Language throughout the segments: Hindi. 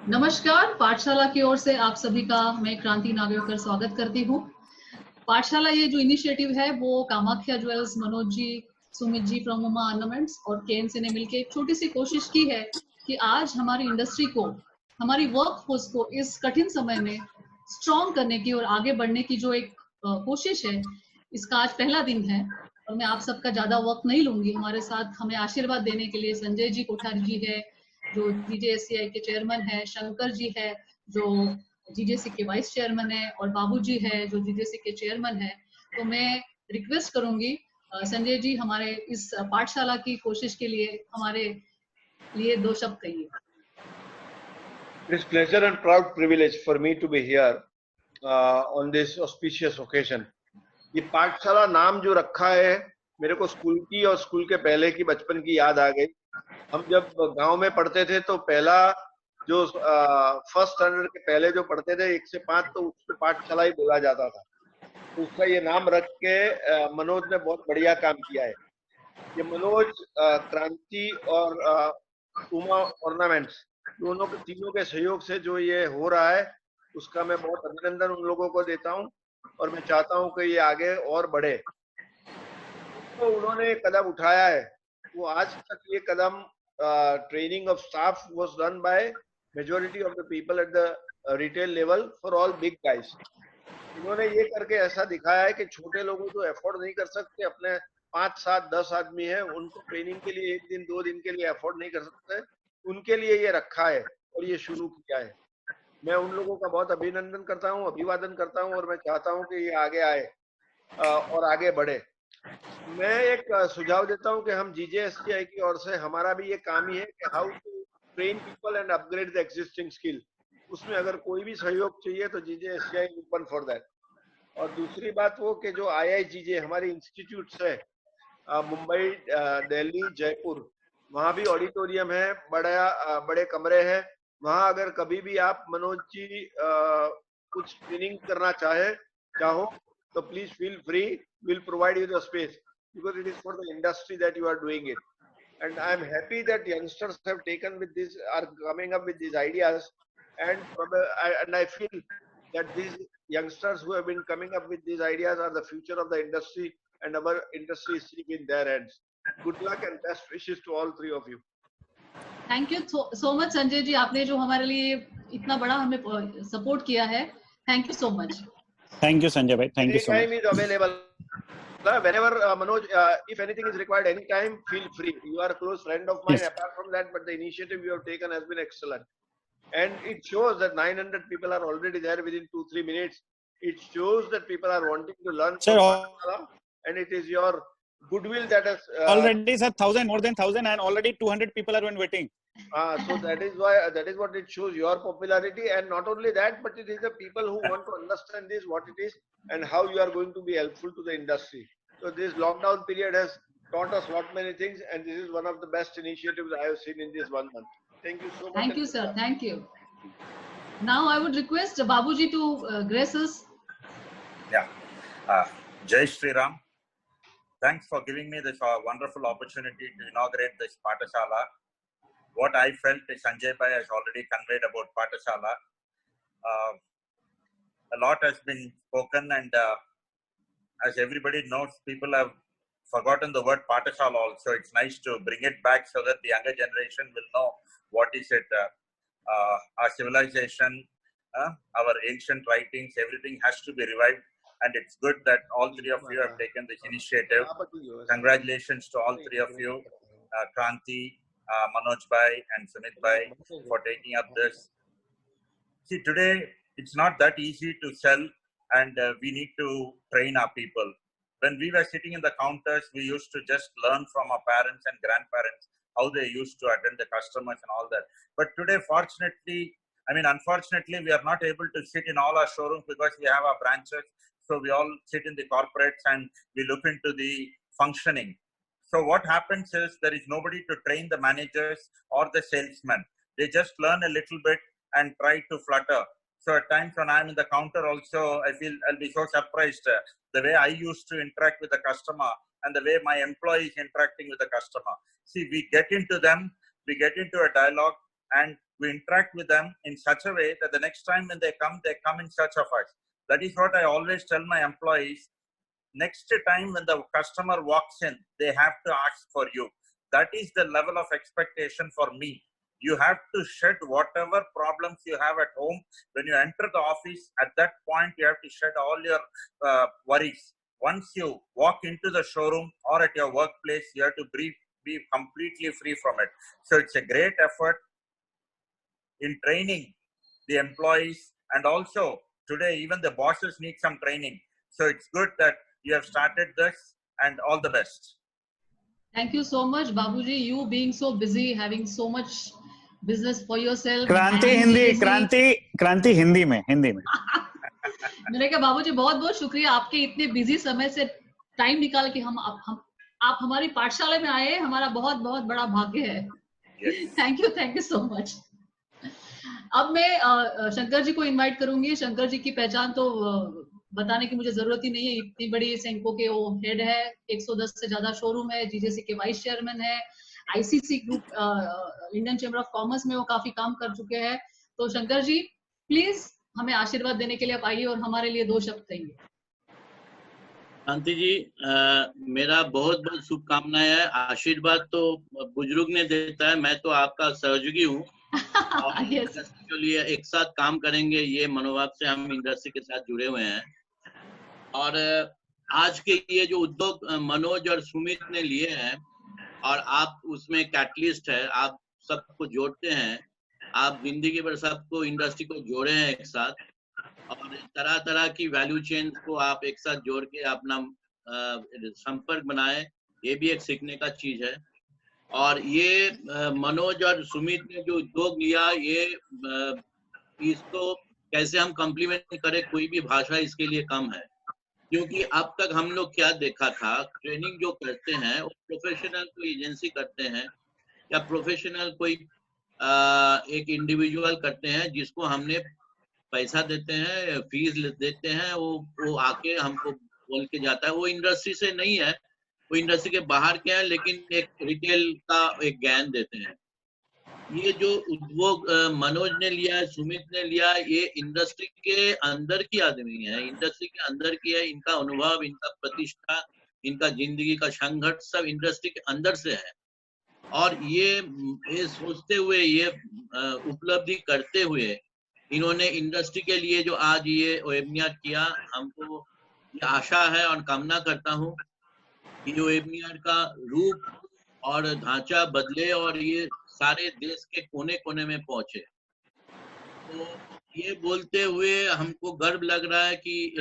नमस्कार, पाठशाला की ओर से आप सभी का मैं क्रांति नागवेकर स्वागत करती हूँ। पाठशाला ये जो इनिशिएटिव है वो Kamakhya jewels, Manoj ji, Sumit ji from Uma ornaments और केएनसी ने मिलकर एक छोटी सी कोशिश की है कि आज हमारी इंडस्ट्री को, हमारी वर्कफोर्स को इस कठिन समय में स्ट्रॉन्ग करने की और आगे बढ़ने की जो एक कोशिश है, इसका आज पहला दिन है। और मैं आप सबका ज्यादा वक्त नहीं लूंगी। हमारे साथ हमें आशीर्वाद देने के लिए संजय जी कोठारी जी है, जो जीजेएससीआई के चेयरमैन है, शंकर जी है जो जीजेसी के वाइस चेयरमैन है, और बाबू जी है जो जीजेसी के चेयरमैन है। तो मैं रिक्वेस्ट करूंगी संजय जी हमारे इस पाठशाला की कोशिश के लिए हमारे लिए दो शब्द कहिए। It is pleasure and proud privilege for me to be here on this auspicious occasion. ये पाठशाला नाम जो रखा है, मेरे को स्कूल की और स्कूल के पहले की बचपन की याद आ गई। हम जब गांव में पढ़ते थे तो पहला जो फर्स्ट स्टैंडर्ड के पहले जो पढ़ते थे 1 से 5, तो उसको पाठशाला ही बोला जाता था। तो उसका ये नाम रख के मनोज ने बहुत बढ़िया काम किया है। ये मनोज, क्रांति और उमा ऑर्नामेंट्स दोनों के, तीनों के सहयोग से जो ये हो रहा है, उसका मैं बहुत अभिनंदन उन लोगों को देता हूँ और मैं चाहता हूँ कि ये आगे और बढ़े। तो उन्होंने कदम उठाया है, वो आज तक ये कदम training of staff was done by majority of the people at the retail level for all big guys. उन्होंने ये करके ऐसा दिखाया है कि छोटे लोगों तो अफोर्ड नहीं कर सकते, अपने 5, 7, 10 आदमी है, उनको ट्रेनिंग के लिए 1 दिन 2 दिन के लिए अफोर्ड नहीं कर सकते, उनके लिए ये रखा है और ये शुरू किया है। मैं उन लोगों का बहुत अभिनंदन करता हूँ, अभिवादन करता हूँ और मैं चाहता हूँ कि ये आगे आए और आगे बढ़े। मैं एक सुझाव देता हूँ कि हम जीजेएससीआई की ओर से हमारा भी ये काम ही है कि how to train people and upgrade the existing skill. उसमें अगर कोई भी सहयोग चाहिए तो जीजेएससीआई ओपन फॉर दैट। और दूसरी बात वो कि जो आईआईजीजे हमारी इंस्टीट्यूट्स है, मुंबई, दिल्ली, जयपुर, वहाँ भी ऑडिटोरियम है, बड़े कमरे हैं। वहाँ अगर कभी भी आप मनोज जी कुछ ट्रेनिंग करना चाहो तो please feel free, we'll provide you the space because it is for the industry that you are doing it. And I am happy that youngsters have taken with this, are coming up with these ideas, and I feel that these youngsters who have been coming up with these ideas are the future of the industry, and our industry is safe in their hands. Good luck and best wishes to all three of you. Thank you so much Sanjay ji, आपने जो हमारे लिए इतना बड़ा हमें सपोर्ट किया है, thank you so much. Thank you Sanjay bhai, thank you so much. Anytime is available. Whenever Manoj, if anything is required anytime, feel free. You are a close friend of mine. Yes. Apart from that, but the initiative you have taken has been excellent, and it shows that 900 people are already there within 2-3 minutes. It shows that people are wanting to learn from Pathshala, and it is your goodwill that has already sir, 1,000, more than 1,000, and already 200 people are waiting. So that is what it shows, your popularity. And not only that, but it is the people who want to understand this, what it is, and how you are going to be helpful to the industry. So this lockdown period has taught us lot many things, and this is one of the best initiatives I have seen in this 1 month. Thank you so much. Thank you, sir. Thank you. Now I would request Babuji to grace us. Yeah. Jai Shri Ram. Thanks for giving me this wonderful opportunity to inaugurate this Pathshala. What I felt, Sanjay Bhai has already conveyed about Pathshala. A lot has been spoken, and as everybody knows, people have forgotten the word Pathshala also. It's nice to bring it back so that the younger generation will know what is it. Our civilization, our ancient writings, everything has to be revived. And it's good that all three of you have taken this initiative. Congratulations to all three of you, Kranti, Manoj Bhai and Sumit Bhai, for taking up this. See, today it's not that easy to sell, and we need to train our people. When we were sitting in the counters, we used to just learn from our parents and grandparents how they used to attend the customers and all that. But today, unfortunately, we are not able to sit in all our showrooms because we have our branches. So we all sit in the corporates and we look into the functioning. So what happens is there is nobody to train the managers or the salesmen. They just learn a little bit and try to flutter. So at times when I'm in the counter also, I feel I'll be so surprised the way I used to interact with the customer and the way my employee is interacting with the customer. See, we get into them, we get into a dialogue, and we interact with them in such a way that the next time when they come in search of us. That is what I always tell my employees. Next time when the customer walks in, they have to ask for you. That is the level of expectation for me. You have to shed whatever problems you have at home. When you enter the office, at that point, you have to shed all your worries. Once you walk into the showroom or at your workplace, you have to be completely free from it. So it's a great effort in training the employees, and also today even the bosses need some training. So it's good that you have started this, and all the best. Thank you so much, Babuji. You being so busy, having so much business for yourself. क्रांति हिंदी में मैंने कहा बाबूजी बहुत बहुत शुक्रिया, आपके इतने बिजी समय से टाइम निकाल के आप हमारी पाठशाला में आए, हमारा बहुत बहुत बड़ा भाग्य है। Thank you so much. अब मैं शंकर जी को इनवाइट करूंगी। शंकर जी की पहचान तो बताने की मुझे जरूरत ही नहीं है, इतनी बड़ी सेंको के वो हेड है, 110 से ज्यादा शोरूम है, जीजेसी के वाइस चेयरमैन है, ICC group Indian chamber of commerce में वो काफी काम कर चुके हैं। तो शंकर जी प्लीज हमें आशीर्वाद देने के लिए आप आइए और हमारे लिए 2 शब्द कहिए। शांति जी, मेरा बहुत बहुत शुभकामनाएं है। आशीर्वाद तो बुजुर्ग ने देता है, मैं तो आपका सहयोगी हूँ और के लिए एक साथ काम करेंगे, ये मनोभाव से हम इंडस्ट्री के साथ जुड़े हुए हैं। और आज के ये जो उद्योग मनोज और सुमित ने लिए हैं, और आप उसमें कैटलिस्ट है, आप सबको जोड़ते हैं, आप जिंदगी भर सबको इंडस्ट्री को जोड़े हैं एक साथ, और तरह तरह की वैल्यू चेन को आप एक साथ जोड़ के अपना संपर्क बनाए, ये भी एक सीखने का चीज है। और ये मनोज और सुमित ने जो उद्योग लिया, ये इसको कैसे हम कॉम्प्लीमेंट करें, कोई भी भाषा इसके लिए कम है। क्योंकि अब तक हम लोग क्या देखा था, ट्रेनिंग जो करते हैं वो प्रोफेशनल कोई एजेंसी करते हैं या प्रोफेशनल कोई एक इंडिविजुअल करते हैं, जिसको हमने पैसा देते हैं, फीस देते हैं, वो आके हमको बोल के जाता है। वो इंडस्ट्री से नहीं है, वो इंडस्ट्री के बाहर के हैं, लेकिन एक रिटेल का एक ज्ञान देते हैं। ये जो उद्योग मनोज ने लिया है, सुमित ने लिया, ये इंडस्ट्री के अंदर की आदमी है, इंडस्ट्री के अंदर की है। इनका अनुभव, इनका प्रतिष्ठा, इनका जिंदगी का संघर्ष सब इंडस्ट्री के अंदर से है। और ये सोचते हुए, ये उपलब्धि करते हुए इन्होंने इंडस्ट्री के लिए जो आज ये वेबिनार किया, हमको ये आशा है और कामना करता हूँ कि जो वेबिनार का रूप और ढांचा बदले और ये सारे देश के कोने कोने में पहुंचे। तो ये बोलते हुए हमको गर्व लग रहा है कि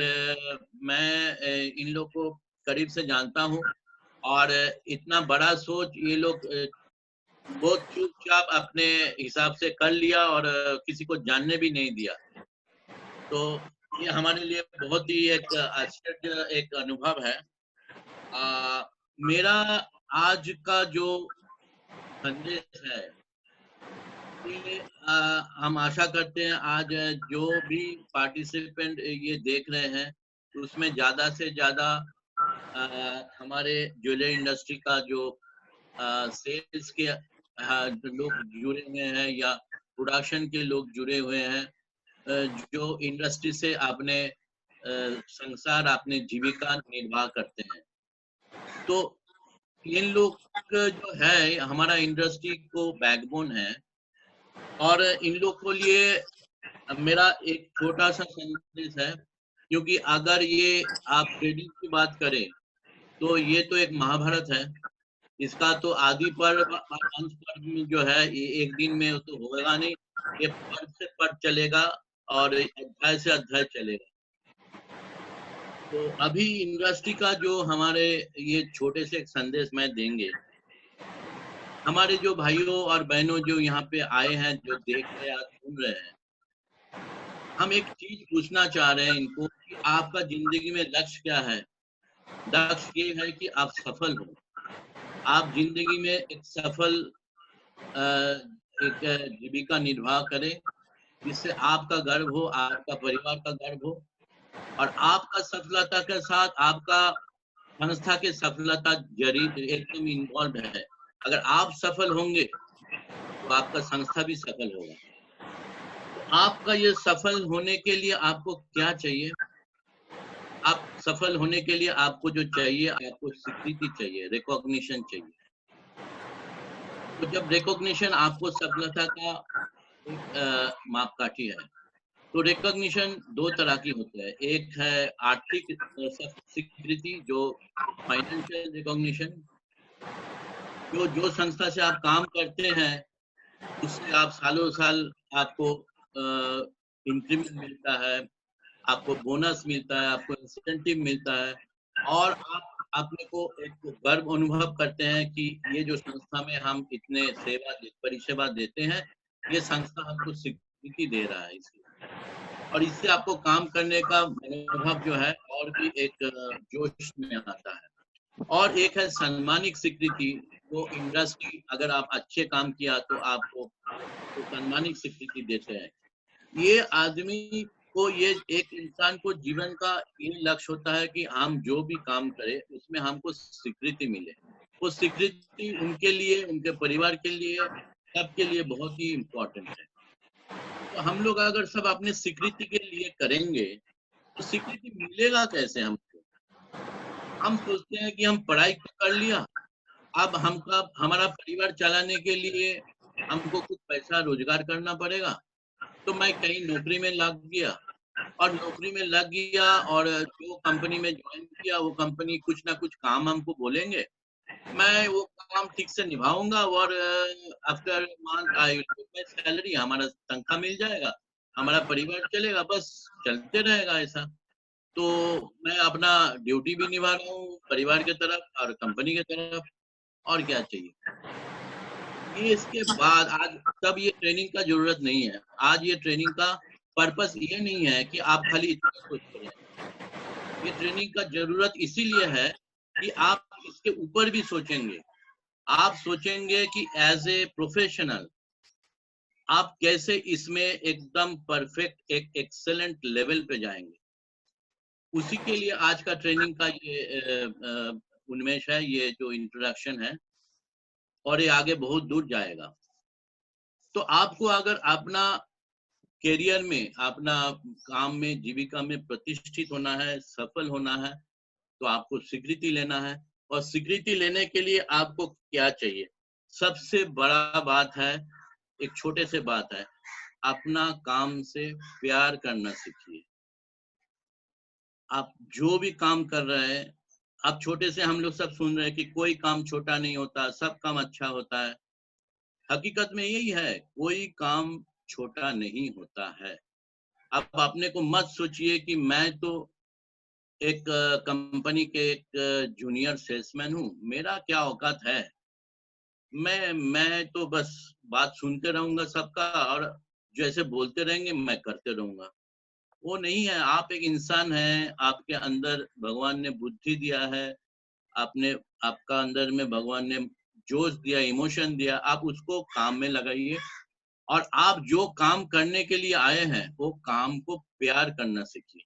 मैं इन लोग को करीब से जानता हूँ, और इतना बड़ा सोच ये लोग बहुत चुपचाप अपने हिसाब से कर लिया और किसी को जानने भी नहीं दिया। तो ये हमारे लिए बहुत ही एक आश्चर्य एक अनुभव है। मेरा आज का जो संदेश है कि हम आशा करते हैं आज जो भी पार्टिसिपेंट ये देख रहे हैं, उसमें ज्यादा से ज्यादा हमारे ज्वेलरी इंडस्ट्री का जो सेल्स के लोग जुड़े हुए हैं या प्रोडक्शन के लोग जुड़े हुए हैं, जो इंडस्ट्री से अपने संसार, अपने जीविका निर्वाह करते हैं। तो इन लोग जो है हमारा इंडस्ट्री को बैकबोन है, और इन लोग को लिए मेरा एक छोटा सा संदेश है। क्योंकि अगर ये आप ट्रेडिंग की बात करें तो ये तो एक महाभारत है, इसका तो आदि पर्व अंत पर्व जो है ये एक दिन में तो होगा नहीं, ये पर्व से पर्व चलेगा और अध्याय से अध्याय चलेगा। तो अभी इंडस्ट्री का जो हमारे ये छोटे से एक संदेश मैं देंगे, हमारे जो भाइयों और बहनों जो यहाँ पे आए हैं, जो देख रहे हैं, सुन रहे हैं, हम एक चीज पूछना चाह रहे हैं इनको कि आपका जिंदगी में लक्ष्य क्या है। लक्ष्य ये है कि आप सफल हो, आप जिंदगी में एक सफल एक जीविका निर्वाह करें, जिससे आपका गर्व हो, आपका परिवार का गर्व हो, और आपका सफलता के साथ आपका संस्था की सफलता जरूर एकदम इन्वॉल्व है। अगर आप सफल होंगे तो आपका संस्था भी सफल होगा। तो आपका ये सफल होने के लिए आपको क्या चाहिए? आप सफल होने के लिए आपको जो चाहिए, आपको स्वीकृति चाहिए, रिकॉग्निशन चाहिए। तो जब रिकॉग्निशन आपको सफलता का एक मापकाठी है, तो रिकॉग्निशन दो तरह की होती है। एक है आर्थिक स्वीकृति, जो फाइनेंशियल रिकॉग्निशन, जो संस्था से आप काम करते हैं उससे आप सालों साल आपको इंक्रीमेंट मिलता है, आपको बोनस मिलता है, आपको इंसेंटिव मिलता है, और आप अपने को एक गर्व अनुभव करते हैं कि ये जो संस्था में हम इतने परिसेवा देते हैं, ये संस्था हमको स्वीकृति दे रहा है इसलिए, और इससे आपको काम करने का मनोभाव जो है और भी एक जोश में आता है। और एक है सम्मानित स्वीकृति, वो इंडस्ट्री, अगर आप अच्छे काम किया तो आपको तो सम्मानित स्वीकृति देते हैं। ये आदमी को, ये एक इंसान को जीवन का ये लक्ष्य होता है कि हम जो भी काम करें उसमें हमको स्वीकृति मिले। वो स्वीकृति उनके लिए, उनके परिवार के लिए, सबके लिए बहुत ही इम्पोर्टेंट है। तो हम लोग अगर सब अपने स्वीकृति के लिए करेंगे तो स्वीकृति मिलेगा कैसे हमको? हम सोचते हैं कि हम पढ़ाई कर लिया, अब हमारा परिवार चलाने के लिए हमको कुछ पैसा रोजगार करना पड़ेगा, तो मैं कहीं नौकरी में लग गया, और नौकरी में लग गया और जो कंपनी में ज्वाइन किया वो कंपनी कुछ ना कुछ काम हमको बोलेंगे, मैं वो काम ठीक से निभाऊंगा और after month I will salary, हमारा तनख्वाह मिल जाएगा, हमारा परिवार चलेगा, बस चलते रहेगा ऐसा। तो मैं अपना ड्यूटी भी निभा रहा हूँ परिवार के तरफ और कंपनी के तरफ, और क्या चाहिए? ये इसके बाद आज तब ये ट्रेनिंग का जरूरत नहीं है। आज ये ट्रेनिंग का पर्पस ये नहीं है कि आप खाली इतना सोचते रहें। ये ट्रेनिंग का जरूरत इसीलिए है कि आप इसके ऊपर भी सोचेंगे। आप सोचेंगे कि एज ए प्रोफेशनल आप कैसे इसमें एकदम परफेक्ट एक एक्सेलेंट लेवल पे जाएंगे। उसी के लिए आज का ट्रेनिंग का ये उन्मेष है, ये जो इंट्रोडक्शन है, और ये आगे बहुत दूर जाएगा। तो आपको अगर अपना करियर में, अपना काम में, जीविका में प्रतिष्ठित होना है, सफल होना है, तो आपको स्वीकृति लेना है। और स्वीकृति लेने के लिए आपको क्या चाहिए? सबसे बड़ा बात है, एक छोटे से बात है, अपना काम से प्यार करना सीखिए। आप जो भी काम कर रहे हैं, आप छोटे से, हम लोग सब सुन रहे हैं कि कोई काम छोटा नहीं होता, सब काम अच्छा होता है। हकीकत में यही है, कोई काम छोटा नहीं होता है। अब अपने को मत सोचिए कि मैं तो एक कंपनी के एक जूनियर सेल्समैन हूँ, मेरा क्या औकात है, मैं तो बस बात सुनते रहूंगा सबका, और जैसे बोलते रहेंगे मैं करते रहूंगा। वो नहीं है। आप एक इंसान हैं, आपके अंदर भगवान ने बुद्धि दिया है, आपका अंदर में भगवान ने जोश दिया, इमोशन दिया, आप उसको काम में लगाइए, और आप जो काम करने के लिए आए हैं वो काम को प्यार करना सीखिए।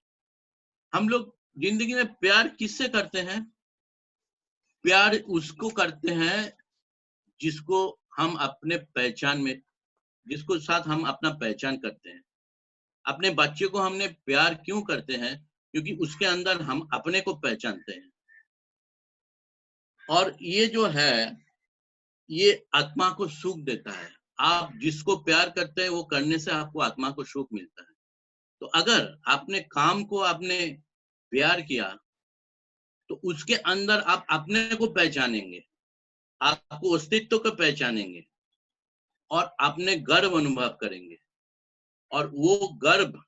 हम लोग जिंदगी में प्यार किससे करते हैं? प्यार उसको करते हैं जिसको हम अपने पहचान में, जिसको साथ हम अपना पहचान करते हैं। अपने बच्चे को हमने प्यार क्यों करते हैं? क्योंकि उसके अंदर हम अपने को पहचानते हैं। और ये जो है, ये आत्मा को सुख देता है। आप जिसको प्यार करते हैं वो करने से आपको आत्मा को सुख मिलता है। तो अगर आपने काम को आपने प्यार किया तो उसके अंदर आप अपने को पहचानेंगे, आपको अस्तित्व को पहचानेंगे, और अपने गर्व अनुभव करेंगे, और वो गर्व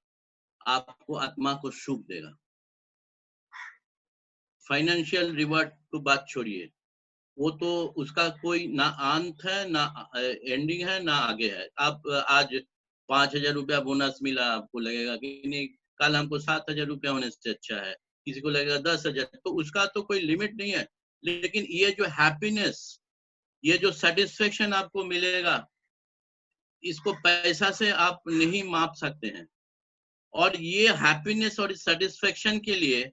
आपको आत्मा को सुख देगा। फाइनेंशियल रिवॉर्ड तो बात छोड़िए, वो तो उसका कोई ना अंत है, ना एंडिंग है, ना आगे है। आप आज 5,000 रुपया बोनस मिला, आपको लगेगा कि नहीं, कल हमको 7,000 रुपया होने से अच्छा है, किसी को लगेगा 10,000, तो उसका तो कोई लिमिट नहीं है। लेकिन ये जो हैप्पीनेस, ये जो सेटिस्फेक्शन आपको मिलेगा, इसको पैसा से आप नहीं माप सकते हैं। और ये हैप्पीनेस और सेटिस्फेक्शन के लिए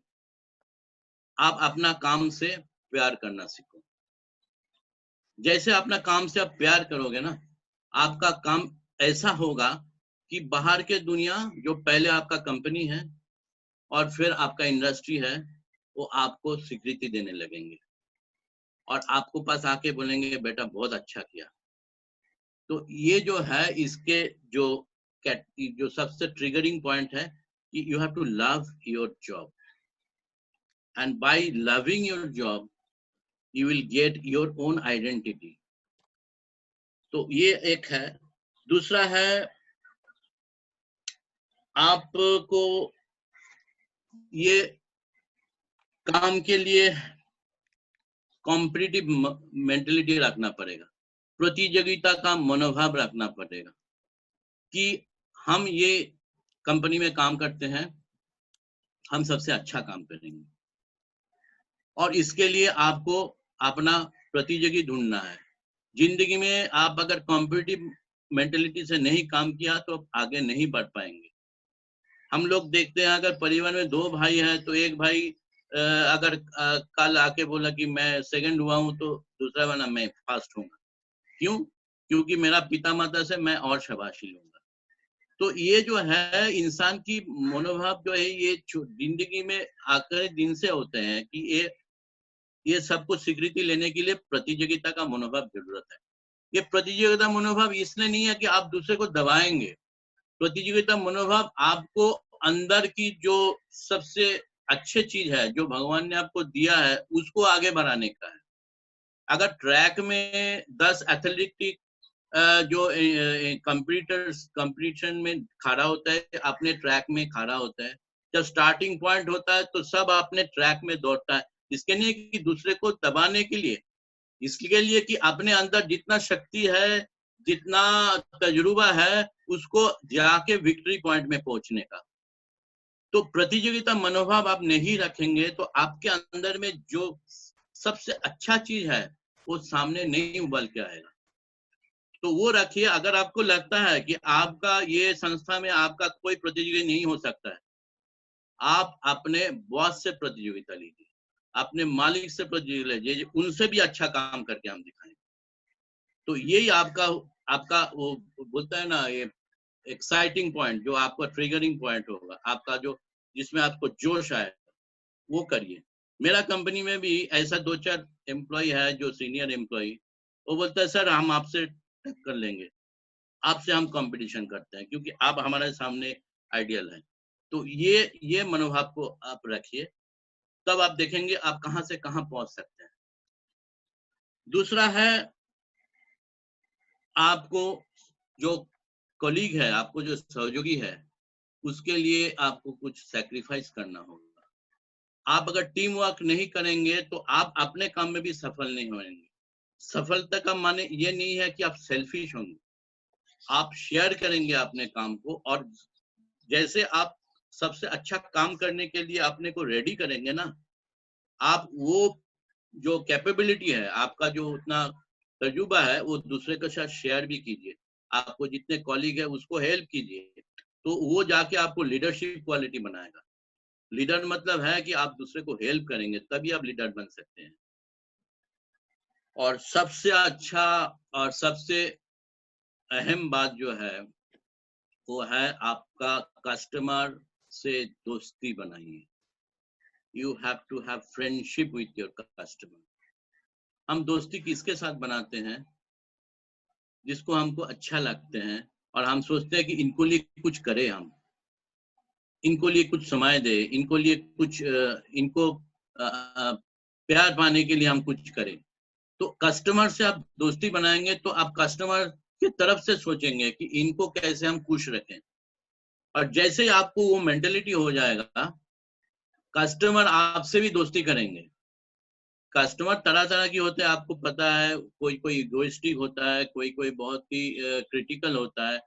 आप अपना काम से प्यार करना सीखो। जैसे अपना काम से आप प्यार करोगे ना, आपका काम ऐसा होगा कि बाहर के दुनिया जो पहले आपका कंपनी है और फिर आपका इंडस्ट्री है, वो आपको स्वीकृति देने लगेंगे और आपको पास आके बोलेंगे बेटा बहुत अच्छा किया। तो ये जो है इसके जो सबसे ट्रिगरिंग पॉइंट है कि you have to love your job, and by loving your job you will get your own identity. तो ये एक है। दूसरा है आपको ये काम के लिए कॉम्पिटिटिव मेंटलिटी रखना पड़ेगा, प्रतियोगिता का मनोभाव रखना पड़ेगा कि हम ये कंपनी में काम करते हैं, हम सबसे अच्छा काम करेंगे और इसके लिए आपको अपना प्रतियोगी ढूंढना है। जिंदगी में आप अगर कॉम्पिटिटिव मेंटलिटी से नहीं काम किया तो आप आगे नहीं बढ़ पाएंगे। हम लोग देखते हैं अगर परिवार में 2 भाई हैं तो एक भाई अगर कल आके बोला कि मैं सेकंड हुआ हूं तो दूसरा वाला मैं फर्स्ट हूँ। क्यों? क्योंकि मेरा पिता माता से मैं और शाबाशी लूंगा। तो ये जो है इंसान की मनोभाव जो है ये जिंदगी में आकर दिन से होते हैं कि ये सब कुछ स्वीकृति लेने के लिए प्रतियोगिता का मनोभाव जरूरत है। ये प्रतियोगिता मनोभाव इसलिए नहीं है कि आप दूसरे को दबाएंगे। प्रतियोगिता मनोभाव आपको अंदर की जो सबसे अच्छी चीज है जो भगवान ने आपको दिया है उसको आगे बढ़ाने का है। अगर ट्रैक में 10 एथलेटिक जो कंपटीशन में खड़ा होता है, अपने ट्रैक में खड़ा होता है, जब स्टार्टिंग पॉइंट होता है तो सब अपने ट्रैक में दौड़ता है। इसके लिए कि दूसरे को दबाने के लिए, इसके लिए कि अपने अंदर जितना शक्ति है, जितना तजुर्बा है, उसको जाके विक्ट्री पॉइंट में पहुंचने का। तो प्रतियोगिता मनोभाव आप नहीं रखेंगे तो आपके अंदर में जो सबसे अच्छा चीज है वो सामने नहीं उबल के आएगा। तो वो रखिए। अगर आपको लगता है कि आपका ये संस्था में आपका कोई प्रतियोगी नहीं हो सकता है, आप अपने बॉस से प्रतियोगिता लीजिए, अपने मालिक से प्रतियोगिता लीजिए, उनसे भी अच्छा काम करके हम दिखाएंगे। तो यही आपका वो बोलता है ना, ये एक्साइटिंग पॉइंट जो आपका ट्रिगरिंग पॉइंट होगा, आपका जो जिसमें आपको जोश आए वो करिए। मेरा कंपनी में भी ऐसा 2-4 एम्प्लॉय है जो सीनियर एम्प्लॉय, वो बोलता है सर हम आपसे टक्कर लेंगे, आपसे हम कंपटीशन करते हैं क्योंकि आप हमारे सामने आइडियल हैं। तो ये मनोभाव को आप रखिए, तब आप देखेंगे आप कहां से कहां पहुंच सकते हैं। दूसरा है आपको जो कलीग है, आपको जो सहयोगी है, उसके लिए आपको कुछ सैक्रिफाइस करना होगा। आप अगर टीम वर्क नहीं करेंगे तो आप अपने काम में भी सफल नहीं होंगे। सफलता का माने ये नहीं है कि आप सेल्फिश होंगे, आप शेयर करेंगे अपने काम को, और जैसे आप सबसे अच्छा काम करने के लिए अपने को रेडी करेंगे ना, आप वो जो कैपेबिलिटी है, आपका जो उतना तजुर्बा है, वो दूसरे के साथ शेयर भी कीजिए। आपको जितने कॉलीग है उसको हेल्प कीजिए, तो वो जाके आपको लीडरशिप क्वालिटी बनाएगा। लीडर मतलब है कि आप दूसरे को हेल्प करेंगे, तभी आप लीडर बन सकते हैं। और सबसे अच्छा और सबसे अहम बात जो है वो है आपका कस्टमर से दोस्ती बनाइए। You have to have friendship with your customer. हम दोस्ती किसके साथ बनाते हैं? जिसको हमको अच्छा लगते हैं और हम सोचते हैं कि इनको लिए कुछ करें, हम इनको लिए कुछ समय दे, इनको लिए कुछ इनको प्यार पाने के लिए हम कुछ करें। तो कस्टमर से आप दोस्ती बनाएंगे तो आप कस्टमर की तरफ से सोचेंगे कि इनको कैसे हम खुश रखें, और जैसे आपको वो मेंटेलिटी हो जाएगा, कस्टमर आपसे भी दोस्ती करेंगे। कस्टमर तरह तरह की होते हैं, आपको पता है, कोई इगोइस्टिक होता है, कोई बहुत ही क्रिटिकल होता है,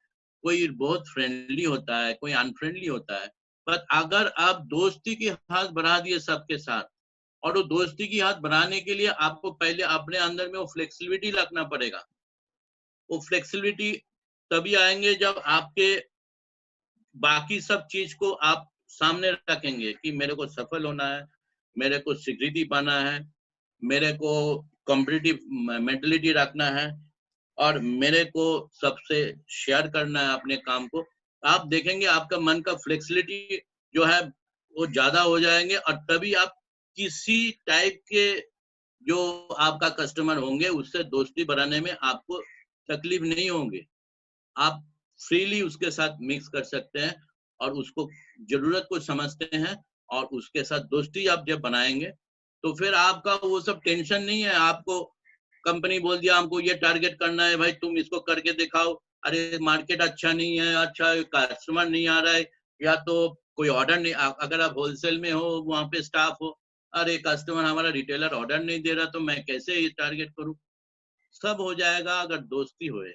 कोई बहुत फ्रेंडली होता है, कोई अनफ्रेंडली होता है। पर अगर आप दोस्ती की हाथ बढ़ा दिए सबके साथ, और वो दोस्ती की हाथ बढ़ाने के लिए आपको पहले अपने अंदर में वो फ्लेक्सिबिलिटी रखना पड़ेगा। वो फ्लेक्सिबिलिटी तभी आएंगे जब आपके बाकी सब चीज को आप सामने रखेंगे कि मेरे को सफल होना है, मेरे को स्वीकृति पाना है, मेरे को कॉम्पिटिटिव मेंटलिटी रखना है, और मेरे को सबसे शेयर करना है अपने काम को, आप देखेंगे आपका मन का फ्लेक्सिबिलिटी जो है वो ज्यादा हो जाएंगे, और तभी आप किसी टाइप के जो आपका कस्टमर होंगे उससे दोस्ती बनाने में आपको तकलीफ नहीं होंगे। आप फ्रीली उसके साथ मिक्स कर सकते हैं और उसको जरूरत को समझते हैं, और उसके साथ दोस्ती आप जब बनाएंगे तो फिर आपका वो सब टेंशन नहीं है। आपको कंपनी बोल दिया हमको ये टारगेट करना है भाई, तुम इसको करके दिखाओ, अरे मार्केट अच्छा नहीं है, अच्छा कस्टमर नहीं आ रहा है, या तो कोई ऑर्डर नहीं, अगर आप होलसेल में हो वहां पे स्टाफ हो, अरे कस्टमर हमारा रिटेलर ऑर्डर नहीं दे रहा तो मैं कैसे ये टारगेट करूं। सब हो जाएगा अगर दोस्ती होए।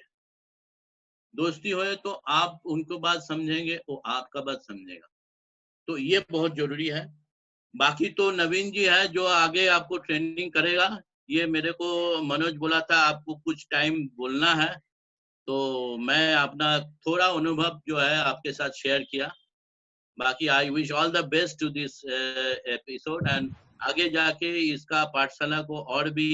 दोस्ती होए तो आप उनको बात समझेंगे, वो आपका बात समझेगा, तो ये बहुत जरूरी है। बाकी तो नवीन जी है जो आगे आपको ट्रेनिंग करेगा। ये मेरे को मनोज बोला था आपको कुछ टाइम बोलना है, तो मैं अपना थोड़ा अनुभव जो है आपके साथ शेयर किया। बाकी I wish all the best to this episode, and आगे जाके इसका पाठशाला को और भी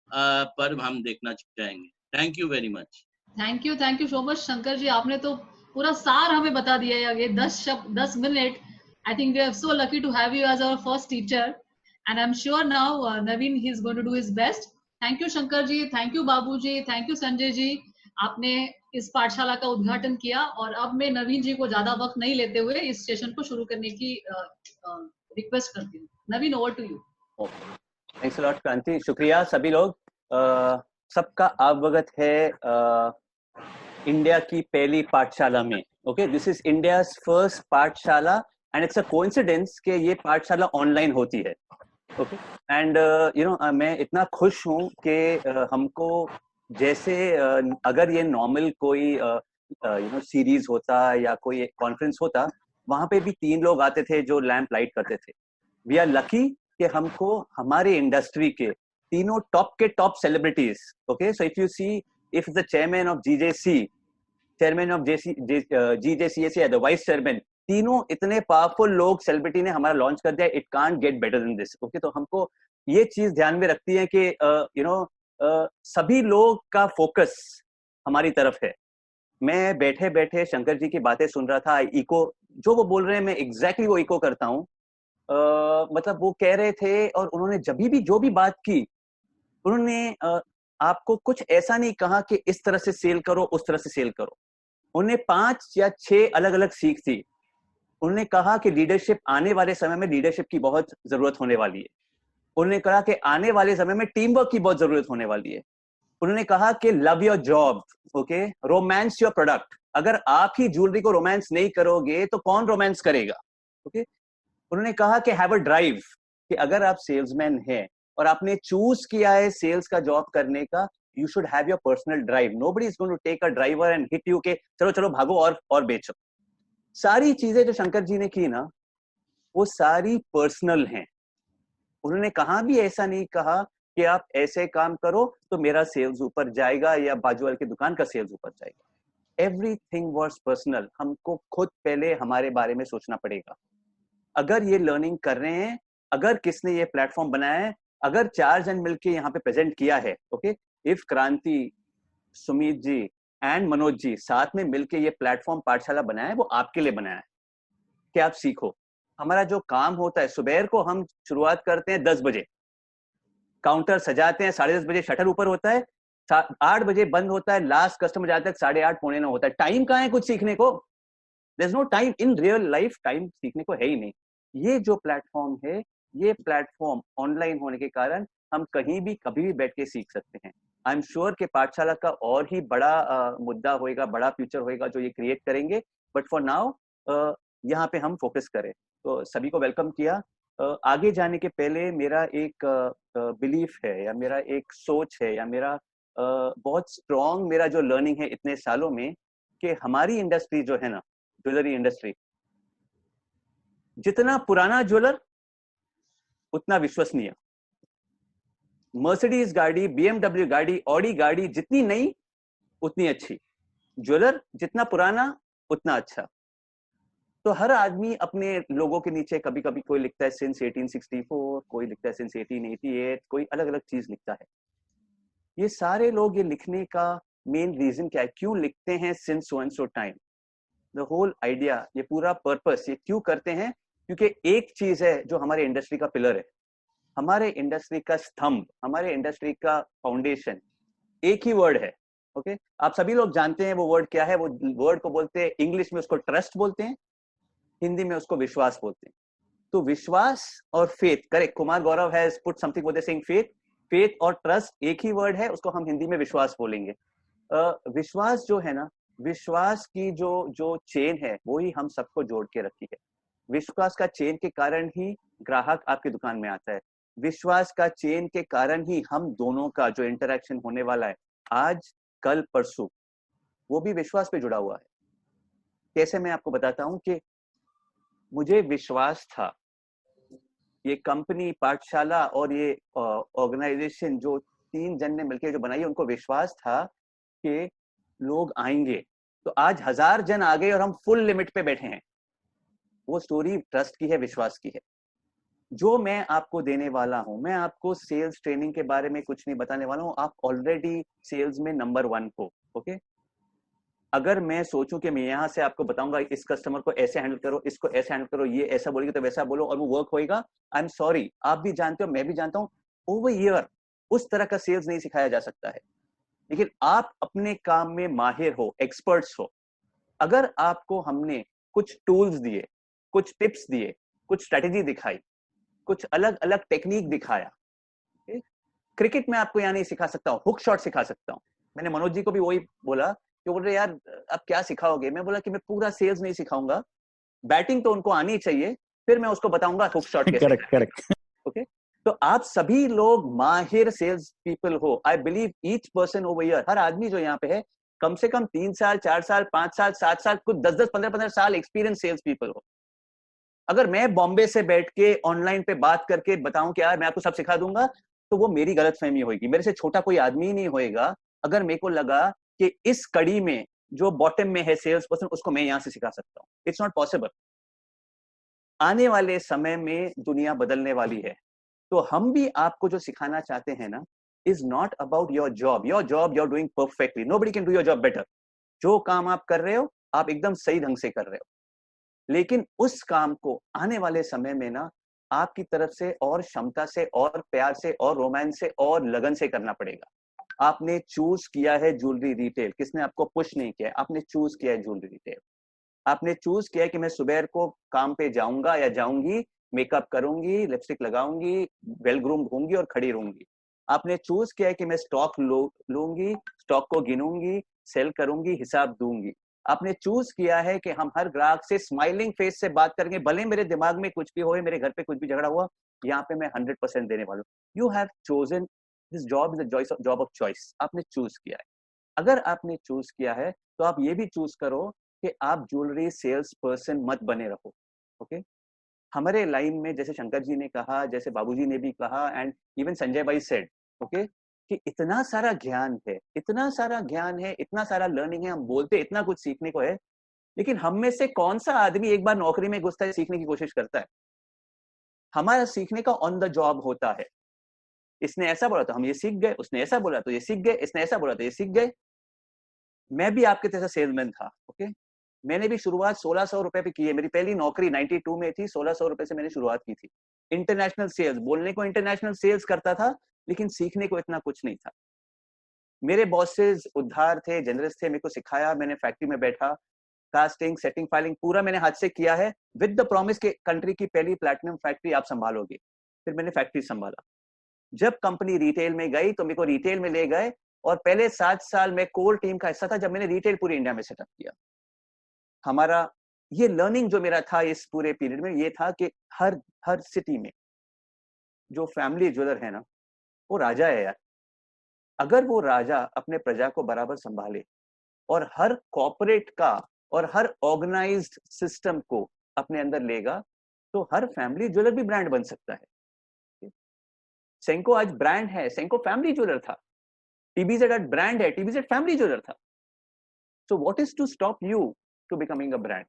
पर्व हम देखना चाहेंगे। Thank you very much. Thank you so much Shankar ji, आपने तो पूरा सार हमें बता दिया है। ये 10 शब्द 10 मिनट, I think we are so lucky to have you as our first teacher, and I am sure now Naveen he is going to do his best. Thank you Shankar ji, thank you Babu ji, thank you Sanjay ji, आपने इस पाठशाला का उद्घाटन किया। और अब मैं नवीन जी को ज्यादा वक्त नहीं लेते हुए इस सेशन को शुरू करने की रिक्वेस्ट करती हूँ। Naveen, over to you. Thanks a lot Kranti, शुक्रिया सभी लोग। सबका अवगत है इंडिया की पहली पाठशाला में। Okay, this is India's first पाठशाला, एंड इट्स अ कोइंसिडेंस कि ये पाठशाला ऑनलाइन होती है। ओके, एंड यू नो मैं इतना खुश हूँ कि हमको जैसे अगर ये नॉर्मल कोई यू नो सीरीज होता या कोई कॉन्फ्रेंस होता, वहां पे भी 3 लोग आते थे जो लैंप लाइट करते थे। वी आर लकी कि हमको हमारे इंडस्ट्री के तीनों टॉप के top celebrities, okay, so if you see, if the chairman of GJC, chairman of GJCAC या द वाइस चेयरमैन, तीनों इतने पावरफुल लोग सेलिब्रिटी ने हमारा लॉन्च कर दिया। It can't get better than this. Okay, तो हमको ये चीज ध्यान में रखती है कि यू नो सभी लोग का फोकस हमारी तरफ है। मैं बैठे बैठे शंकर जी की बातें सुन रहा था, इको जो वो बोल रहे हैं मैं एग्जैक्टली वो इको करता हूँ। मतलब वो कह रहे थे, और उन्होंने जब भी जो भी बात की, उन्होंने आपको कुछ ऐसा नहीं कहा कि इस तरह से सेल करो, उस तरह से सेल करो। उन्हें 5 या 6 अलग अलग सीख थी। उन्होंने कहा कि लीडरशिप, आने वाले समय में लीडरशिप की बहुत जरूरत होने वाली है। उन्होंने कहा कि आने वाले समय में टीम वर्क की बहुत जरूरत होने वाली है। उन्होंने कहा कि love your job, okay, romance your product. अगर आप ही ज्वेलरी को रोमांस नहीं करोगे तो कौन रोमांस करेगा। ओके, उन्होंने कहा कि हैव अ ड्राइव, कि अगर आप सेल्समैन हैं और आपने चूज किया है सेल्स का जॉब करने का, you should have your personal drive. Nobody is going to take a driver and hit you के चलो चलो भागो और बेचो। सारी चीजें जो शंकर जी ने की ना, वो सारी पर्सनल हैं। उन्होंने कहा भी ऐसा नहीं कहा कि आप ऐसे काम करो तो मेरा सेल्स ऊपर जाएगा या बाजू वाले की दुकान का सेल्स ऊपर जाएगा। Everything was personal. हमको खुद पहले हमारे बारे में सोचना पड़ेगा। अगर ये लर्निंग कर रहे हैं, अगर किसने ये प्लेटफॉर्म बनाया है, अगर 4 जन मिलके यहाँ पे प्रेजेंट किया है, ओके, इफ क्रांति, सुमित जी एंड मनोज जी साथ में मिलके ये प्लेटफॉर्म पाठशाला बनाया है, वो आपके लिए बनाया है कि आप सीखो। हमारा जो काम होता है, सुबह को हम शुरुआत करते हैं 10 बजे, काउंटर सजाते हैं 10:30 बजे, शटर ऊपर होता है, 8 बजे बंद होता है, लास्ट कस्टमर जाते तक 8:30 पौने 9 होता है। टाइम कहाँ है कुछ सीखने को? There is no time in real life, time सीखने को है ही नहीं। ये जो प्लेटफॉर्म है, ये प्लेटफॉर्म ऑनलाइन होने के कारण हम कहीं भी कभी भी बैठ के सीख सकते हैं। आई एम श्योर कि पाठशाला का और ही बड़ा मुद्दा होएगा, बड़ा फ्यूचर होएगा जो ये क्रिएट करेंगे, बट फॉर नाउ यहाँ पे हम फोकस करें। तो सभी को वेलकम किया। आगे जाने के पहले मेरा एक बिलीफ है, या मेरा एक सोच है, या मेरा बहुत स्ट्रॉन्ग मेरा जो लर्निंग है इतने सालों में, कि हमारी इंडस्ट्री जो है ना, ज्वेलरी इंडस्ट्री, जितना पुराना ज्वेलर उतना विश्वसनीय। मर्सिडीज गाड़ी, BMW गाड़ी, ऑडी गाड़ी जितनी नई उतनी अच्छी। ज्वेलर जितना पुराना उतना अच्छा। तो हर आदमी अपने लोगों के नीचे कभी कभी कोई लिखता है सिंस 1864, कोई लिखता है सिंस 1888, कोई अलग अलग चीज लिखता है। ये सारे लोग ये लिखने का मेन रीजन क्या है, क्यों लिखते हैं since so and so time, the whole idea, ये पूरा पर्पस, ये क्यों करते हैं, क्योंकि एक चीज है जो हमारे इंडस्ट्री का पिलर है, हमारे इंडस्ट्री का स्तंभ, हमारे इंडस्ट्री का फाउंडेशन, एक ही वर्ड है। ओके, आप सभी लोग जानते हैं वो वर्ड क्या है, वो वर्ड को बोलते हैं, इंग्लिश में उसको ट्रस्ट बोलते हैं, हिंदी में उसको विश्वास बोलते हैं। तो विश्वास और faith, correct, Kumar Gaurav has put something with saying faith, faith और ट्रस्ट एक ही वर्ड है, उसको हम हिंदी में विश्वास बोलेंगे। विश्वास जो है ना, विश्वास की जो चेन है वो ही हम सबको जोड़ के रखी है। विश्वास का चेन के कारण ही ग्राहक आपकी दुकान में आता है, विश्वास का चेन के कारण ही हम दोनों का जो इंटरेक्शन होने वाला है आज कल परसों, वो भी विश्वास पे जुड़ा हुआ है। कैसे, मैं आपको बताता हूं कि मुझे विश्वास था, ये कंपनी पाठशाला और ये ऑर्गेनाइजेशन जो 3 जन ने मिलकर जो बनाई है, उनको विश्वास था कि लोग आएंगे, तो आज 1000 जन आ गए और हम फुल लिमिट पे बैठे हैं। वो स्टोरी ट्रस्ट की है, विश्वास की है। जो मैं आपको देने वाला हूं, मैं आपको सेल्स ट्रेनिंग के बारे में कुछ नहीं बताने वाला हूं, आप ऑलरेडी सेल्स में नंबर 1 हो। ओके, अगर मैं सोचूं कि मैं यहाँ से आपको बताऊंगा इस कस्टमर को ऐसे हैंडल करो, इसको ऐसे हैंडल करो, ये ऐसा बोलेगी तो वैसा बोलो और वो वर्क होएगा, आई एम सॉरी, आप भी जानते हो, मैं भी जानता हूं, ओवर ईयर उस तरह का सेल्स नहीं सिखाया जा सकता है। लेकिन आप अपने काम में माहिर हो, एक्सपर्ट्स हो, अगर आपको हमने कुछ टूल्स दिए, कुछ टिप्स दिए, कुछ स्ट्रेटेजी दिखाई, कुछ अलग अलग टेक्निक दिखाया, क्रिकेट में आपको यहाँ नहीं सिखा सकता हूँ, हुक शॉट सिखा सकता हूँ। मैंने मनोज जी को भी वही बोला कि बोल रहे यार आप क्या सिखाओगे, मैं बोला कि मैं पूरा सेल्स नहीं सिखाऊंगा, बैटिंग तो उनको आनी चाहिए, फिर मैं उसको बताऊंगा हुक शॉट कैसे। Correct correct. ओके, तो आप सभी लोग माहिर सेल्स पीपल हो। I believe each person over here, हर आदमी जो यहाँ पे है, कम से कम 3 साल 4 साल 5 साल 7 साल, कुछ 10 15 साल एक्सपीरियंस सेल्स पीपल हो। अगर मैं बॉम्बे से बैठ के ऑनलाइन पे बात करके बताऊं कि यार मैं आपको सब सिखा दूंगा, तो वो मेरी गलतफहमी होगी, मेरे से छोटा कोई आदमी ही नहीं होएगा। अगर मेरे को लगा कि इस कड़ी में जो बॉटम में है सेल्स पर्सन, उसको मैं यहां से सिखा सकता हूं, इट्स नॉट पॉसिबल। आने वाले समय में दुनिया बदलने वाली है, तो हम भी आपको जो सिखाना चाहते हैं ना, is not about your job you are doing perfectly, nobody can do your job better. जो काम आप कर रहे हो, आप एकदम सही ढंग से कर रहे हो, लेकिन उस काम को आने वाले समय में ना आपकी तरफ से और क्षमता से और प्यार से और रोमांस से और लगन से करना पड़ेगा। आपने चूज किया है ज्वेलरी रिटेल, किसने आपको पुश नहीं किया है, आपने चूज किया है ज्वेलरी रिटेल। आपने चूज किया है कि मैं सुबह को काम पे जाऊंगा या जाऊंगी, मेकअप करूंगी, लिपस्टिक लगाऊंगी, वेल ग्रूम्ड होंगी और खड़ी रहूंगी। आपने चूज किया है कि मैं स्टॉक लूंगी, स्टॉक को गिनूंगी, सेल करूंगी, हिसाब दूंगी। आपने चूज किया है कि हम हर ग्राहक से स्माइलिंग फेस से बात करेंगे, भले मेरे दिमाग में कुछ भी हो, मेरे घर पे कुछ भी झगड़ा हुआ, यहाँ पे मैं 100% देने वाला हूँ। You have chosen this job, is a job of choice. आपने चूज किया है। अगर आपने चूज किया है तो आप ये भी चूज करो कि आप ज्वेलरी सेल्स पर्सन मत बने रहो। ओके, हमारे लाइन में जैसे शंकर जी ने कहा, जैसे बाबूजी ने भी कहा, एंड इवन संजय भाई सेड, ओके, कि इतना सारा ज्ञान है, इतना सारा ज्ञान है, इतना सारा लर्निंग है, हम बोलते इतना कुछ सीखने को है, लेकिन हम में से कौन सा आदमी एक बार नौकरी में घुसता है, सीखने की कोशिश करता है? हमारा सीखने का ऑन द जॉब होता है। इसने ऐसा बोला तो हम ये सीख गए, उसने ऐसा बोला तो ये सीख गए, इसने ऐसा बोला तो ये सीख गए। मैं भी आपके जैसा सेल्समैन था। ओके, मैंने भी शुरुआत 1600 रुपए पे की है। मेरी पहली नौकरी 92 में थी, 1600 रुपए से मैंने शुरुआत की थी। इंटरनेशनल सेल्स, बोलने को इंटरनेशनल सेल्स करता था, लेकिन सीखने को इतना कुछ नहीं था। मेरे बॉसेस उद्धार थे, जनरस थे, मेरे को सिखाया, मैंने फैक्ट्री में बैठा, कास्टिंग, सेटिंग, फाइलिंग पूरा मैंने हाथ से किया है, विद द प्रॉमिस के कंट्री की पहली प्लैटिनम फैक्ट्री आप संभालोगे। फिर मैंने फैक्ट्री संभाला। जब कंपनी रिटेल में गई तो मेरे को रिटेल में ले गए, और पहले 7 साल में कोर टीम का हिस्सा था जब मैंने रिटेल पूरी इंडिया में सेटअप किया। हमारा ये लर्निंग जो मेरा था इस पूरे पीरियड में, ये था कि हर सिटी में जो फैमिली ज्वेलर है ना, वो राजा है यार। अगर वो राजा अपने प्रजा को बराबर संभाले और हर कॉर्पोरेट का और हर ऑर्गेनाइज्ड सिस्टम को अपने अंदर लेगा, तो हर फैमिली ज्वेलर भी ब्रांड बन सकता है। सेंको आज ब्रांड है, सेंको फैमिली ज्वेलर था। टीबीजेड आज ब्रांड है, टीबीजेड फैमिली ज्वेलर था। So what is to stop you to becoming a brand?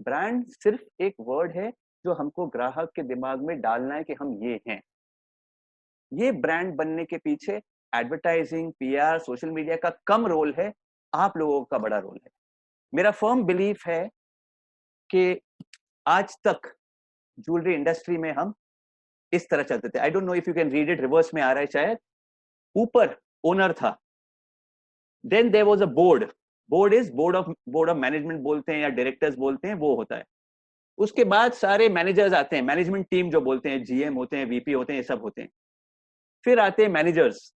Brand सिर्फ एक वर्ड है जो हमको ग्राहक के दिमाग में डालना है कि हम ये हैं। ये ब्रांड बनने के पीछे एडवर्टाइजिंग, पीआर, सोशल मीडिया का कम रोल है, आप लोगों का बड़ा रोल है। मेरा फर्म बिलीफ है कि आज तक ज्वेलरी इंडस्ट्री में हम इस तरह चलते थे। I don't know if you can read it, reverse में आ रहा है शायद। ऊपर ओनर था, then there was a board, board is board of management बोलते हैं या डायरेक्टर्स बोलते हैं, वो होता है। उसके बाद सारे मैनेजर्स आते हैं, मैनेजमेंट टीम जो बोलते हैं, जीएम होते हैं, वीपी होते हैं, ये सब होते हैं। फिर आते हैं मैनेजर्स,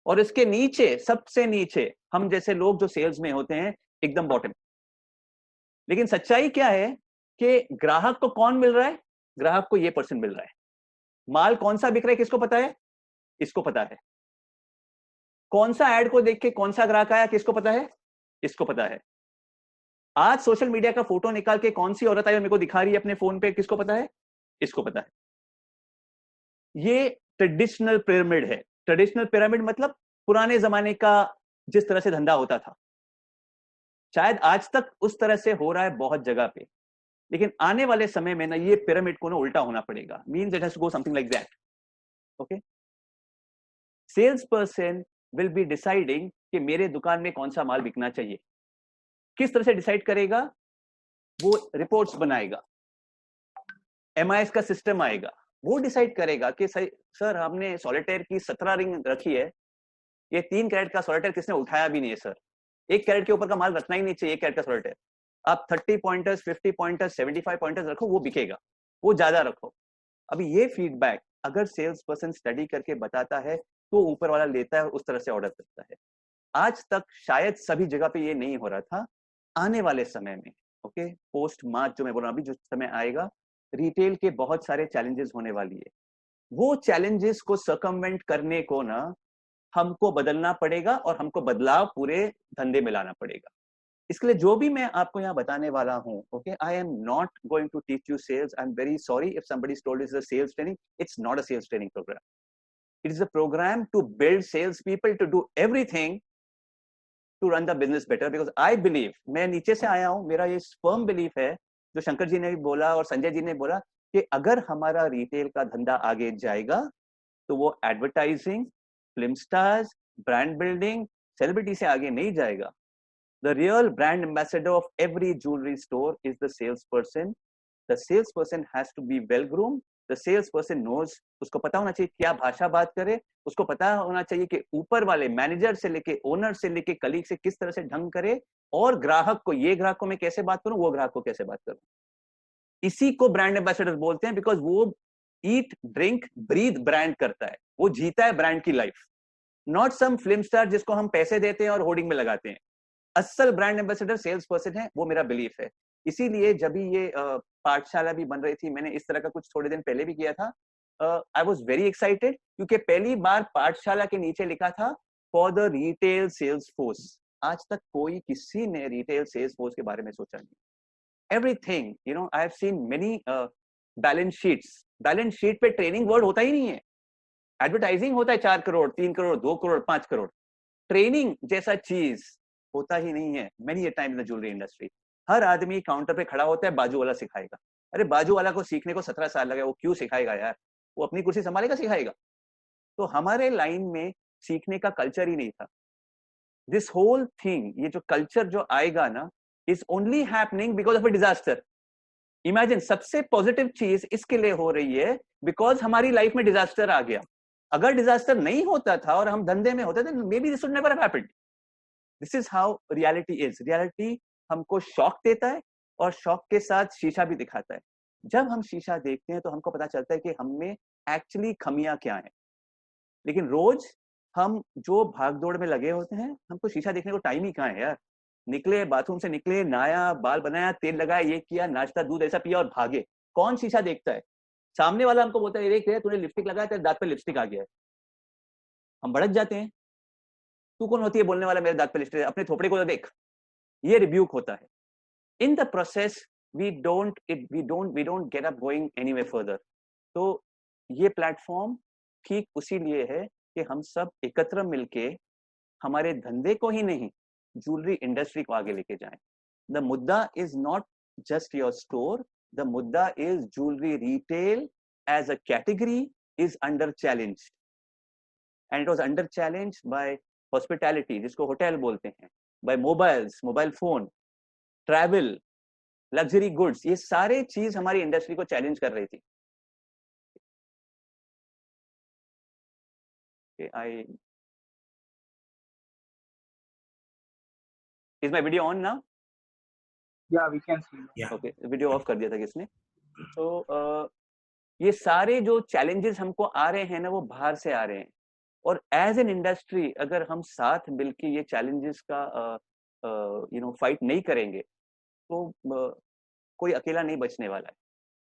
और इसके नीचे, सबसे नीचे हम जैसे लोग जो सेल्स में होते हैं, एकदम बॉटम। लेकिन सच्चाई क्या है कि ग्राहक को कौन मिल रहा है? ग्राहक को ये पर्सन मिल रहा है। माल कौन सा बिक रहा है किसको पता है? इसको पता है। कौन सा एड को देख के कौन सा ग्राहक आया किसको पता है? इसको पता है। आज सोशल मीडिया का फोटो निकाल के कौन सी औरत आई और मेरे को दिखा रही है अपने फोन पे, किसको पता है? इसको पता है। ये ट्रेडिशनल पिरामिड है। ट्रेडिशनल पिरामिड मतलब पुराने जमाने का जिस तरह से धंधा होता था, शायद आज तक उस तरह से हो रहा है बहुत जगह पे, लेकिन आने वाले समय में ना ये पिरामिड को ना उल्टा होना पड़ेगा। Means it has to go something like that. Okay, sales person will be deciding कि मेरे दुकान में कौन सा माल बिकना चाहिए। किस तरह से डिसाइड करेगा? वो रिपोर्ट्स बनाएगा, एमआईएस का सिस्टम आएगा, वो डिसाइड करेगा कि सर हमने सॉलिटेयर की 17 रिंग रखी है, ये 3 कैरेट का सॉलिटेयर किसने उठाया भी नहीं है सर, 1 कैरेट के ऊपर का माल रखना ही नहीं चाहिए 1 कैरेट का सॉलिटेयर। आप 30 पॉइंटर्स, 50 पॉइंटर्स, 75 पॉइंटर्स रखो, वो बिकेगा, वो ज्यादा रखो। अभी ये फीडबैक अगर सेल्स पर्सन स्टडी करके बताता है तो ऊपर वाला लेता है और उस तरह से ऑर्डर करता है। आज तक शायद सभी जगह पे ये नहीं हो रहा था। आने वाले समय में, ओके, पोस्ट मार्च जो मैं बोल रहा हूं, अभी जो समय आएगा, रिटेल के बहुत सारे चैलेंजेस होने वाली है। वो चैलेंजेस को सर्कमवेंट करने को ना हमको बदलना पड़ेगा और हमको बदलाव पूरे धंधे में लाना पड़ेगा। इसके लिए जो भी मैं आपको यहाँ बताने वाला हूँ, okay, I am not going to teach you sales. I am very sorry if somebody told is a sales training. It's not a sales training program. It is a program to build sales people to do everything to run the business better. Because I believe, मैं नीचे से आया हूँ, मेरा ये firm belief है, जो शंकर जी ने भी बोला और संजय जी ने बोला, कि अगर हमारा रिटेल का धंधा आगे जाएगा तो वो advertising, film stars, brand building, celebrity से आगे नहीं जाएगा। The real brand ambassador of every jewelry store is the salesperson. The salesperson has to be well groomed. The salesperson knows, उसको पता होना चाहिए क्या भाषा बात करे, उसको पता होना चाहिए कि ऊपर वाले मैनेजर से लेके, ओनर से लेके, कलीग से किस तरह से ढंग करे, और ग्राहक को, ये ग्राहक को मैं कैसे बात करूं, वो ग्राहक को कैसे बात करूं। इसी को ब्रांड एम्बेसडर बोलते हैं, बिकॉज वो ईट, ड्रिंक, ब्रीथ ब्रांड करता है, वो जीता है ब्रांड की life. Not some film star जिसको हम पैसे देते हैं और होर्डिंग में लगाते हैं। असल ब्रांड एम्बेसडर सेल्स पर्सन है, वो मेरा बिलीफ है। इसीलिए जब भी ये पाठशाला भी बन रही थी, मैंने इस तरह का कुछ थोड़े दिन पहले भी किया था। आई वाज वेरी एक्साइटेड, क्योंकि पहली बार पाठशाला के नीचे लिखा था for the retail sales force. आज तक कोई किसी ने रिटेल सेल्स फोर्स के बारे में सोचा नहीं। Everything, you know, I have seen many balance sheets, balance sheet पे ट्रेनिंग वर्ड होता ही नहीं है। एडवर्टाइजिंग होता है 4 करोड़, 3 करोड़, 2 करोड़, 5 करोड़। ट्रेनिंग जैसा चीज होता ही नहीं है। Many a time in the jewellery industry, हर आदमी काउंटर पे खड़ा होता है, बाजू वाला सिखाएगा। अरे बाजू वाला को सीखने को 17 साल लगे, वो क्यों सिखाएगा यार, वो अपनी कुर्सी संभालेगा, सिखाएगा। तो हमारे लाइन में सीखने का कल्चर ही नहीं था। दिस होल थिंग, ये जो कल्चर जो आएगा ना, is only happening because of a disaster. Imagine, सबसे पॉजिटिव चीज इसके लिए हो रही है बिकॉज हमारी लाइफ में डिजास्टर आ गया। अगर डिजास्टर नहीं होता था और हम धंधे में होते थे, may be this would never have happened. This is how reality is. Reality हमको शॉक देता है और शॉक के साथ शीशा भी दिखाता है। जब हम शीशा देखते हैं तो हमको पता चलता है कि हम में एक्चुअली खमियां क्या हैं। लेकिन रोज हम जो भागदौड़ में लगे होते हैं, हमको शीशा देखने को टाइम ही कहाँ है यार। निकले, बाथरूम से निकले, नहाया, बाल बनाया, तेल लगाया, ये किया, नाश्ता, दूध ऐसा पिया और भागे। कौन शीशा देखता है? सामने वाला हमको बोलता है, देख तूने लिपस्टिक लगाया, तेरे दांत पे लिपस्टिक आ गया है। हम भड़क जाते हैं। तू कौन होती है बोलने वाला, मेरे दांत पे लिपस्टिक, अपने थोपड़े को तो देख। ये रिब्यूक होता है। In the process we don't get up going anyway further. तो ये प्लेटफॉर्म ठीक उसी लिए है कि हम सब एकत्र मिलके हमारे धंधे को ही नहीं, ज्वेलरी इंडस्ट्री को आगे लेके जाएं। द मुद्दा is not just your store, the मुद्दा is jewellery retail as a category is under challenge. and it was under challenged by hospitality, जिसको होटल बोलते हैं, by mobiles, mobile phone, travel, luxury goods, ये सारे चीज हमारी इंडस्ट्री को चैलेंज कर रही थी. Okay, is my video on now? Yeah, we can see. Yeah. Okay, video of कर दिया था किसने? तो ये सारे जो चैलेंजेस हमको आ रहे हैं ना, वो बाहर से आ रहे हैं, और एज एन इंडस्ट्री अगर हम साथ मिलके ये चैलेंजेस का फाइट नहीं करेंगे तो कोई अकेला नहीं बचने वाला है.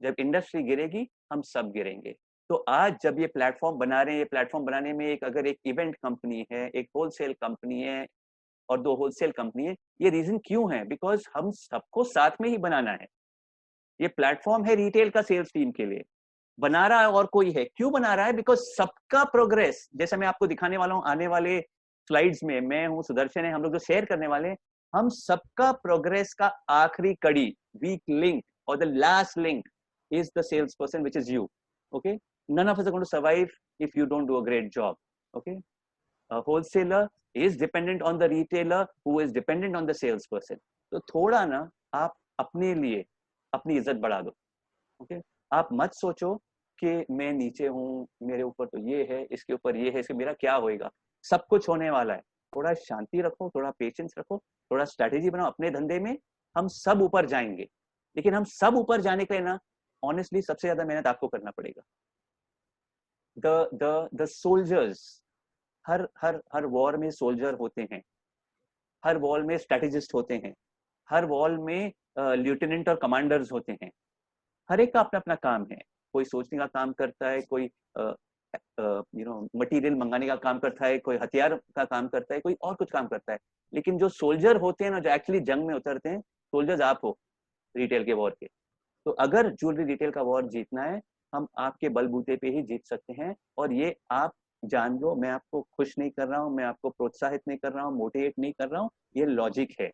जब इंडस्ट्री गिरेगी हम सब गिरेंगे. तो आज जब ये प्लेटफॉर्म बना रहे हैं, ये प्लेटफॉर्म बनाने में अगर एक इवेंट कंपनी है, एक होलसेल कंपनी है और 2 होलसेल कंपनी है, ये रीजन क्यों है? बिकॉज हम सबको साथ में ही बनाना है. ये प्लेटफॉर्म है रिटेल का सेल्स टीम के लिए, बना रहा है और कोई है. क्यों बना रहा है? बिकॉज सबका प्रोग्रेस, जैसे मैं आपको दिखाने वाला हूँ आने वाले स्लाइड्स में, मैं हूँ, सुदर्शन है, हम लोग जो शेयर करने वाले हैं, हम सबका प्रोग्रेस का आखिरी कड़ी, वीक लिंक और the last link is the salesperson, which is you. Okay, none of us are going to survive if you don't do a great job. Okay, a wholesaler is dependent on the retailer who is dependent on the salesperson. तो थोड़ा ना आप अपने लिए अपनी इज्जत बढ़ा दो. Okay, आप मत सोचो कि मैं नीचे हूँ, मेरे ऊपर तो ये है, इसके ऊपर ये है, इसके मेरा क्या होएगा. सब कुछ होने वाला है. थोड़ा शांति रखो, थोड़ा पेशेंस रखो, थोड़ा स्ट्रैटेजी बनाओ अपने धंधे में. हम सब ऊपर जाएंगे, लेकिन हम सब ऊपर जाने के लिए ना ऑनेस्टली सबसे ज्यादा मेहनत आपको करना पड़ेगा. द सोल्जर्स, हर वॉर में सोल्जर होते हैं, हर वॉर में स्ट्रेटेजिस्ट होते हैं, हर वॉर में लेफ्टिनेंट और कमांडर्स होते हैं. हर एक का अपना अपना काम है. कोई सोचने का काम करता है, कोई मटेरियल मंगाने का काम करता है, कोई हथियार का काम करता है, कोई और कुछ काम करता है. लेकिन जो सोल्जर होते हैं ना, जो एक्चुअली जंग में उतरते हैं, सोल्जर्स आप हो रिटेल के वॉर के. तो अगर ज्वेलरी रिटेल का वॉर जीतना है, हम आपके बलबूते पे ही जीत सकते हैं. और ये आप जान लो, मैं आपको खुश नहीं कर रहा हूँ, मैं आपको प्रोत्साहित नहीं कर रहा हूँ, मोटिवेट नहीं कर रहा हूँ. ये लॉजिक है.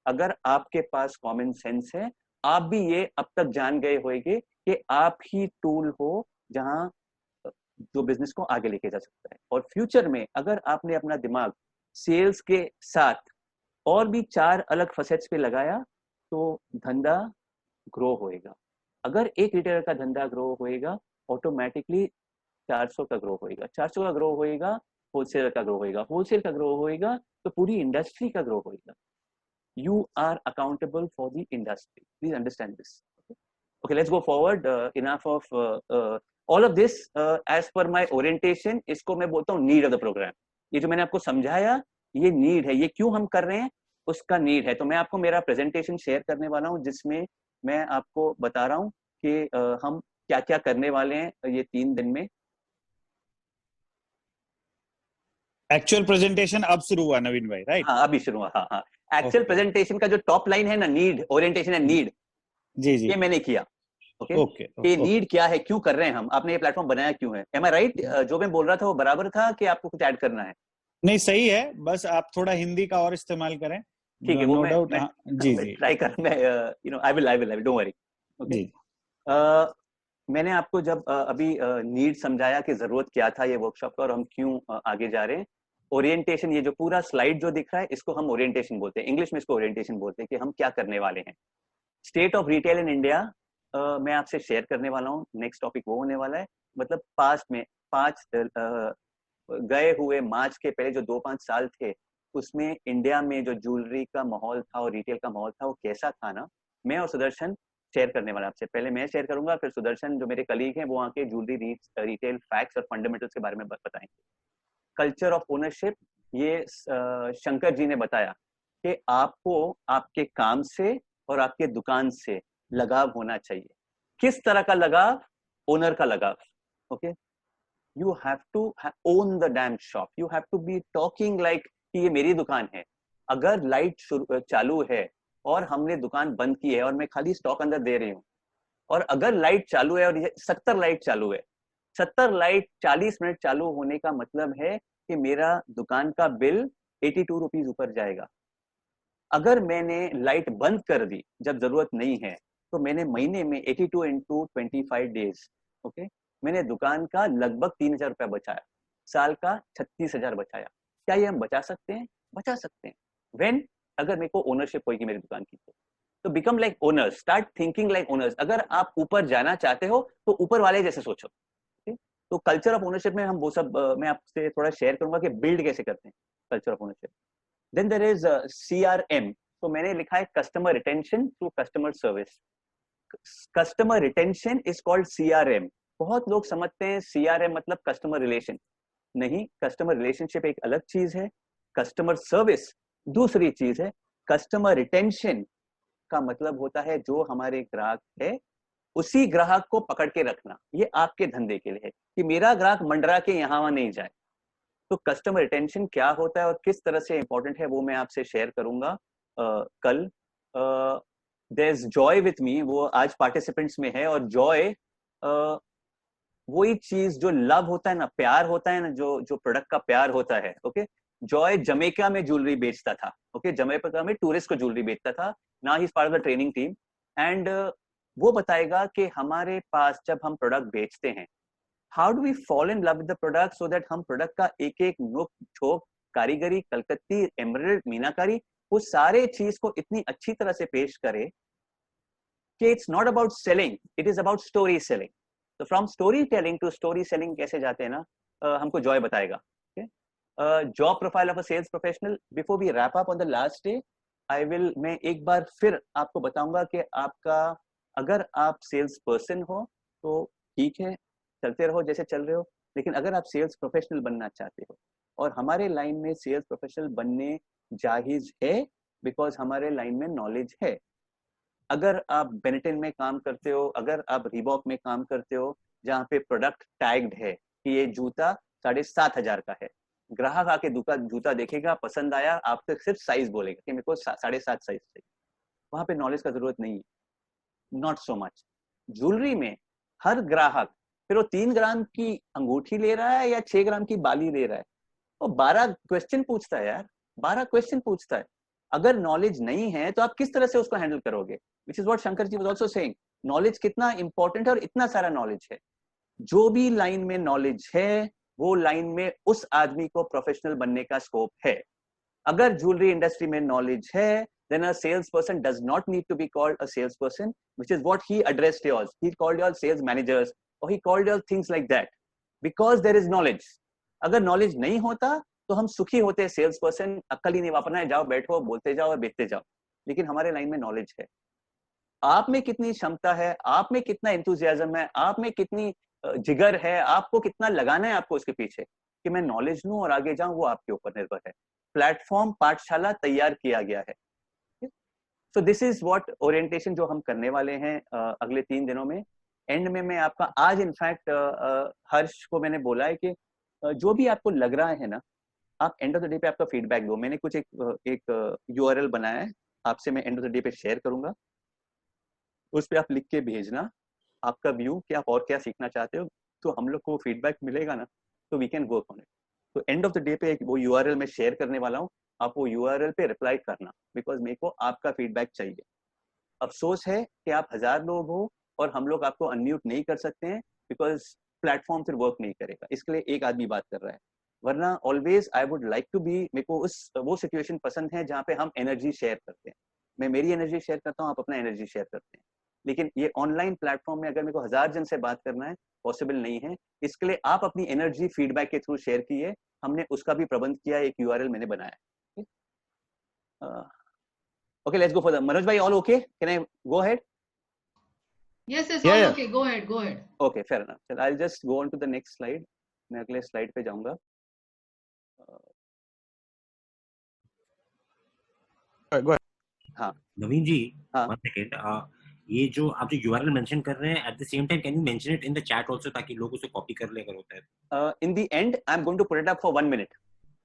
अगर आपके पास कॉमन सेंस है, आप भी ये अब तक जान गए होंगे कि आप ही टूल हो जहां जो बिजनेस को आगे लेके जा सकता है. और फ्यूचर में अगर आपने अपना दिमाग सेल्स के साथ और भी 4 अलग फसेट्स पे लगाया तो धंधा ग्रो होएगा. अगर एक रिटेलर का धंधा ग्रो होएगा, ऑटोमेटिकली 400 का ग्रो होएगा, 400 का ग्रो होएगा, होलसेलर का ग्रो होएगा, होलसेल का ग्रो होएगा, तो पूरी इंडस्ट्री का ग्रो होएगा. You are accountable for the industry. Please understand this. Okay, let's go forward. Enough of all of this. As per my orientation, इसको मैं बोलता हूँ नीड ऑफ द प्रोग्राम. ये जो मैंने आपको समझाया, ये नीड है. ये क्यों हम कर रहे हैं, उसका नीड है. तो मैं आपको मेरा प्रेजेंटेशन शेयर करने वाला हूँ, जिसमें मैं आपको बता रहा हूँ कि हम क्या क्या करने वाले हैं ये 3 दिन में. एक्चुअल प्रेजेंटेशन अब शुरू हुआ नवीन भाई, राइट? हाँ, अभी शुरू हुआ. हाँ. एक्चुअल प्रेजेंटेशन का जो टॉप लाइन है ना, नीड, ओरिएंटेशन एंड नीड, जी जी, ये मैंने किया. ओके, ये नीड क्या है, क्यों कर रहे हैं हम, आपने ये प्लेटफॉर्म बनाया क्यों है. एम आई राइट? जो मैं बोल रहा था वो बराबर था कि आपको कुछ ऐड करना है? नहीं, सही है. बस आप थोड़ा हिंदी का और इस्तेमाल करें. ठीक है, नो डाउट. जी जी, ट्राई कर. मैं I will don't worry. Okay. मैंने आपको जब अभी नीड समझाया कि जरूरत क्या था ये वर्कशॉप का और हम क्यों आगे जा रहे हैं. ओरिएंटेशन, ये जो पूरा स्लाइड जो दिख रहा है, इसको हम ओरिएंटेशन बोलते हैं. इंग्लिश में इसको ओरिएंटेशन बोलते हैं कि हम क्या करने वाले हैं. State of retail in India मैं आपसे शेयर करने वाला हूँ. नेक्स्ट टॉपिक वो होने वाला है. मतलब पास्ट में 5 गए हुए मार्च के पहले जो 2-5 साल थे, उसमें इंडिया में जो ज्वेलरी का माहौल था और रिटेल का माहौल था, वो कैसा था ना, मैं और सुदर्शन शेयर करने वाला आपसे. पहले मैं शेयर करूंगा, फिर सुदर्शन जो मेरे कलीग हैं वो आके ज्वेलरी रिटेल फैक्ट्स और फंडामेंटल्स के बारे में बताएंगे. कल्चर ऑफ ओनरशिप, ये शंकर जी ने बताया कि आपको आपके काम से और आपके दुकान से लगाव होना चाहिए. किस तरह का लगाव? ओनर का लगाव. Okay, you have to own the damn shop. You have to be talking like कि ये मेरी दुकान है. अगर लाइट चालू है और हमने दुकान बंद की है और मैं खाली स्टॉक अंदर दे रही हूँ, और अगर लाइट चालू है और ये 70 लाइट चालू है, 70 लाइट 40 मिनट चालू होने का मतलब है कि मेरा दुकान का बिल 82 रुपीज ऊपर जाएगा. अगर मैंने लाइट बंद कर दी जब जरूरत नहीं है, तो मैंने महीने में 82 into 25 डेज, ओके, मैंने दुकान का लगभग 3000 रुपया बचाया. साल का 36,000 बचाया। क्या ये हम बचा सकते हैं? बचा सकते हैं। When अगर मेरे को ओनरशिप होगी मेरी दुकान की तो become like owners, start thinking like owners. अगर आप ऊपर जाना चाहते हो तो ऊपर वाले जैसे सोचो। तो कल्चर ऑफ ओनरशिप में हम वो सब मैं आपसे थोड़ा शेयर करूंगा कि बिल्ड कैसे करते हैं culture of ownership. Then there is CRM, तो मैंने लिखा है customer retention through customer service. Customer retention is called CRM। बहुत लोग समझते हैं CRM मतलब कस्टमर रिलेशन, नहीं, कस्टमर रिलेशनशिप एक अलग चीज है, कस्टमर सर्विस दूसरी चीज है। कस्टमर रिटेंशन का मतलब होता है जो हमारे ग्राहक है उसी ग्राहक को पकड़ के रखना। ये आपके धंधे के लिए है कि मेरा ग्राहक मंडरा के यहाँ वहां नहीं जाए। तो कस्टमर रिटेंशन क्या होता है और किस तरह से इंपॉर्टेंट है वो मैं आपसे शेयर करूंगा कल। There is Joy with me, वो आज पार्टिसिपेंट्स में है। और जॉय वही चीज जो लव होता है ना, प्यार होता है ना, जो प्रोडक्ट का प्यार होता है। ओके, जॉय जमैका में ज्वेलरी बेचता था। ओके, जमैका में टूरिस्ट को ज्वेलरी बेचता था। ना he is part of the training team. And वो बताएगा कि हमारे पास जब हम प्रोडक्ट बेचते हैं, how do we fall in love with the product so that हम प्रोडक्ट का एक एक नुक छोक, कारीगरी, कलकत्ती, एम्ब्रॉयडरी, मीनाकारी, वो सारे चीज को इतनी अच्छी तरह से पेश करे कि it's not about selling, it is about story selling. तो from story telling to story selling कैसे जाते हैं ना, हमको जॉय बताएगा। Job profile of a sales professional. Before we wrap up on the last day, मैं एक बार फिर आपको बताऊंगा कि आपका, अगर आप सेल्स पर्सन हो तो ठीक है, चलते रहो जैसे चल रहे हो। लेकिन अगर आप सेल्स प्रोफेशनल बनना चाहते हो, और हमारे लाइन में सेल्स प्रोफेशनल बनने जायज है बिकॉज हमारे लाइन में नॉलेज है। अगर आप बेनेटन में काम करते हो, अगर आप रीबॉक में काम करते हो जहाँ पे प्रोडक्ट टैग्ड है कि ये जूता 7,500 का है, ग्राहक आके जूता देखेगा, पसंद आया, आपसे सिर्फ साइज बोलेगा कि मेरे को 7.5 साइज चाहिए, वहां पे नॉलेज का जरूरत नहीं है। नॉट सो मच ज्वेलरी में हर ग्राहक फिर वो 3 ग्राम की अंगूठी ले रहा है या 6 ग्राम की बाली ले रहा है, वो 12 क्वेश्चन पूछता है यार, 12 क्वेश्चन पूछता है। अगर नॉलेज नहीं है तो आप किस तरह से उसको हैंडल करोगे? Which is what Shankar ji was also saying, knowledge कितना इंपॉर्टेंट है और इतना सारा नॉलेज है। जो भी लाइन में नॉलेज है वो लाइन में उस आदमी को प्रोफेशनल बनने का स्कोप है। अगर ज्वेलरी इंडस्ट्री में नॉलेज है, then a salesperson does not need to be called a salesperson, which is what he addressed you all. He called you all sales managers, or he called you all things like that, because there is knowledge. अगर नॉलेज नहीं होता तो हम सुखी होते हैं सेल्स पर्सन, अक्ल ही नहीं वापरना है, जाओ बैठो बोलते जाओ और बेचते जाओ। लेकिन हमारे लाइन में नॉलेज है। आप में कितनी क्षमता है, आप में कितना एंथुजियाज्म है, आप में कितनी जिगर है, आपको कितना लगाना है आपको उसके पीछे कि मैं नॉलेज लूं और आगे जाऊं, वो आपके ऊपर निर्भर है। प्लेटफॉर्म पाठशाला तैयार किया गया है। So this is what orientation जो हम करने वाले हैं अगले 3 दिनों में। एंड में मैं आपका आज इनफैक्ट हर्ष को मैंने बोला है कि जो भी आपको लग रहा है ना, आप एंड ऑफ द डे पे आपका फीडबैक दो। मैंने कुछ एक URL बनाया है, आपसे मैं एंड ऑफ द डे पे शेयर करूंगा, उस पर आप लिख के भेजना आपका व्यू कि आप और क्या सीखना चाहते हो, तो हम लोग को फीडबैक मिलेगा ना, तो we can work on it. तो एंड ऑफ द डे पे वो URL मैं शेयर करने वाला हूँ, आप वो URL पे रिप्लाई करना, बिकॉज मेरे को आपका फीडबैक चाहिए। अफसोस है कि आप 1000 लोग हो और हम लोग आपको अनम्यूट नहीं कर सकते हैं बिकॉज प्लेटफॉर्म फिर वर्क नहीं करेगा, इसके लिए एक आदमी बात कर रहा है। वरना always I would like to be, मेरे को वो सिचुएशन पसंद है जहाँ पे हम एनर्जी शेयर करते हैं। मैं मेरी एनर्जी शेयर करता हूँ, आप अपना एनर्जी शेयर करते हैं। लेकिन ये ऑनलाइन प्लेटफॉर्म में अगर मेरे को 1000 जन से बात करना है, पॉसिबल नहीं है। इसके लिए आप अपनी एनर्जी फीडबैक के थ्रू शेयर कीजिए, हमने उसका भी प्रबंध किया, एक URL मैंने बनाया। Okay, let's go for the Manoj bhai, all okay? Can I go ahead? Yes, all okay. Go ahead. Okay, fair enough. So I'll just go on to the next slide. मैं अगले स्लाइड पे जाऊंगा। Go ahead. हाँ नवीन जी, हाँ, one second. ये जो आप जो URL मेंशन कर रहे हैं, at the same time can you mention it in the chat also, ताकि लोग उसे कॉपी कर ले अगर होता है। in the end I'm going to put it up for 1 minute.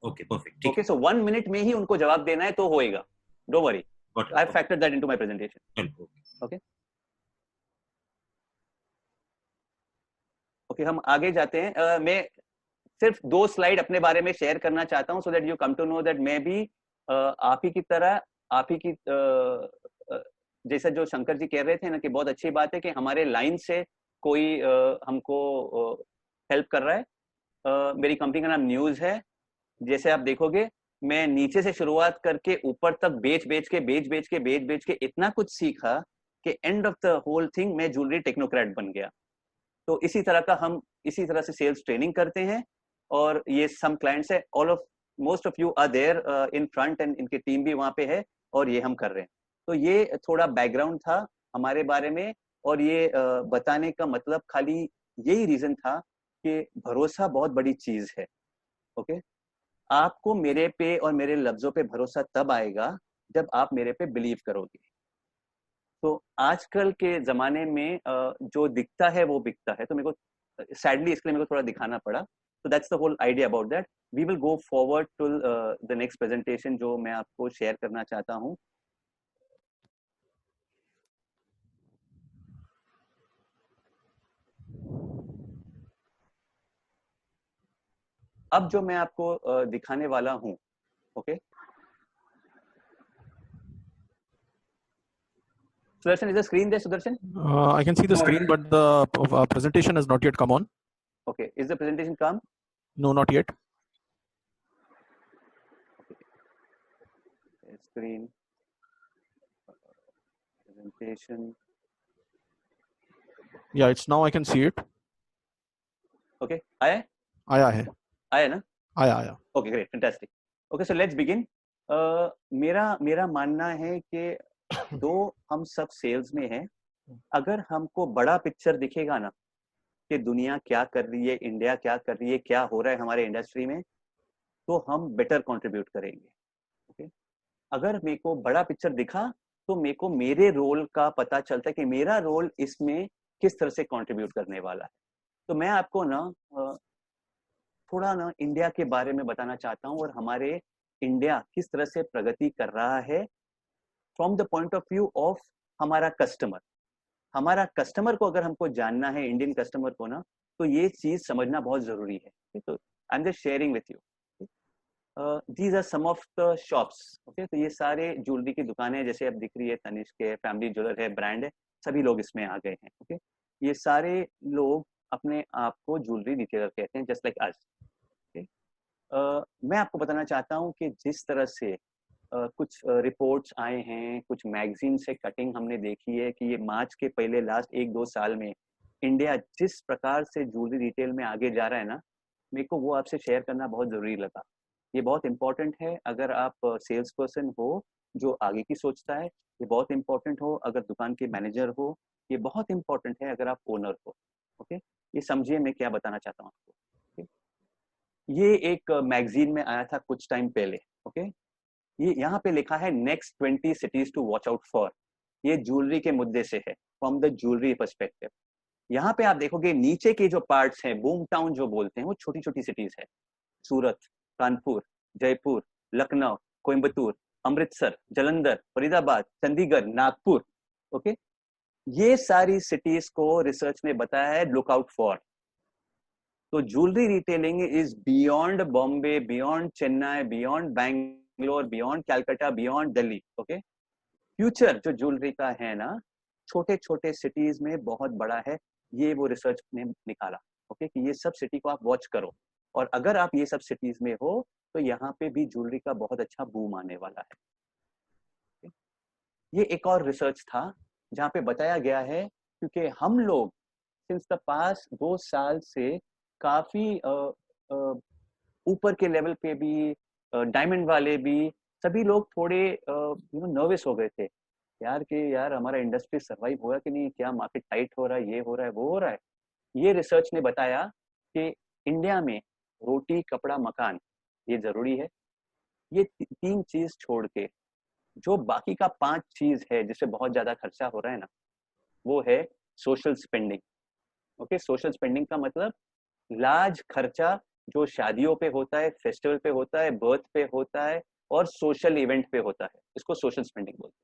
Okay, perfect. Okay, so 1 minute में ही उनको जवाब देना है तो होएगा, don't worry. I've factored that into my presentation. Okay. Okay, हम आगे जाते हैं। मैं सिर्फ 2 स्लाइड अपने बारे में शेयर करना चाहता हूं, so that you come to know that मैं भी आप ही की तरह, आप ही की जैसा जो शंकर जी कह रहे थे ना कि बहुत अच्छी बात है कि हमारे लाइन से कोई हमको हेल्प कर रहा है। मेरी कंपनी का नाम न्यूज है। जैसे आप देखोगे मैं नीचे से शुरुआत करके ऊपर तक बेच के इतना कुछ सीखा कि end of the whole thing मैं ज्वेलरी टेक्नोक्रेट बन गया। तो इसी तरह से सेल्स ट्रेनिंग करते हैं और ये सम क्लाइंट्स है, most of you are there in front and इनकी टीम भी वहां पे है और ये हम कर रहे हैं। तो ये थोड़ा बैकग्राउंड था हमारे बारे में और ये बताने का मतलब खाली यही रीजन था कि भरोसा बहुत बड़ी चीज है। ओके, आपको मेरे पे और मेरे लफ्जों पे भरोसा तब आएगा जब आप मेरे पे बिलीव करोगे। तो आजकल के जमाने में जो दिखता है वो बिकता है, तो मेरे को सैडली इसके लिए मेरे को थोड़ा दिखाना पड़ा। तो that's the whole idea about that. We will go forward to the next presentation जो मैं आपको शेयर करना चाहता हूँ। अब जो मैं आपको दिखाने वाला हूँ, okay, Sudarshan, is the screen there, Sudarshan? I can see the screen, but the presentation has not yet come on. Okay, is the presentation come? No, not yet. Okay. Screen, presentation. Yeah, it's now I can see it. Okay, आया है ना? आया. Okay, great, fantastic. Okay, so let's begin. मेरा मानना है कि दो हम सब सेल्स में हैं, अगर हमको बड़ा पिक्चर दिखेगा ना कि दुनिया क्या कर रही है, इंडिया क्या कर रही है, क्या हो रहा है हमारे इंडस्ट्री में, तो हम बेटर कंट्रीब्यूट करेंगे। ओके, अगर मेरे को बड़ा पिक्चर दिखा तो मेरे को मेरे रोल का पता चलता है कि मेरा रोल इसमें किस तरह से कंट्रीब्यूट करने वाला है। तो मैं आपको ना थोड़ा ना इंडिया के बारे में बताना चाहता हूँ और हमारे इंडिया किस तरह से प्रगति कर रहा है from the point of view of हमारा कस्टमर को अगर हमको जानना है, इंडियन कस्टमर को ना, तो ये चीज समझना बहुत जरूरी है। तो I am just sharing with you, these are some of the shops. Okay, तो ये सारे ज्वेलरी की दुकानें जैसे अब दिख रही है, तनिष्क है, फैमिली ज्वेलर है, ब्रांड है, सभी लोग इसमें आ गए हैं। ओके, ये सारे लोग अपने आप को ज्वेलरी रिटेलर कहते हैं, जस्ट लाइक अस। मैं आपको बताना चाहता हूँ कि जिस तरह से कुछ रिपोर्ट्स आए हैं, कुछ मैगजीन से कटिंग हमने देखी है कि ये मार्च के पहले लास्ट 1-2 साल में इंडिया जिस प्रकार से ज्वेलरी रिटेल में आगे जा रहा है ना, मेरे को वो आपसे शेयर करना बहुत ज़रूरी लगा। ये बहुत इंपॉर्टेंट है अगर आप सेल्स पर्सन हो जो आगे की सोचता है, ये बहुत इंपॉर्टेंट हो अगर दुकान के मैनेजर हो, ये बहुत इंपॉर्टेंट है अगर आप ओनर हो। ओके, ये समझिए मैं क्या बताना चाहता हूँ आपको। ये एक मैगजीन में आया था कुछ टाइम पहले। ओके, ये यहाँ पे लिखा है next 20 cities to watch out for. ये ज्वेलरी के मुद्दे से है, फ्रॉम द ज्वेलरी पर्सपेक्टिव। यहाँ पे आप देखोगे नीचे के जो पार्ट्स हैं, बूम टाउन जो बोलते हैं, वो छोटी छोटी सिटीज है। सूरत, कानपुर, जयपुर, लखनऊ, कोयम्बतूर, अमृतसर, जलंधर, फरीदाबाद, चंडीगढ़, नागपुर। ओके, ये सारी सिटीज को रिसर्च ने बताया है लुक आउट फॉर। तो jewellery retailing is beyond Bombay, beyond Chennai, beyond Bangalore, beyond Calcutta, beyond Delhi. Okay, future जो ज्वेलरी का है ना, छोटे छोटे सिटीज में बहुत बड़ा है, ये वो रिसर्च ने निकाला। ओके, कि ये सब सिटी को आप वॉच करो और अगर आप ये सब सिटीज में हो तो यहाँ पे भी ज्वेलरी का बहुत अच्छा बूम आने वाला है। ये एक और रिसर्च था जहाँ पे बताया गया है, क्योंकि हम लोग सिंस द पास्ट 2 साल से काफी ऊपर के लेवल पे भी, डायमंड वाले भी, सभी लोग थोड़े नर्वस हो गए थे यार कि यार हमारा इंडस्ट्री सर्वाइव होगा कि नहीं, क्या मार्केट टाइट हो रहा है, ये हो रहा है, वो हो रहा है। ये रिसर्च ने बताया कि इंडिया में रोटी, कपड़ा, मकान ये जरूरी है। ये 3 चीज छोड़ के जो बाकी का 5 चीज है जिससे बहुत ज्यादा खर्चा हो रहा है ना, वो है social spending. Okay, social spending का मतलब लार्ज खर्चा जो शादियों पे होता है, फेस्टिवल पे होता है, बर्थ पे होता है और सोशल इवेंट पे होता है, इसको सोशल स्पेंडिंग बोलते हैं।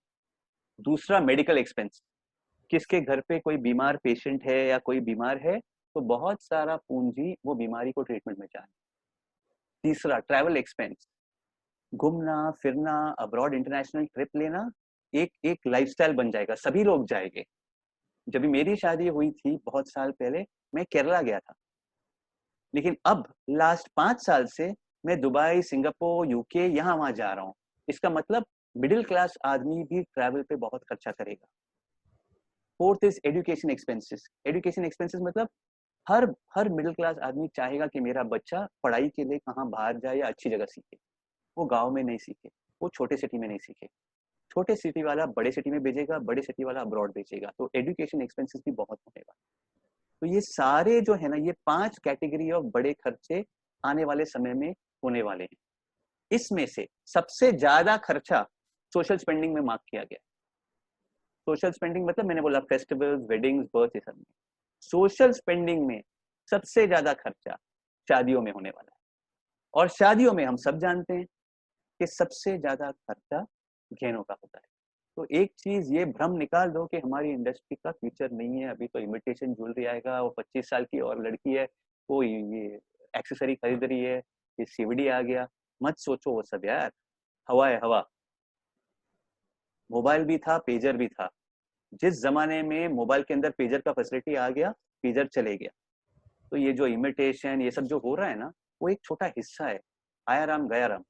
दूसरा मेडिकल एक्सपेंस, किसके घर पे कोई बीमार पेशेंट है या कोई बीमार है तो बहुत सारा पूंजी वो बीमारी को ट्रीटमेंट में चाहिए। तीसरा ट्रैवल एक्सपेंस, घूमना फिरना, अब्रॉड इंटरनेशनल ट्रिप लेना एक लाइफस्टाइल बन जाएगा, सभी लोग जाएंगे। जब मेरी शादी हुई थी बहुत साल पहले, मैं केरला गया था लेकिन अब लास्ट 5 साल से मैं दुबई, सिंगापुर, यूके यहाँ वहाँ जा रहा हूँ। इसका मतलब मिडिल क्लास आदमी भी ट्रैवल पे बहुत खर्चा करेगा। Fourth is education expenses. Education expenses मतलब हर मिडिल क्लास आदमी चाहेगा कि मेरा बच्चा पढ़ाई के लिए कहाँ बाहर जाए या अच्छी जगह सीखे। वो गांव में नहीं सीखे, वो छोटे सिटी में नहीं सीखे। छोटे सिटी वाला बड़े सिटी में भेजेगा, बड़े सिटी वाला अब्रॉड भेजेगा, तो एजुकेशन एक्सपेंसेस भी बहुत होगा। तो ये सारे जो है ना, ये 5 कैटेगरी ऑफ बड़े खर्चे आने वाले समय में होने वाले हैं। इसमें से सबसे ज्यादा खर्चा सोशल स्पेंडिंग में मार्क किया गया। सोशल स्पेंडिंग मतलब मैंने बोला फेस्टिवल्स, वेडिंग्स, बर्थ, ये सब में। सोशल स्पेंडिंग में सबसे ज्यादा खर्चा शादियों में होने वाला है। और शादियों में हम सब जानते हैं कि सबसे ज्यादा खर्चा गहनों का होता है। तो एक चीज ये भ्रम निकाल दो कि हमारी इंडस्ट्री का फ्यूचर नहीं है, अभी तो इमिटेशन ज्वेलरी आएगा, वो 25 साल की और लड़की है, वो ये एक्सेसरी खरीद रही है, ये सीवीडी आ गया। मत सोचो वो सब यार, हवा है हवा। मोबाइल भी था, पेजर भी था। जिस जमाने में मोबाइल के अंदर पेजर का फैसिलिटी आ गया, पेजर चले गया। तो ये जो इमिटेशन ये सब जो हो रहा है ना, वो एक छोटा हिस्सा है। आया राम गया Ram.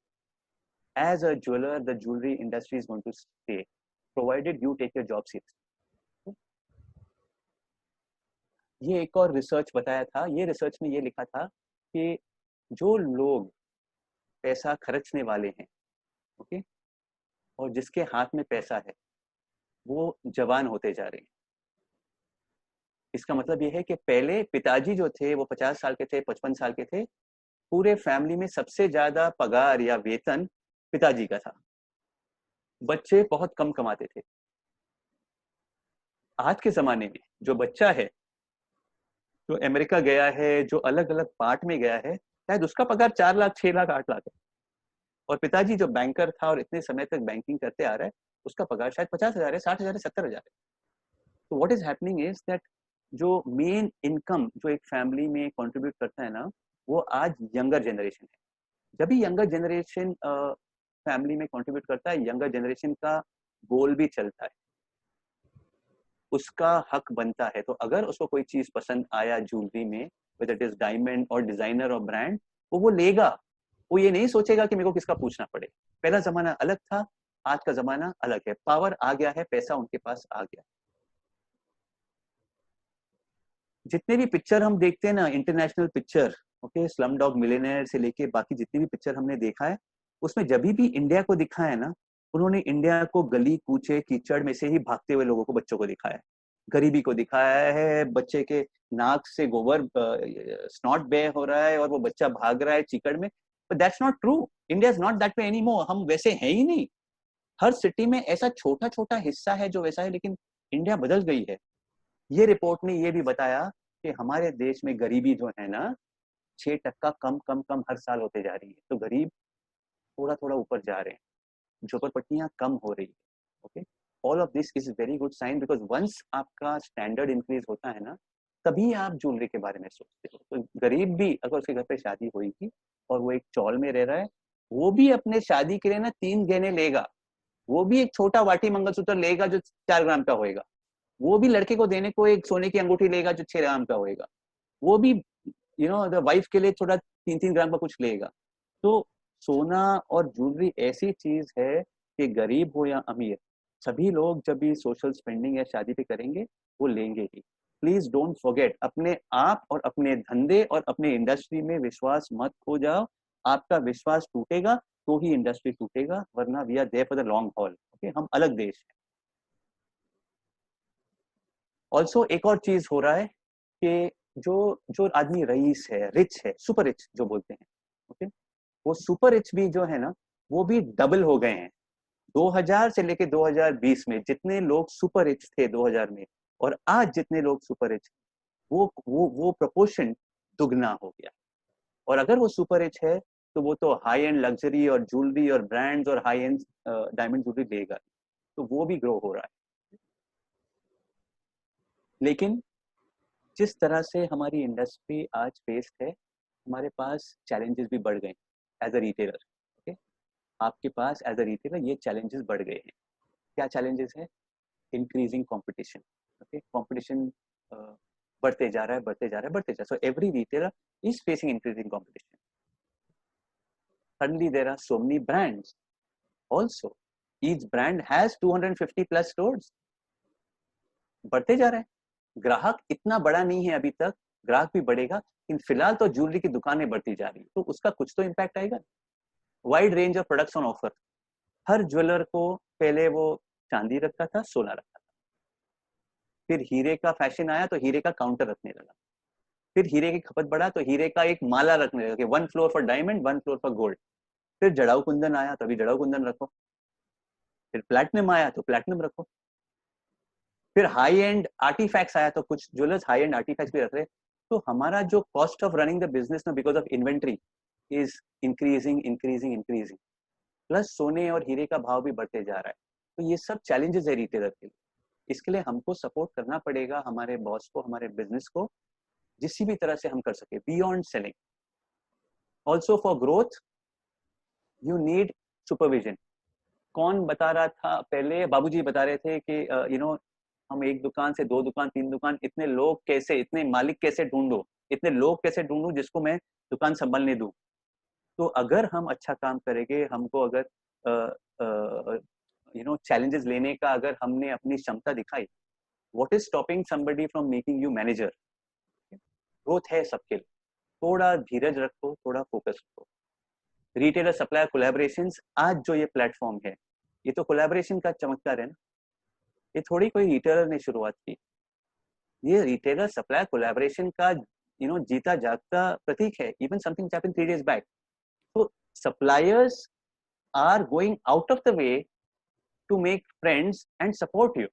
As a jeweler, the jewelry industry is going to stay, provided you take your job seriously. ये एक और रिसर्च बताया था, ये रिसर्च में ये लिखा था कि जो लोग पैसा खर्चने वाले हैं, ओके, और जिसके हाथ में पैसा है, वो जवान होते जा रहे हैं। इसका मतलब ये है कि पहले पिताजी जो थे वो 50 साल के थे, 55 साल के थे, पूरे फैमिली में सबसे ज्यादा पगार या वेतन पिताजी का था, बच्चे बहुत कम कमाते थे। आज के जमाने में जो बच्चा है, जो अमेरिका गया है, जो अलग अलग पार्ट में गया है, शायद उसका पगार 4 लाख, 6 लाख, 8 लाख है। और पिताजी जो बैंकर था और इतने समय तक बैंकिंग करते आ रहा है, उसका पगार शायद 50,000 है, 60,000 है, 70,000 है। तो what is happening is that जो मेन इनकम जो एक फैमिली में कंट्रीब्यूट करता है ना, वो आज यंगर जनरेशन है। जब भी यंगर जनरेशन फैमिली में कंट्रीब्यूट करता है, यंगर जनरेशन का गोल भी चलता है, उसका हक बनता है। तो अगर उसको कोई चीज पसंद आया ज्वेलरी में, whether it is डायमंड और डिजाइनर और ब्रांड, वो लेगा। वो ये नहीं सोचेगा कि मेरे को किसका पूछना पड़े। पहला जमाना अलग था, आज का जमाना अलग है। पावर आ गया है, पैसा उनके पास आ गया। जितने भी पिक्चर हम देखते हैं ना, international picture, okay, slum dog millionaire से लेके बाकी जितने भी पिक्चर हमने देखा है, उसमें जब भी इंडिया को दिखाया है ना, उन्होंने इंडिया को गली कूचे कीचड़ में से ही भागते हुए लोगों को, बच्चों को दिखाया है, गरीबी को दिखाया है। बच्चे के नाक से गोबर स्नॉट बे हो रहा है और वो बच्चा भाग रहा है चीकड़ में। But that's not true. India is not that way anymore. हम वैसे हैं ही नहीं। हर सिटी में ऐसा छोटा छोटा हिस्सा है जो वैसा है, लेकिन इंडिया बदल गई है। ये रिपोर्ट ने ये भी बताया कि हमारे देश में गरीबी जो है ना, 6% कम कम कम हर साल होते जा रही है। तो गरीब थोड़ा थोड़ा ऊपर जा रहे हैं, झोपड़पट्टियां कम हो रही है। Okay, all of this is very good sign, because once आपका स्टैंडर्ड इंक्रीज होता है ना, तभी आप ज्वेलरी के बारे में सोचते हो। तो गरीब भी अगर उसके घर पे शादी होगी और वो एक चौल में रह रहा है, वो भी अपने शादी के लिए ना 3 गहने लेगा। वो भी एक छोटा वाटी मंगलसूत्र लेगा जो 4 ग्राम का होएगा। वो भी लड़के को देने को एक सोने की अंगूठी लेगा जो 6 ग्राम का होएगा। वो भी द वाइफ के लिए थोड़ा 3-3 ग्राम का कुछ लेगा। तो सोना और ज्वेलरी ऐसी चीज है कि गरीब हो या अमीर, सभी लोग जब भी सोशल स्पेंडिंग या शादी पे करेंगे, वो लेंगे ही। प्लीज डोंट फॉरगेट, अपने आप और अपने धंधे और अपने इंडस्ट्री में विश्वास मत खो जाओ। आपका विश्वास टूटेगा तो ही इंडस्ट्री टूटेगा, वरना we are there for the long haul. Okay, हम अलग देश हैं। ऑल्सो एक और चीज हो रहा है कि जो आदमी रईस है, रिच है, सुपर रिच जो बोलते हैं, ओके, वो सुपर रिच भी जो है ना, वो भी डबल हो गए हैं। 2000 से लेके 2020 में जितने लोग सुपर रिच थे 2000 में, और आज जितने लोग सुपर रिच, वो प्रोपोर्शन दुगना हो गया। और अगर वो सुपर रिच है तो वो तो हाई एंड लग्जरी और ज्वेलरी और ब्रांड्स और हाई एंड डायमंड ज्वेलरी लेगा, तो वो भी ग्रो हो रहा है। लेकिन जिस तरह से हमारी इंडस्ट्री आज फेस्ड है, हमारे पास चैलेंजेस भी बढ़ गए एज अ रिटेलर। ओके, आपके पास एज अ रिटेलर ये चैलेंजेस बढ़ गए हैं। क्या चैलेंजेस है? Increasing competition. ओके, कंपटीशन बढ़ते जा रहा है, बढ़ते जा रहा है, बढ़ते जा रहा है। So every retailer is facing increasing competition. Suddenly there are so many brands also. Each brand has 250 plus stores. बढ़ते जा रहे हैं. ग्राहक इतना बड़ा नहीं है अभी तक, ग्राहक भी बढ़ेगा, लेकिन फिलहाल तो ज्वेलरी की दुकानें बढ़ती जा रही, तो उसका कुछ तो इम्पैक्ट आएगा. Wide range of products on offer. Her jeweller को पहले वो चांदी रखता था, सोना रखता था, फिर हीरे का फैशन आया तो हीरे का काउंटर रखने लगा, फिर हीरे की खपत बढ़ा तो हीरे का एक माला रखने लगा कि 1 floor for diamond, 1 floor for gold. फिर जड़ाऊ कुंदन आया तो अभी जड़ाऊ कुंदन रखो, फिर प्लैटिनम आया तो प्लैटिनम रखो, फिर हाई एंड आर्टिफैक्ट्स आया तो कुछ ज्वेलर्स हाई एंड आर्टिफैक्ट्स भी रख रहे. तो हमारा जो cost of running the business ना because of inventory is increasing, plus सोने और हीरे का भाव भी बढ़ते जा रहा है. तो ये सब चैलेंजेस है रिटेलर के लिए. इसके लिए हमको सपोर्ट करना पड़ेगा हमारे बॉस को, हमारे बिजनेस को, जिस भी तरह से हम कर सके beyond selling. Also for growth you need supervision. कौन बता रहा था पहले, बाबूजी बता रहे थे कि यू नो हम 1 दुकान से 2 दुकान 3 दुकान, इतने लोग कैसे, इतने मालिक कैसे ढूंढो, इतने लोग कैसे ढूंढूं जिसको मैं दुकान संभालने दूं. तो अगर हम अच्छा काम करेंगे, हमको अगर यू नो चैलेंजेस लेने का अगर हमने अपनी क्षमता दिखाई, what is stopping somebody from making you manager. Growth है सबके लिए, थोड़ा धीरज रखो, थोड़ा फोकस रखो. रिटेलर सप्लायर कोलैबोरेशंस, आज जो ये प्लेटफॉर्म है ये तो कोलैबोरेशन का चमत्कार है ना. ये थोड़ी कोई रिटेलर ने शुरुआत की, ये रिटेलर सप्लायर कोलैबोरेशन का यू नो जीता जागता प्रतीक है. Even something which happened 3 days back. So suppliers are going out of the way to make friends and support you.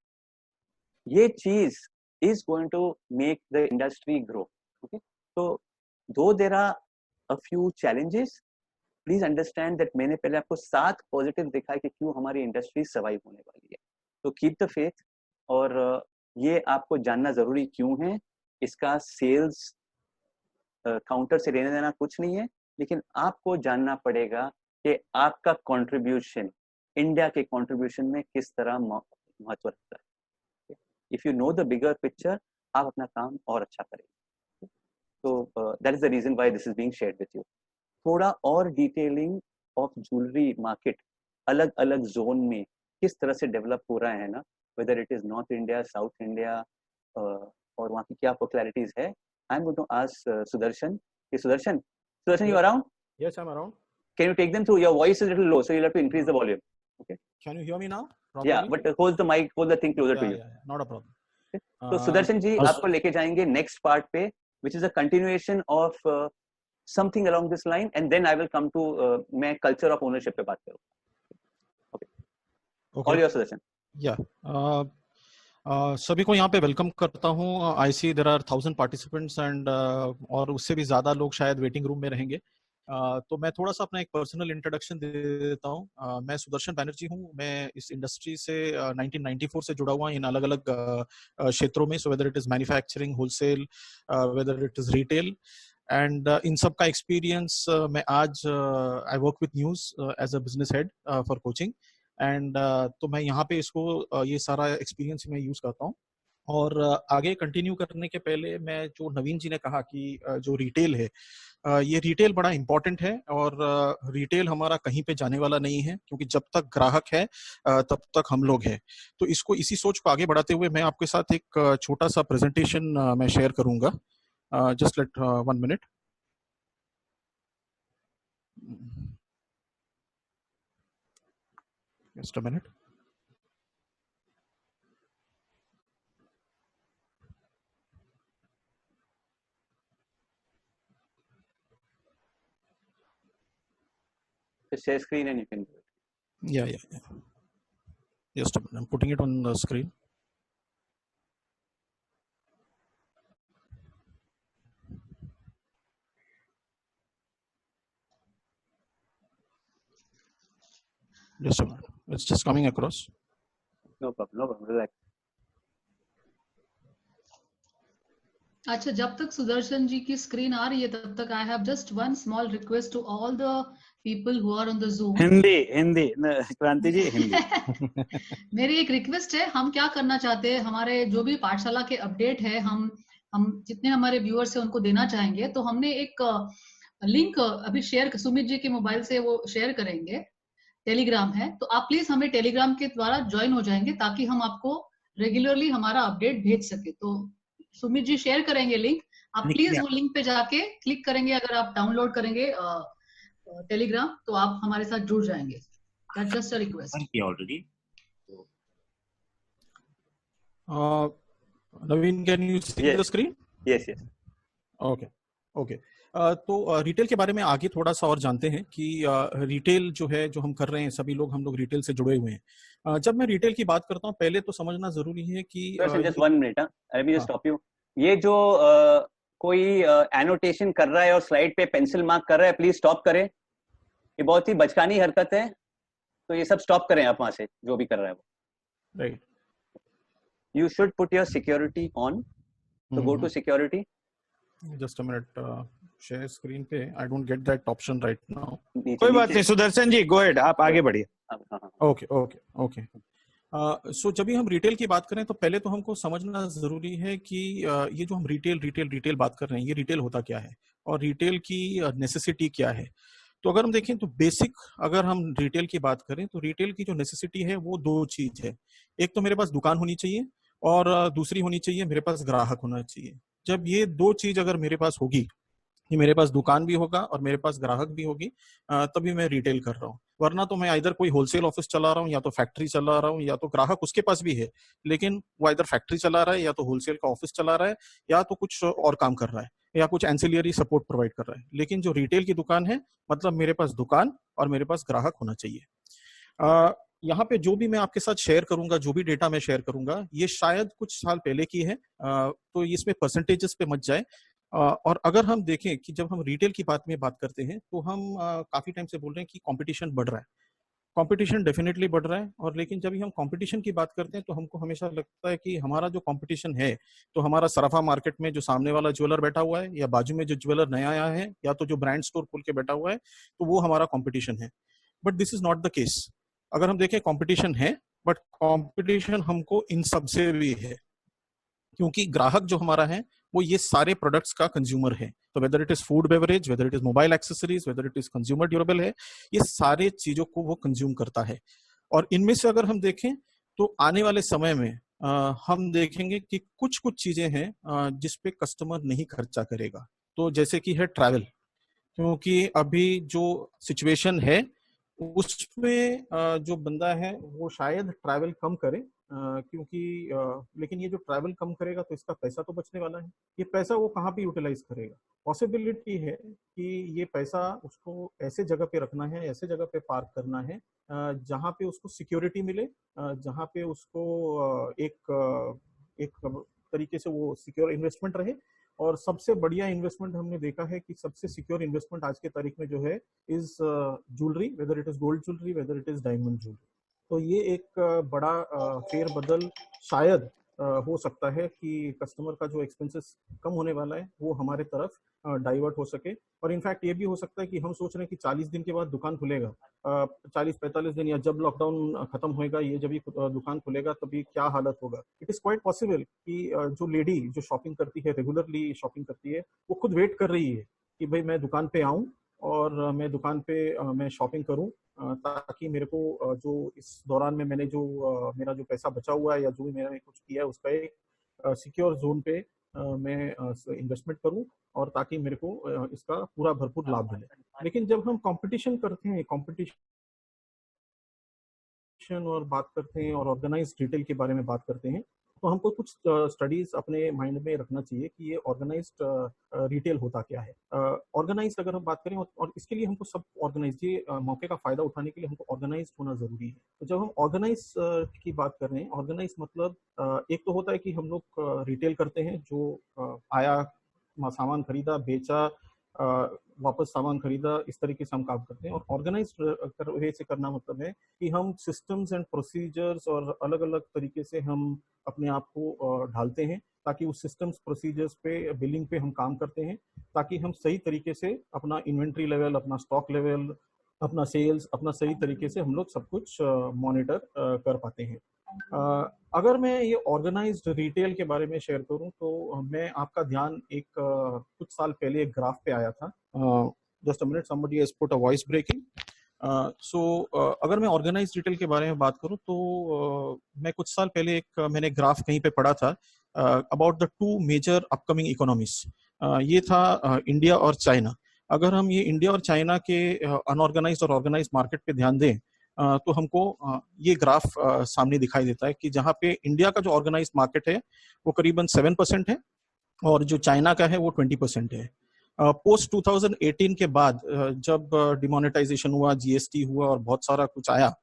ये चीज is going to make the industry grow. Okay, so though there are a few challenges, please understand that मैंने पहले आपको 7 पॉजिटिव दिखाए कि क्यों हमारी इंडस्ट्री सर्वाइव होने वाली है. तो कीप द फेथ. और ये आपको जानना जरूरी क्यों है, इसका सेल्स काउंटर से लेने देना कुछ नहीं है, लेकिन आपको जानना पड़ेगा कि आपका कंट्रीब्यूशन इंडिया के कंट्रीब्यूशन में किस तरह महत्व रखता है. If you know the bigger picture, आप अपना काम और अच्छा करेंगे. तो that is the reason why this is being shared with you. थोड़ा और डिटेलिंग ऑफ ज्वेलरी मार्केट अलग अलग जोन में किस तरह से डेवलप हो रहा है ना, whether it is north India, south India, और वहाँ की क्या पॉपुलैरिटीज है. I am going to ask Sudarshan. Sudarshan, you are around? Yes, I'm around. Can you take them through? Your voice is a little low, so you'll have to increase the volume. Okay. Can you hear me now? Properly? Yeah, but hold the mic, hold the thing closer to you. Yeah, not a problem. Okay. तो सुदर्शन जी आपको लेके जाएंगे नेक्स्ट पार्ट पे, which is a continuation of something along this line, and then I will come to मैं culture of ownership पे बात करूँगा. Okay. All yours, Sudarshan. Yeah. सभी को यहाँ पे वेलकम करता हूँ. आई सी देयर आर 1000 पार्टिसिपेंट्स एंड और उससे भी ज्यादा लोग शायद वेटिंग रूम में रहेंगे. तो मैं थोड़ा सा अपना एक पर्सनल इंट्रोडक्शन दे देता हूँ. मैं सुदर्शन बैनर्जी हूँ. मैं इस इंडस्ट्री से 1994 से जुड़ा हुआ इन अलग अलग क्षेत्रों में. So whether it is manufacturing, wholesale, whether it is retail, and इन सब का एक्सपीरियंस मैं आज I work with news as a business head for coaching. And तो मैं यहाँ पे इसको ये सारा एक्सपीरियंस मैं यूज करता हूँ. और आगे कंटिन्यू करने के पहले मैं, जो नवीन जी ने कहा कि जो रिटेल है, ये रिटेल बड़ा इम्पोर्टेंट है. और रिटेल हमारा कहीं पे जाने वाला नहीं है, क्योंकि जब तक ग्राहक है तब तक हम लोग हैं. तो इसको, इसी सोच को आगे बढ़ाते हुए मैं आपके साथ एक छोटा सा प्रेजेंटेशन मैं शेयर करूंगा. Just let 1 minute. Just a minute. Just share screen and you can do it. Yeah. Just a minute. I'm putting it on the screen. Just a minute. It's just coming across. No problem. Relax. अच्छा, जब तक सुदर्शन जी की स्क्रीन आ रही है तब तक I have just one small request to all the people who are on the Zoom. Hindi Kranti ji Hindi. मेरी एक रिक्वेस्ट है, हम क्या करना चाहते हैं, हमारे जो भी पाठशाला के अपडेट है, हम जितने हमारे व्यूअर्स हैं उनको देना चाहेंगे. तो हमने एक लिंक अभी शेयर, सुमित जी के मोबाइल से वो शेयर करेंगे, टेलीग्राम है. तो आप प्लीज हमें टेलीग्राम के द्वारा ज्वाइन हो जाएंगे ताकि हम आपको रेगुलरली हमारा अपडेट भेज सके. तो सुमित जी शेयर करेंगे लिंक, आप प्लीज वो लिंक पे जाके क्लिक करेंगे. अगर आप डाउनलोड करेंगे टेलीग्राम तो आप हमारे साथ जुड़ जाएंगे. That's just a request. Already. Naveen, can you see the screen? Yes. Okay. तो रिटेल के बारे में आगे थोड़ा सा और जानते हैं कि रिटेल जो है, जो हम कर रहे हैं, सभी लोग हम लोग रिटेल से जुड़े हुए हैं. जब मैं रिटेल की बात करता हूँ, पहले तो समझना जरूरी है कि just 1 minute, let me just stop you. ये जो कोई एनोटेशन कर रहा है और स्लाइड पे पेंसिल मार्क कर रहा है, प्लीज स्टॉप करें. ये बहुत ही बचकानी हरकत है, तो ये सब स्टॉप करें आप वहां से, जो भी कर रहा है वो. Right. You should put your security on. So go to security. Just a minute. Share screen पे. I don't get that option right now. कोई बात नहीं, सुदर्शन जी go ahead, आप आगे बढ़िए. Okay. सो जब भी हम रिटेल की बात करें तो पहले तो हमको समझना जरूरी है कि ये जो हम रिटेल बात कर रहे हैं, ये रिटेल होता क्या है और रिटेल की नेसेसिटी क्या है. तो अगर हम देखें तो बेसिक, अगर हम रिटेल की बात करें तो रिटेल की जो नेसेसिटी है वो 2 चीज है. एक तो मेरे पास दुकान होनी चाहिए और दूसरी होनी चाहिए मेरे पास ग्राहक होना चाहिए. जब ये 2 चीज अगर मेरे पास होगी, कि मेरे पास दुकान भी होगा और मेरे पास ग्राहक भी होगी, तभी मैं रिटेल कर रहा हूँ. वरना तो मैं इधर कोई होलसेल ऑफिस चला रहा हूँ, या तो फैक्ट्री चला रहा हूँ, या तो ग्राहक उसके पास भी है लेकिन वो इधर फैक्ट्री चला रहा है, या तो होलसेल का ऑफिस चला रहा है, या तो कुछ और काम कर रहा है, या कुछ एंसिलियरी सपोर्ट प्रोवाइड कर रहा है. लेकिन जो रिटेल की दुकान है, मतलब मेरे पास दुकान और मेरे पास ग्राहक होना चाहिए. यहाँ पे जो भी मैं आपके साथ शेयर करूंगा, जो भी डेटा मैं शेयर करूंगा, ये शायद कुछ साल पहले की है, तो इसमें परसेंटेजेस पे मत जाए. और अगर हम देखें कि जब हम रिटेल की बात करते हैं तो हम काफी टाइम से बोल रहे हैं कि कंपटीशन बढ़ रहा है. कंपटीशन डेफिनेटली बढ़ रहा है, और लेकिन जब हम कंपटीशन की बात करते हैं तो हमको हमेशा लगता है कि हमारा जो कंपटीशन है, तो हमारा सराफा मार्केट में जो सामने वाला ज्वेलर बैठा हुआ है, या बाजू में जो ज्वेलर नया आया है, या तो जो ब्रांड स्टोर खोल के बैठा हुआ है, तो वो हमारा कंपटीशन है. But this is not the case. अगर हम देखें, कंपटीशन है, बट कंपटीशन हमको इन सबसे भी है, क्योंकि ग्राहक जो हमारा है वो ये सारे प्रोडक्ट्स का कंज्यूमर है. तो weather it is food beverage, weather it is mobile accessories, weather it is consumer durable है, ये सारे चीजों को वो कंज्यूम करता है. और इनमें से अगर हम देखें तो आने वाले समय में हम देखेंगे कि कुछ चीजें हैं जिसपे कस्टमर नहीं खर्चा करेगा. तो जैसे कि है ट्रैवल, क्योंकि अभी जो सिचुएशन है उसमें जो बंदा है वो शायद ट्रैवल कम करे, क्योंकि लेकिन ये जो ट्रैवल कम करेगा तो इसका पैसा तो बचने वाला है. ये पैसा वो कहाँ पे यूटिलाइज करेगा? पॉसिबिलिटी है कि ये पैसा उसको ऐसे जगह पे रखना है, ऐसे जगह पे पार्क करना है जहाँ पे उसको सिक्योरिटी मिले, जहाँ पे उसको एक तरीके से वो सिक्योर इन्वेस्टमेंट रहे. और सबसे बढ़िया इन्वेस्टमेंट हमने देखा है कि सबसे सिक्योर इन्वेस्टमेंट आज के तारीख में जो है is jewellery, weather it is gold jewellery, weather it is diamond jewellery. तो ये एक बड़ा फेर बदल शायद हो सकता है कि कस्टमर का जो एक्सपेंसेस कम होने वाला है वो हमारे तरफ डाइवर्ट हो सके. और इनफैक्ट ये भी हो सकता है कि हम सोच रहे हैं कि 40 दिन के बाद दुकान खुलेगा, 40-45 दिन, या जब लॉकडाउन खत्म होएगा, ये जब दुकान खुलेगा तभी क्या हालत होगा. इट इज क्वाइट पॉसिबल कि जो लेडी जो शॉपिंग करती है, रेगुलरली शॉपिंग करती है, वो खुद वेट कर रही है कि भाई मैं दुकान पे आऊँ और मैं दुकान पे मैं शॉपिंग करूँ, ताकि मेरे को जो इस दौरान में मैंने जो मेरा जो पैसा बचा हुआ है या जो भी मैंने कुछ किया है उसका एक सिक्योर जोन पे मैं इन्वेस्टमेंट करूं, और ताकि मेरे को इसका पूरा भरपूर लाभ मिले. लेकिन जब हम कंपटीशन करते हैं, कंपटीशन और बात करते हैं और ऑर्गेनाइज्ड रिटेल के बारे में बात करते हैं, तो हमको कुछ स्टडीज अपने माइंड में रखना चाहिए कि ये ऑर्गेनाइज्ड रिटेल होता क्या है. ऑर्गेनाइज्ड अगर हम बात करें, और इसके लिए हमको सब ऑर्गेनाइज्ड, ये मौके का फायदा उठाने के लिए हमको ऑर्गेनाइज्ड होना जरूरी है. तो जब हम ऑर्गेनाइज की बात कर रहे हैं, ऑर्गेनाइज मतलब एक तो होता है कि हम लोग रिटेल करते हैं, जो आया सामान खरीदा, बेचा, वापस सामान खरीदा, इस तरीके से हम काम करते हैं. और ऑर्गेनाइज्ड वे से करना मतलब है कि हम सिस्टम्स एंड प्रोसीजर्स और अलग अलग तरीके से हम अपने आप को ढालते हैं, ताकि उस सिस्टम्स प्रोसीजर्स पे, बिलिंग पे हम काम करते हैं, ताकि हम सही तरीके से अपना इन्वेंट्री लेवल, अपना स्टॉक लेवल अपना सेल्स अपना सही तरीके से हम लोग सब कुछ मॉनिटर कर पाते हैं। अगर मैं ये ऑर्गेनाइज्ड रिटेल के बारे में शेयर करूं तो मैं आपका ध्यान एक कुछ साल पहले एक ग्राफ पे आया था। Just a minute, somebody has put a voice breaking. अगर मैं ऑर्गेनाइज्ड रिटेल के बारे में बात करूं तो मैं कुछ साल पहले मैंने ग्राफ कहीं पे पढ़ा था about the two major upcoming economies. ये था इंडिया और चाइना। अगर हम ये इंडिया और चाइना के अनऑर्गेनाइज्ड और ऑर्गेनाइज्ड मार्केट पे ध्यान दें तो हमको ये ग्राफ सामने दिखाई देता है कि जहाँ पे इंडिया का जो ऑर्गेनाइज्ड मार्केट है वो करीबन 7% है और जो चाइना का है वो 20% है। पोस्ट 2018 के बाद जब डिमोनेटाइजेशन हुआ, जीएसटी हुआ और बहुत सारा कुछ आया,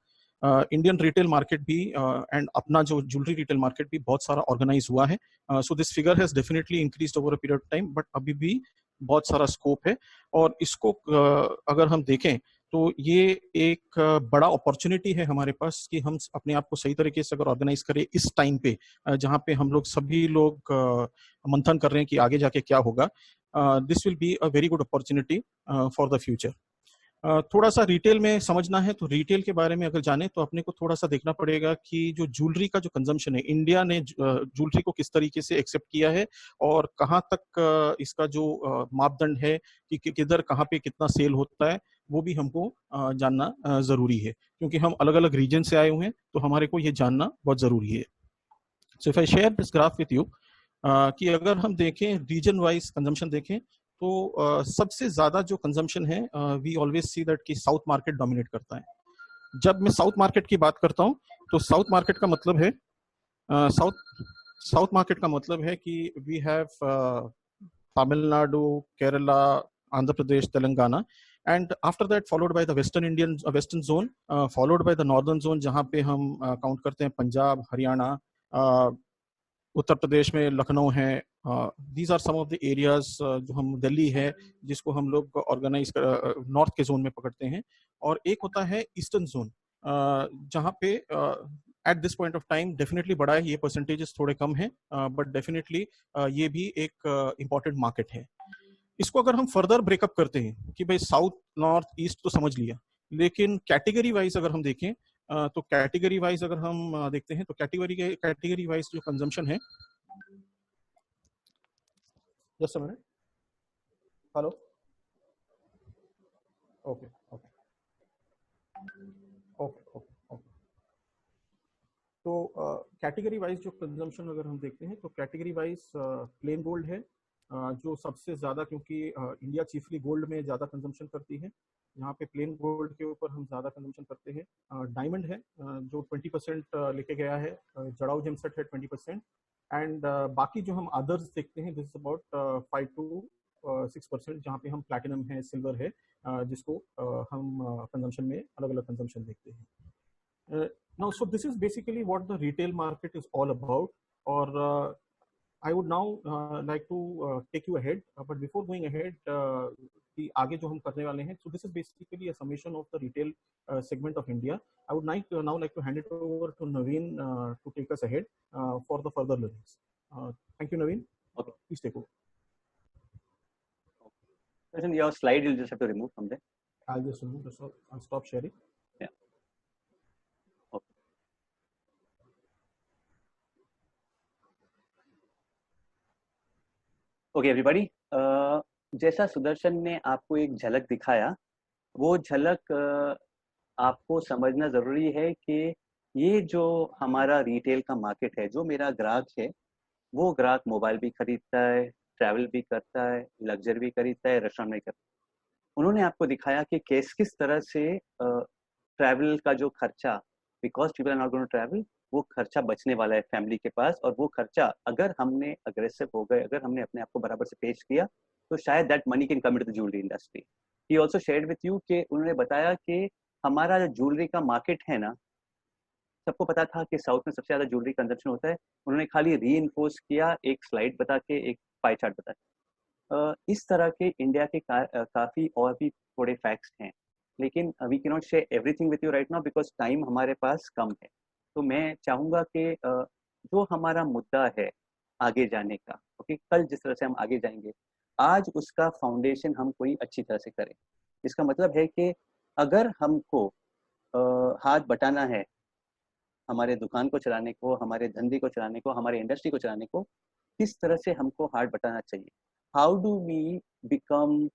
इंडियन रिटेल मार्केट भी एंड अपना जो ज्वेलरी रिटेल मार्केट भी बहुत सारा ऑर्गेनाइज हुआ है। So this figure has definitely increased over a period of time, but अभी भी बहुत सारा स्कोप है। और इसको अगर हम देखें तो ये एक बड़ा अपॉर्चुनिटी है हमारे पास कि हम अपने आप को सही तरीके से अगर ऑर्गेनाइज करें इस टाइम पे जहाँ पे हम लोग सभी लोग मंथन कर रहे हैं कि आगे जाके क्या होगा। This will be a very good opportunity for the future. थोड़ा सा रिटेल में समझना है तो रिटेल के बारे में अगर जाने तो अपने को थोड़ा सा देखना पड़ेगा कि जो ज्वेलरी का जो कंजम्पशन है, इंडिया ने ज्वेलरी को किस तरीके से एक्सेप्ट किया है और कहाँ तक इसका जो मापदंड है कि किधर कहाँ पे कितना सेल होता है, वो भी हमको जानना जरूरी है, क्योंकि हम अलग अलग रीजन से आए हुए हैं तो हमारे को ये जानना बहुत जरूरी है। So if I share this graph with you कि अगर हम देखें रीजन वाइज कंजम्पशन देखें तो सबसे ज्यादा जो कंजम्पशन है वी ऑलवेज सी दैट कि साउथ मार्केट डोमिनेट करता है। जब मैं साउथ मार्केट की बात करता हूं तो साउथ मार्केट का मतलब है साउथ मार्केट का मतलब है कि we have Tamil Nadu, Kerala, Andhra Pradesh, Telangana, and after that followed by the western zone, followed by the northern zone जहां पे हम काउंट करते हैं पंजाब, हरियाणा, उत्तर प्रदेश में लखनऊ है। These are some of the areas जो हम, दिल्ली है जिसको हम लोग ऑर्गेनाइज नॉर्थ के जोन में पकड़ते हैं। और एक होता है ईस्टर्न जोन जहाँ पे at this point of time definitely बड़ा है, ये परसेंटेजेस थोड़े कम हैं बट डेफिनेटली ये भी एक इम्पॉर्टेंट मार्केट है। इसको अगर हम फर्दर ब्रेकअप करते हैं कि भाई साउथ, नॉर्थ, ईस्ट तो समझ लिया, लेकिन कैटेगरी वाइज अगर हम देखें तो कैटेगरी वाइज अगर हम देखते हैं तो कैटेगरी वाइज जो कंजम्पशन है, just a minute, hello, okay okay okay okay okay. तो कैटेगरी वाइज जो कंजम्पशन अगर हम देखते हैं तो कैटेगरी वाइज प्लेन गोल्ड है जो सबसे ज्यादा, क्योंकि इंडिया चीफली गोल्ड में ज्यादा कंजम्पशन करती है, यहाँ पे प्लेन गोल्ड के ऊपर हम ज्यादा कंजम्पशन करते हैं। डायमंड है जो 20% लेके गया है, जड़ाऊ जेमसेट है 20%, एंड बाकी जो हम अदर्स देखते हैं दिस इज अबाउट 5 to 6%, जहाँ पे हम प्लैटिनम है, सिल्वर है, जिसको हम कंजम्पशन में अलग अलग कंजम्पशन देखते हैं। Now, so this is basically what the retail market is all about. Or I would now like to take you ahead, but before going ahead, कि आगे जो हम करने वाले हैं, so this is basically a summation of the retail segment of India. I would now like to hand it over to Naveen to take us ahead for the further learnings. Thank you, Naveen. Okay. Please take over. Your slide you'll just have to remove from there. I'll just remove this. I'll stop sharing. Yeah. Okay. Okay, everybody. जैसा सुदर्शन ने आपको एक झलक दिखाया, वो झलक आपको समझना जरूरी है कि ये जो हमारा रिटेल का मार्केट है, जो मेरा ग्राहक है, वो ग्राहक मोबाइल भी खरीदता है, ट्रैवल भी करता है, लग्जरी भी खरीदता है, रेस्टोरेंट भी करता है। उन्होंने आपको दिखाया कि किस तरह से ट्रैवल का जो खर्चा, because people are not going to travel, वो खर्चा बचने वाला है फैमिली के पास, और वो खर्चा अगर हमने अग्रेसिव हो गए, अगर हमने अपने आप को बराबर से पेश किया, तो शायद that money can come into the jewellery industry. He also shared with you कि उन्होंने बताया कि हमारा जो ज्वेलरी का मार्केट है ना, सबको पता था कि साउथ में सबसे ज्यादा ज्वेलरी कंजप्शन होता है। उन्होंने खाली रीइंफोर्स किया एक स्लाइड बता के, एक पाई चार्ट बता के। इस तरह के इंडिया के काफी और भी थोड़े फैक्ट्स हैं, लेकिन we can not share everything with you right now because time हमारे पास कम है। तो मैं चाहूंगा कि जो हमारा मुद्दा है आगे जाने का, ओके, कल जिस तरह से हम आगे जाएंगे, आज उसका फाउंडेशन हम कोई अच्छी तरह से करें। इसका मतलब है कि अगर हमको हाथ बटाना है हमारे दुकान को चलाने को, हमारे धंधे को चलाने को, हमारे इंडस्ट्री को चलाने को, किस तरह से हमको हाथ बटाना चाहिए, how do we become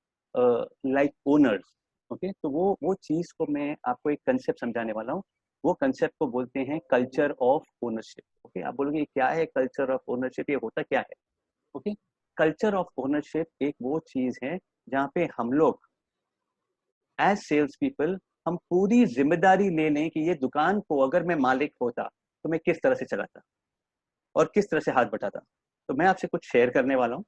like owners. Okay, तो वो चीज को मैं आपको एक कंसेप्ट समझाने वाला हूँ। वो कंसेप्ट को बोलते हैं कल्चर ऑफ ओनरशिप। ओके, आप बोलोगे क्या है कल्चर ऑफ ओनरशिप, ये होता क्या है? ओके, कल्चर ऑफ ओनरशिप एक वो चीज है जहाँ पे हम लोग एज सेल्स पीपल हम पूरी जिम्मेदारी ले लें कि ये दुकान को अगर मैं मालिक होता तो मैं किस तरह से चलाता और किस तरह से हाथ बटाता। तो मैं आपसे कुछ शेयर करने वाला हूँ।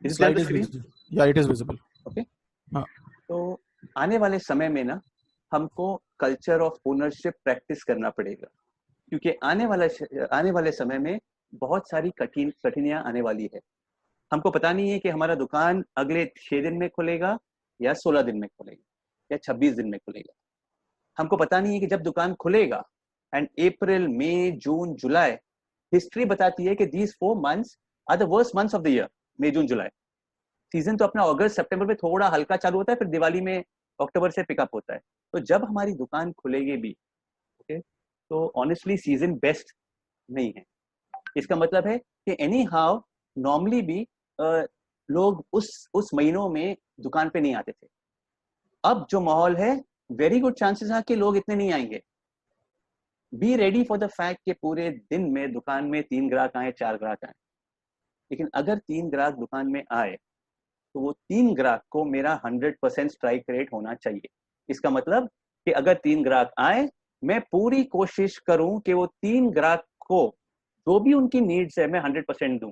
Slide is visible. Yeah, it is visible. Okay, हाँ. तो आने वाले समय में ना हमको कल्चर ऑफ ओनरशिप प्रैक्टिस करना पड़ेगा, क्योंकि आने वाले समय में बहुत सारी कठिनाइयां आने वाली है। हमको पता नहीं है कि हमारा दुकान अगले 6 दिन में खुलेगा या 16 दिन में खुलेगा या 26 दिन में खुलेगा। हमको पता नहीं है कि जब दुकान खुलेगा, एंड अप्रैल, मई, जून, जुलाई, हिस्ट्री बताती है कि these 4 months are the worst months of the year. मई, जून, जुलाई सीजन तो अपना अगस्त सितंबर में थोड़ा हल्का चालू होता है, फिर दिवाली में अक्टूबर से पिकअप होता है। तो जब हमारी दुकान खुलेगी भी, ओके, तो ऑनेस्टली सीजन बेस्ट नहीं है। इसका मतलब है कि एनी हाउ नॉर्मली भी लोग उस महीनों में दुकान पे नहीं आते थे। अब जो माहौल है, वेरी गुड चांसेस है कि लोग इतने नहीं आएंगे। Be ready for the fact कि पूरे दिन में दुकान में 3 ग्राहक आए, 4 ग्राहक आए, लेकिन अगर 3 ग्राहक दुकान में आए तो वो 3 ग्राहक को मेरा 100% स्ट्राइक रेट होना चाहिए। इसका मतलब कि अगर 3 ग्राहक आए, मैं पूरी कोशिश करूं कि वो 3 ग्राहक को जो भी उनकी नीड्स है मैं 100% दूं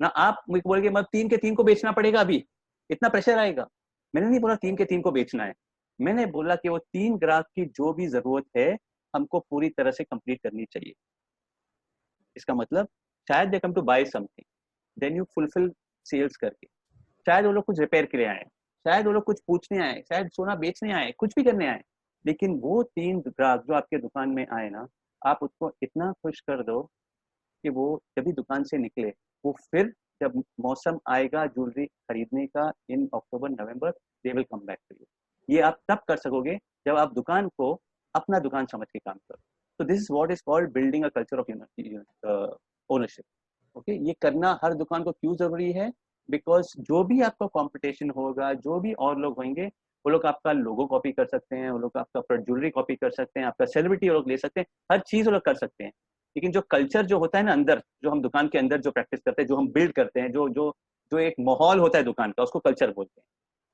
ना। आप मुझे बोल के मतलब 3 के 3 को बेचना पड़ेगा, अभी इतना प्रेशर आएगा। मैंने नहीं बोला 3 के 3 को बेचना है, मैंने बोला कि वो 3 ग्राहक की जो भी जरूरत है हमको पूरी तरह से कंप्लीट करनी चाहिए। इसका मतलब शायद they come to buy something, then you fulfil sales करके। शायद वो लोग कुछ रिपेयर के लिए आए, शायद वो लोग कुछ पूछने आए, शायद सोना बेचने आए, कुछ भी करने आए, लेकिन वो 3 ग्राहक जो आपके दुकान में आए ना, आप उसको इतना खुश कर दो कि वो जब भी दुकान से निकले, वो फिर जब मौसम आएगा ज्वेलरी खरीदने का in October November, they will come back to you. ये आप तब कर सकोगे जब आप दुकान को अपना दुकान समझ के काम करो। तो this is what is called building a culture of ownership. Okay, ये करना हर दुकान को क्यों जरूरी है? बिकॉज जो भी आपका कंपटीशन होगा, जो भी और लोग होंगे, वो लोग आपका लोगो कॉपी कर सकते हैं, वो लोग आपका ज्वेलरी कॉपी कर सकते हैं, आपका सेलिब्रिटी वो लोग ले सकते हैं, हर चीज वो लोग कर सकते हैं। लेकिन जो कल्चर जो होता है ना अंदर, जो हम दुकान के अंदर जो प्रैक्टिस करते हैं, जो हम बिल्ड करते हैं, जो जो जो एक माहौल होता है दुकान का, उसको कल्चर बोलते हैं।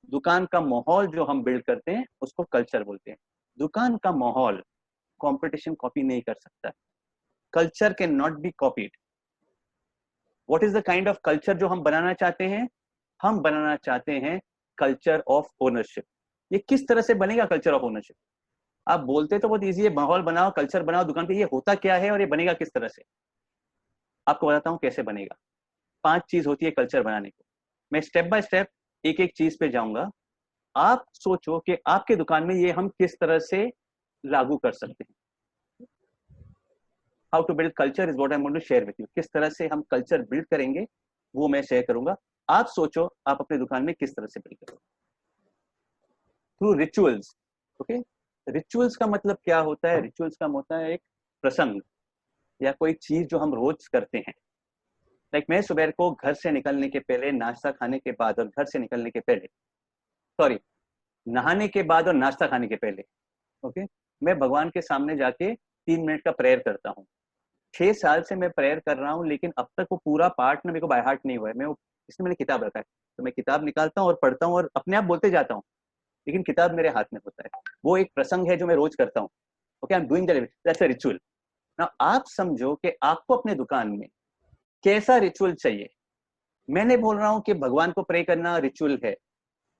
दुकान का माहौल जो हम बिल्ड करते हैं उसको कल्चर बोलते हैं। दुकान का माहौल कंपटीशन कॉपी नहीं कर सकता। Culture can not be copied. What is the kind of culture जो हम बनाना चाहते हैं? हम बनाना चाहते हैं कल्चर ऑफ ओनरशिप। ये किस तरह से बनेगा कल्चर ऑफ ओनरशिप? आप बोलते तो बहुत इजी है, माहौल बनाओ, कल्चर बनाओ दुकान पे। ये होता क्या है और ये बनेगा किस तरह से? आपको बताता हूँ कैसे बनेगा। 5 चीज होती है कल्चर बनाने को। मैं स्टेप बाय स्टेप एक एक चीज पे जाऊंगा। आप सोचो कि आपके दुकान में ये हम किस तरह से लागू कर सकते हैं। How to build culture is what I want to share with you. किस तरह से हम कल्चर बिल्ड करेंगे वो मैं शेयर करूंगा। आप सोचो आप अपने दुकान में किस तरह से बिल्ड करोगे। Through rituals. ओके, रिचुअल्स का मतलब क्या होता है? रिचुअल्स का होता है एक प्रसंग या कोई चीज जो हम रोज करते हैं। लाइक मैं सुबह को घर से निकलने के पहले, नाश्ता खाने के बाद और घर से निकलने के पहले, सॉरी, नहाने के बाद और नाश्ता खाने के पहले, ओके, मैं भगवान के सामने जाके 3 मिनट का प्रेयर करता हूँ। 6 साल से मैं प्रेयर कर रहा हूँ, लेकिन अब तक वो पूरा पार्ट ना मेरे को बाय हार्ट नहीं हुआ है। इसलिए मैंने किताब रखा है, तो मैं किताब निकालता हूँ और पढ़ता हूँ और अपने आप बोलते जाता हूँ, लेकिन किताब मेरे हाथ में होता है। वो एक प्रसंग है जो मैं रोज करता हूँ। Okay, I am doing that's a ritual. Now आप समझो कि आपको अपने दुकान में कैसा रिचुअल चाहिए। मैं नहीं बोल रहा हूँ कि भगवान को प्रे करना रिचुअल है।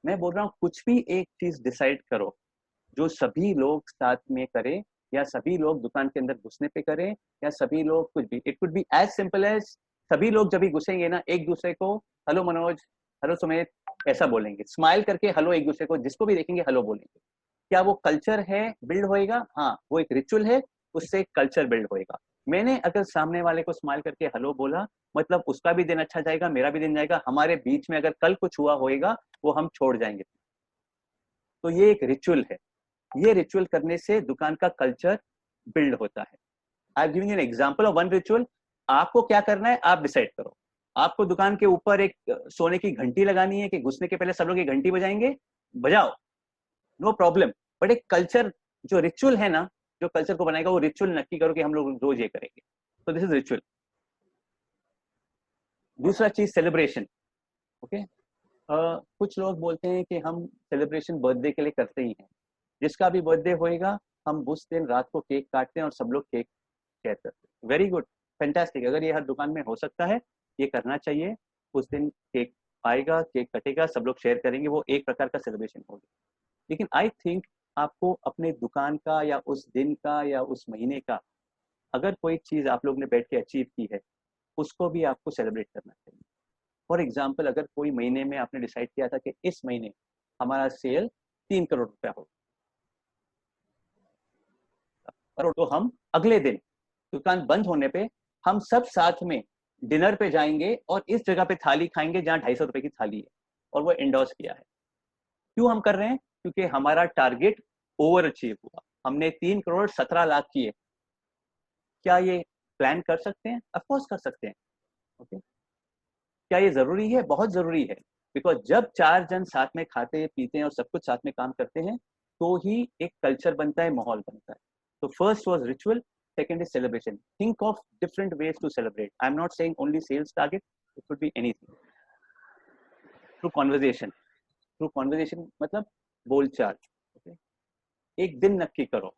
मैं बोल रहा हूँ कुछ भी एक चीज डिसाइड करो जो सभी लोग साथ में करें, या सभी लोग दुकान के अंदर घुसने पे करें, या सभी लोग कुछ भी। It could be as simple as सभी लोग जब भी घुसेंगे ना, एक दूसरे को हेलो मनोज, हेलो सुमित ऐसा बोलेंगे, स्माइल करके हेलो एक दूसरे को, जिसको भी देखेंगे हेलो बोलेंगे। क्या वो कल्चर है, बिल्ड होएगा? हाँ, वो एक रिचुअल है, उससे एक कल्चर बिल्ड होएगा। मैंने अगर सामने वाले को स्माइल करके हेलो बोला, मतलब उसका भी दिन अच्छा जाएगा, मेरा भी दिन जाएगा, हमारे बीच में अगर कल कुछ हुआ होएगा वो हम छोड़ जाएंगे। तो ये एक रिचुअल है, ये रिचुअल करने से दुकान का कल्चर बिल्ड होता है। I am giving an example of one ritual. आपको क्या करना है आप डिसाइड करो। आपको दुकान के ऊपर एक सोने की घंटी लगानी है कि घुसने के पहले सब लोग ये घंटी बजाएंगे, बजाओ, नो प्रॉब्लम। बट एक कल्चर जो रिचुअल है ना, जो कल्चर को बनाएगा वो रिचुअल नक्की करो कि हम लोग रोज ये करेंगे। तो दिस इज रिचुअल। दूसरा चीज सेलिब्रेशन। ओके, कुछ लोग बोलते हैं कि हम सेलिब्रेशन बर्थडे के लिए करते ही हैं। जिसका भी बर्थडे होएगा हम उस दिन रात को केक काटते हैं और सब लोग केक शेयर करते हैं। Very good, fantastic. अगर ये हर दुकान में हो सकता है, ये करना चाहिए। उस दिन केक आएगा, केक कटेगा, सब लोग शेयर करेंगे, वो एक प्रकार का सेलिब्रेशन होगा। लेकिन आई थिंक आपको अपने दुकान का या उस दिन का या उस महीने का अगर कोई चीज आप लोग ने बैठ के अचीव की है, उसको भी आपको सेलिब्रेट करना चाहिए। फॉर एग्जाम्पल, अगर कोई महीने में आपने डिसाइड किया था कि इस महीने हमारा सेल 3 करोड़ रुपया हो, तो हम अगले दिन दुकान बंद होने पे हम सब साथ में डिनर पे जाएंगे और इस जगह पे थाली खाएंगे जहां 250 रुपए की थाली है, और वो इंडोर्स किया है। क्यों हम कर रहे हैं? क्योंकि हमारा टारगेट ओवर अचीव हुआ, हमने 3 करोड़ 17 लाख किए। क्या ये प्लान कर सकते हैं? ऑफ कोर्स कर सकते हैं। ओके, क्या ये जरूरी है? बहुत जरूरी है। बिकॉज जब 4 जन साथ में खाते पीते हैं और सब कुछ साथ में काम करते हैं तो ही एक कल्चर बनता है, माहौल बनता है। तो first was ritual, second is celebration. Think of different ways to celebrate. I'm not saying only sales target, it could be anything. Through conversation. Through conversation मतलब बोलचाल। okay? एक दिन नक्की करो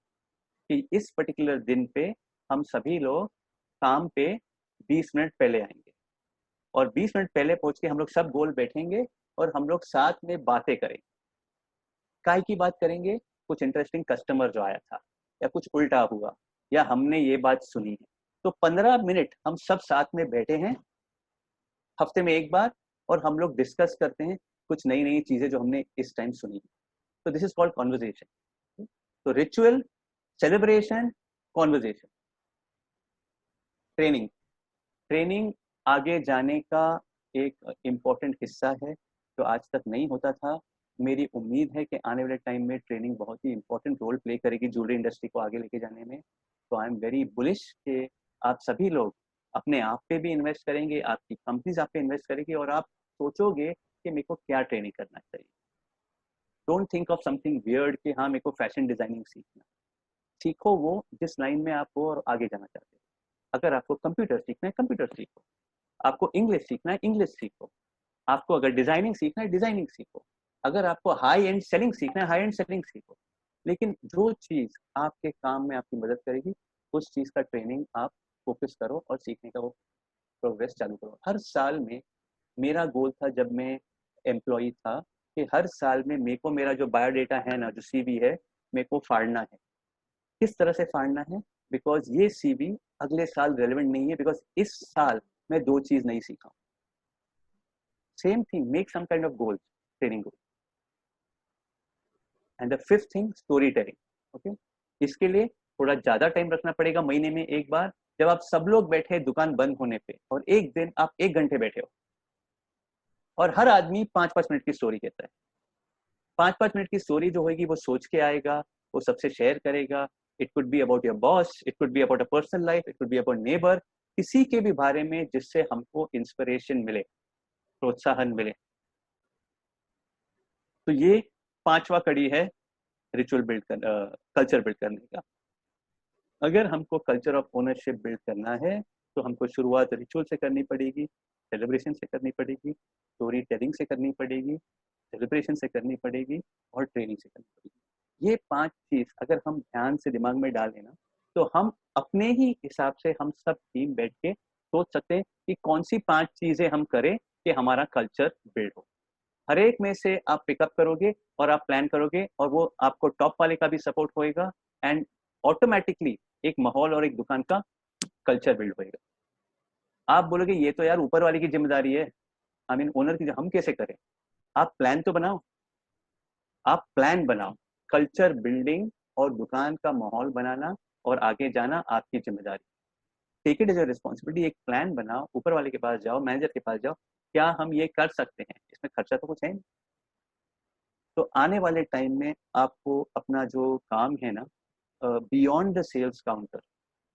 कि इस पर्टिकुलर दिन पे हम सभी लोग काम पे 20 मिनट पहले आएंगे और 20 मिनट पहले पहुंच के हम लोग सब गोल बैठेंगे और हम लोग साथ में बातें करेंगे। काय की बात करेंगे? कुछ इंटरेस्टिंग कस्टमर जो आया था या कुछ उल्टा हुआ या हमने ये बात सुनी है। तो 15 मिनट हम सब साथ में बैठे हैं हफ्ते में एक बार और हम लोग डिस्कस करते हैं कुछ नई नई चीजें जो हमने इस टाइम सुनी है। तो दिस इज कॉल्ड कॉन्वर्जेशन। तो ritual, celebration, conversation. Training, training आगे जाने का एक इम्पोर्टेंट हिस्सा है जो आज तक नहीं होता था। मेरी उम्मीद है कि आने वाले टाइम में ट्रेनिंग बहुत ही इंपॉर्टेंट रोल प्ले करेगी ज्वेलरी इंडस्ट्री को आगे लेके जाने में। तो आई एम वेरी बुलिश कि आप सभी लोग अपने आप पे भी इन्वेस्ट करेंगे, आपकी कंपनीज आप पे इन्वेस्ट करेगी और आप सोचोगे कि मेरे को क्या ट्रेनिंग करना चाहिए। Don't think of something weird कि हाँ मेरे को फैशन डिजाइनिंग सीखना। सीखो वो जिस लाइन में आप हो और आगे जाना चाहते हो। अगर आपको कंप्यूटर सीखना है कंप्यूटर सीखो, आपको इंग्लिश सीखना है इंग्लिश सीखो, आपको अगर डिजाइनिंग सीखना है डिजाइनिंग सीखो, अगर आपको हाई एंड सेलिंग सीखना है हाई एंड सेलिंग सीखो। लेकिन जो चीज आपके काम में आपकी मदद करेगी उस चीज का ट्रेनिंग आप फोकस करो और सीखने का वो प्रोग्रेस चालू करो। हर साल में मेरा गोल था जब मैं एम्प्लॉई था कि हर साल में मेरे को मेरा जो बायोडेटा है ना, जो सीवी है, मेरे को फाड़ना है। किस तरह से फाड़ना है? बिकॉज ये सीवी अगले साल रेलेवेंट नहीं है, बिकॉज इस साल मैं 2 चीज नहीं सीखा। Same thing, make some kind of goal, training goal. And the 5th thing, story telling. Okay, इसके लिए थोड़ा ज्यादा टाइम रखना पड़ेगा, महीने में एक बार जब आप सब लोग बैठे दुकान बंद होने पे और एक दिन आप 1 घंटे बैठे हो और हर आदमी 5-5 मिनट की स्टोरी कहता है। 5-5 मिनट की स्टोरी जो होगी वो सोच के आएगा, वो सबसे शेयर करेगा। It could be about your boss, it could be about a personal life, it could be about neighbour, किसी के भी बारे में जिससे हमको इंस्पिरेशन मिले, प्रोत्साहन मिले। तो ये 5वां कड़ी है रिचुअल बिल्ड कर, कल्चर बिल्ड करने का। अगर हमको कल्चर ऑफ ओनरशिप बिल्ड करना है तो हमको शुरुआत रिचुअल से करनी पड़ेगी, सेलिब्रेशन से करनी पड़ेगी, स्टोरी टेलिंग से करनी पड़ेगी, सेलिब्रेशन से करनी पड़ेगी और ट्रेनिंग से करनी पड़ेगी। ये 5 चीज अगर हम ध्यान से दिमाग में डालें ना तो हम अपने ही हिसाब से हम सब टीम बैठ के सोच सकते हैं कि कौन सी 5 चीजें हम करें कि हमारा कल्चर बिल्ड हो। हर एक में से आप पिकअप करोगे और आप प्लान करोगे और वो आपको टॉप वाले का भी सपोर्ट होएगा एंड ऑटोमेटिकली एक माहौल और एक दुकान का कल्चर बिल्ड होएगा। आप बोलोगे ये तो यार ऊपर वाले की जिम्मेदारी है, आई मीन ओनर की, हम कैसे करें? आप प्लान तो बनाओ, आप प्लान बनाओ। कल्चर बिल्डिंग और दुकान का माहौल बनाना और आगे जाना आपकी जिम्मेदारी। Take it as a responsibility, एक प्लान बनाओ, ऊपर वाले के पास जाओ, मैनेजर के पास जाओ, क्या हम ये कर सकते हैं, इसमें खर्चा तो कुछ है नहीं। तो आने वाले टाइम में आपको अपना जो काम है ना, बियॉन्ड द सेल्स काउंटर,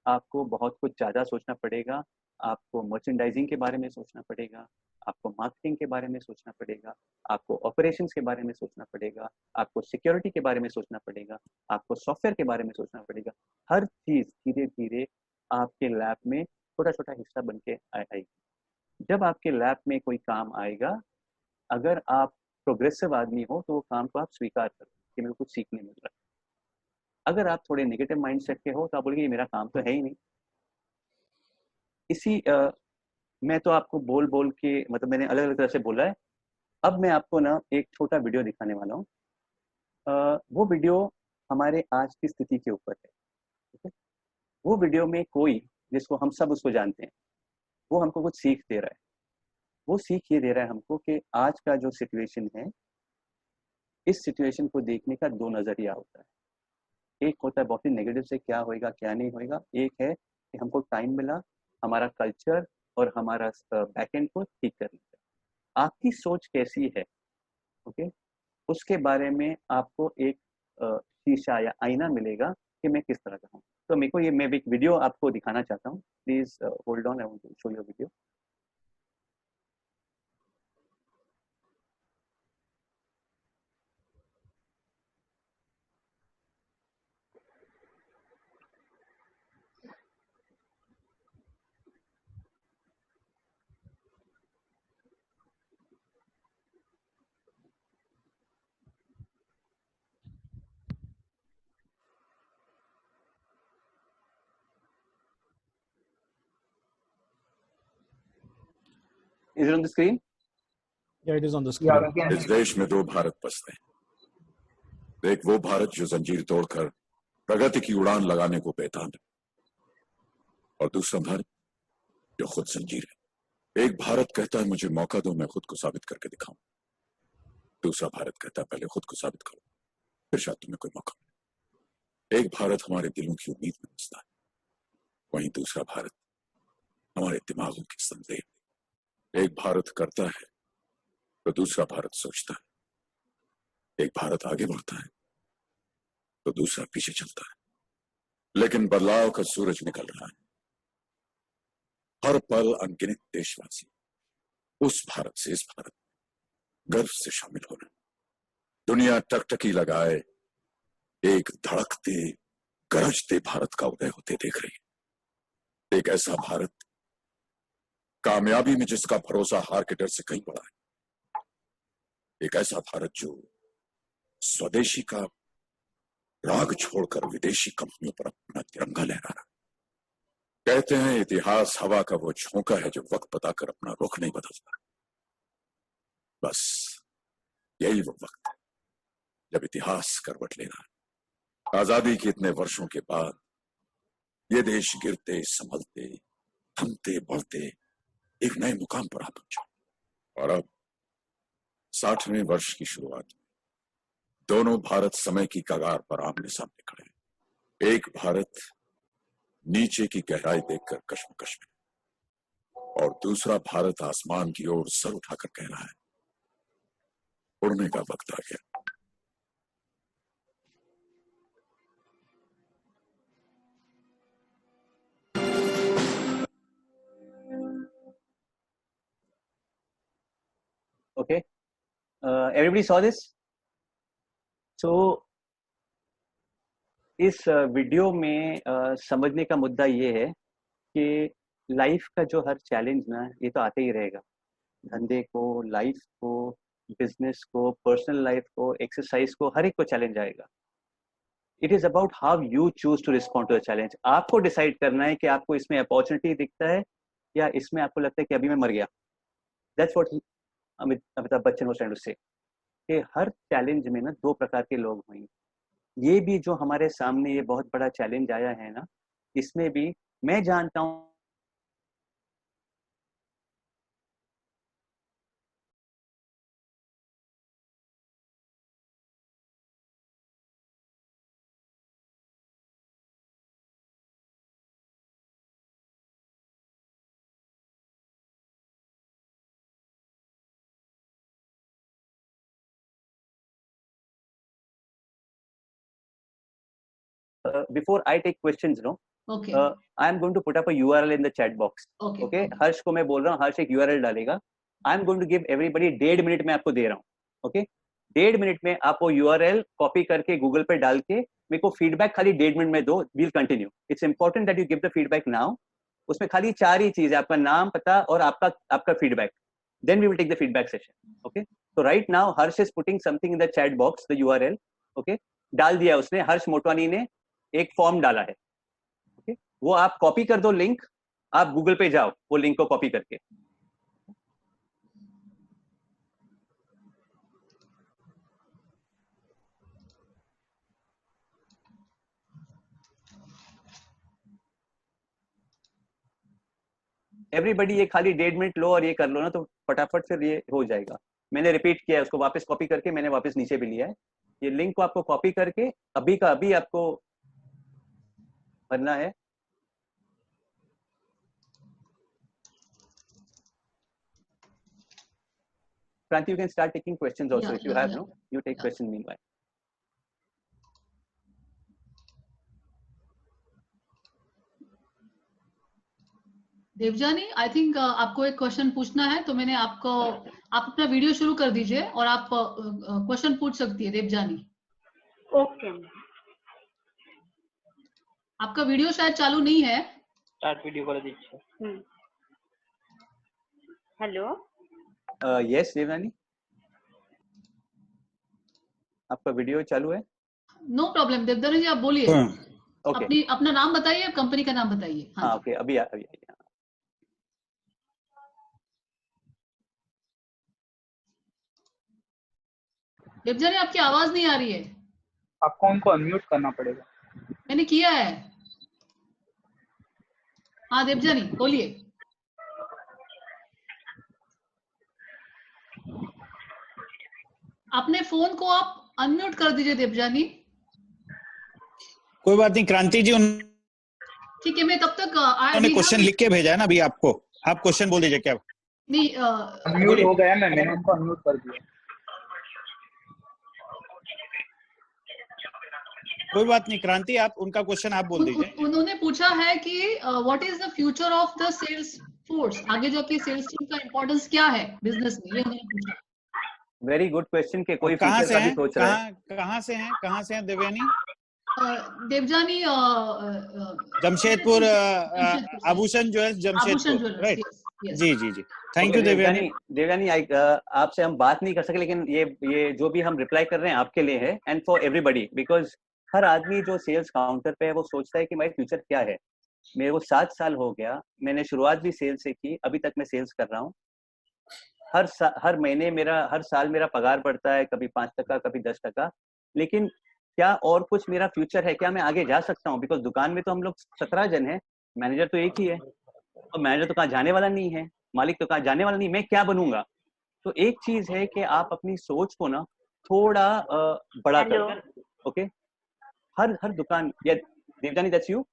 आपको बहुत कुछ ज़्यादा सोचना पड़ेगा। आपको मर्चेंडाइजिंग के बारे में सोचना पड़ेगा, आपको मार्केटिंग के बारे में सोचना पड़ेगा, आपको ऑपरेशंस के बारे में सोचना पड़ेगा, आपको सिक्योरिटी के बारे में सोचना पड़ेगा, आपको सॉफ्टवेयर के बारे में सोचना पड़ेगा। हर चीज़ धीरे धीरे आपके लैब में छोटा छोटा हिस्सा बन के आएगी। जब आपके लैब में कोई काम आएगा, अगर आप प्रोग्रेसिव आदमी हो तो वो काम को आप स्वीकार करो कि मेरे को कुछ सीखने मिल रहा है। अगर आप थोड़े नेगेटिव माइंड सेट के हो तो आप बोलेंगे ये मेरा काम तो है ही नहीं। इसी मैं तो आपको बोल बोल के, मतलब मैंने अलग अलग तरह से बोला है। अब मैं आपको ना एक छोटा वीडियो दिखाने वाला हूँ। वो वीडियो हमारे आज की स्थिति के ऊपर है, ठीक है। वो वीडियो में कोई, जिसको हम सब उसको जानते हैं, वो हमको कुछ सीख दे रहा है। वो सीख ये दे रहा है हमको कि आज का जो सिचुएशन है, इस सिचुएशन को देखने का दो नजरिया होता है। एक होता है बहुत ही नेगेटिव से क्या होएगा क्या नहीं होएगा, एक है कि हमको टाइम मिला हमारा कल्चर और हमारा बैकएंड को ठीक करने का। आपकी सोच कैसी है, ओके, उसके बारे में आपको एक शीशा या आईना मिलेगा कि मैं किस तरह का हूँ। तो मेरे को ये, मैं एक वीडियो आपको दिखाना चाहता हूँ। Please hold on, I want to show your video. Is it on the screen? Yeah, it is on the Yeah, screen. we can इस see. देश में दो भारत बसते हैं, एक वो भारत जो जंजीर तोड़कर प्रगति की उड़ान लगाने को बेताब है, और दूसरा भारत जो खुद जंजीर है। एक भारत कहता है मुझे मौका दो, मैं खुद को साबित करके दिखाऊं। दूसरा भारत कहता है पहले खुद को साबित करो, फिर शायद तुम्हें कोई मौका मिले। एक भारत हमारे दिलों की उम्मीद में बसता है, वहीं दूसरा भारत हमारे दिमागों की संदेह। एक भारत करता है तो दूसरा भारत सोचता है। एक भारत आगे बढ़ता है तो दूसरा पीछे चलता है। लेकिन बदलाव का सूरज निकल रहा है। हर पल अनगिनत देशवासी उस भारत से इस भारत गर्व से शामिल हो रहे हैं। दुनिया टकटकी लगाए एक धड़कते गरजते भारत का उदय होते देख रही है। एक ऐसा भारत, कामयाबी में जिसका भरोसा हार के डर से कहीं बड़ा है। एक ऐसा भारत जो स्वदेशी का राग छोड़कर विदेशी कंपनियों पर अपना तिरंगा लहरा रहा है। कहते हैं इतिहास हवा का वो झोंका है जो वक्त बताकर अपना रुख नहीं बदलता। बस यही वो वक्त है जब इतिहास करवट ले रहा है। आजादी के इतने वर्षों के बाद ये देश गिरते संभलते थमते बढ़ते एक नए मुकाम पर आ पहुंचा, और अब 60वें वर्ष की शुरुआत में दोनों भारत समय की कगार पर आमने सामने खड़े हैं। एक भारत नीचे की गहराई देखकर कश्मकश में, और दूसरा भारत आसमान की ओर सर उठाकर कह रहा है उड़ने का वक्त आ गया। Okay, everybody saw this? So इस वीडियो में समझने का मुद्दा ये है कि लाइफ का जो हर चैलेंज ना, ये तो आते ही रहेगा। धंधे को, लाइफ को, बिजनेस को, पर्सनल लाइफ को, एक्सरसाइज को, हर एक को चैलेंज आएगा। It is about how you choose to respond to the challenge. आपको डिसाइड करना है कि आपको इसमें अपॉर्चुनिटी दिखता है या इसमें आपको लगता है कि अभी मैं मर गया। That's what Amitabh Bachchan was trying to say, कि हर चैलेंज में ना दो प्रकार के लोग होंगे। ये भी जो हमारे सामने ये बहुत बड़ा चैलेंज आया है ना, इसमें भी मैं जानता हूं before I take questions, no, Okay. I am going to put up a URL in the chat box. Okay. Okay. हर्ष को मैं बोल रहा हूँ, हर्ष एक URL डालेगा. I am going to give everybody 1.5 minute में आपको दे रहा हूँ. Okay. 1.5 मिनट में आप वो URL कॉपी करके गूगल पे डाल के मेरे को फीडबैक खाली 1.5 मिनट में दो. We'll continue. It's important that you give the feedback now. उसमें खाली 4 ही चीज है, आपका नाम, पता और आपका feedback. Then we will take the feedback session. Okay. So right now Harsh is putting something in the chat box, the URL. Okay. डाल दिया उसने, हर्ष मोटवानी ने एक फॉर्म डाला है. Okay. वो आप कॉपी कर दो लिंक, आप गूगल पे जाओ वो लिंक को कॉपी करके. एवरीबडी ये खाली 1.5 मिनट लो और ये कर लो ना, तो फटाफट फिर ये हो जाएगा. मैंने रिपीट किया है, उसको वापस कॉपी करके मैंने वापस नीचे भी लिया है. ये लिंक को आपको कॉपी करके अभी का अभी आपको भरना है. Kranti, you can start taking questions also. If you have, no, you take question meanwhile. Devjani, I think आपको एक क्वेश्चन पूछना है, तो मैंने आप अपना वीडियो शुरू कर दीजिए और आप क्वेश्चन पूछ सकती है देवजानी. ओके. आपका वीडियो शायद चालू नहीं है. स्टार्ट वीडियो कर दीजिए. हेलो. यस देवजानी, आपका वीडियो चालू है. नो प्रॉब्लम देवजानी जी, आप बोलिए. ओके. अपना नाम बताइए, कंपनी का नाम बताइए. हाँ ओके. अभी देवजानी आपकी आवाज नहीं आ रही है. आपको उनको अनम्यूट करना पड़ेगा. मैंने किया है. हाँ देवजानी बोलिए. अपने फोन को आप अनम्यूट कर दीजिए देवजानी. कोई बात नहीं क्रांति जी, ठीक है. मैं तब तक उन्होंने क्वेश्चन लिख के भेजा है ना अभी आपको. आप क्वेश्चन बोल दीजिए. क्या नहीं अनम्यूट हो गया. मैंने उनको अनम्यूट कर दिया. कोई बात नहीं क्रांति, आप उनका क्वेश्चन आप बोल दीजिए. उन्होंने पूछा है कि what is the future of the sales force, आगे जो कि सेल्स टीम का इंपॉर्टेंस क्या है बिजनेस में, ये उन्होंने पूछा. Very good question. के कोई कहाँ से हैं, सोच रहा है. कहाँ से हैं देवयानी? Devjani Jamshedpur Abhushan Jewels Jamshedpur, right? जी जी जी. Thank you Devyani. देवयानी आपसे हम बात नहीं कर सके, लेकिन ये जो भी हम रिप्लाई कर रहे हैं आपके लिए है एंड फॉर एवरीबडी, बिकॉज हर आदमी जो सेल्स काउंटर पे है वो सोचता है कि मेरा फ्यूचर क्या है. मेरे को 7 साल हो गया, मैंने शुरुआत भी सेल्स से की, अभी तक मैं सेल्स कर रहा हूँ. हर महीने हर साल मेरा पगार बढ़ता है, कभी 5%, कभी 10%. लेकिन क्या और कुछ मेरा फ्यूचर है, क्या मैं आगे जा सकता हूँ? बिकॉज दुकान में तो हम लोग 17 जन हैं, मैनेजर तो एक ही है, और मैनेजर तो कहाँ जाने वाला नहीं है, मालिक तो कहाँ जाने वाला नहीं. मैं क्या बनूंगा? तो एक चीज है कि आप अपनी सोच को ना थोड़ा बड़ा कर. ओके. हर दुकान. या देवजानी दैट्स यू?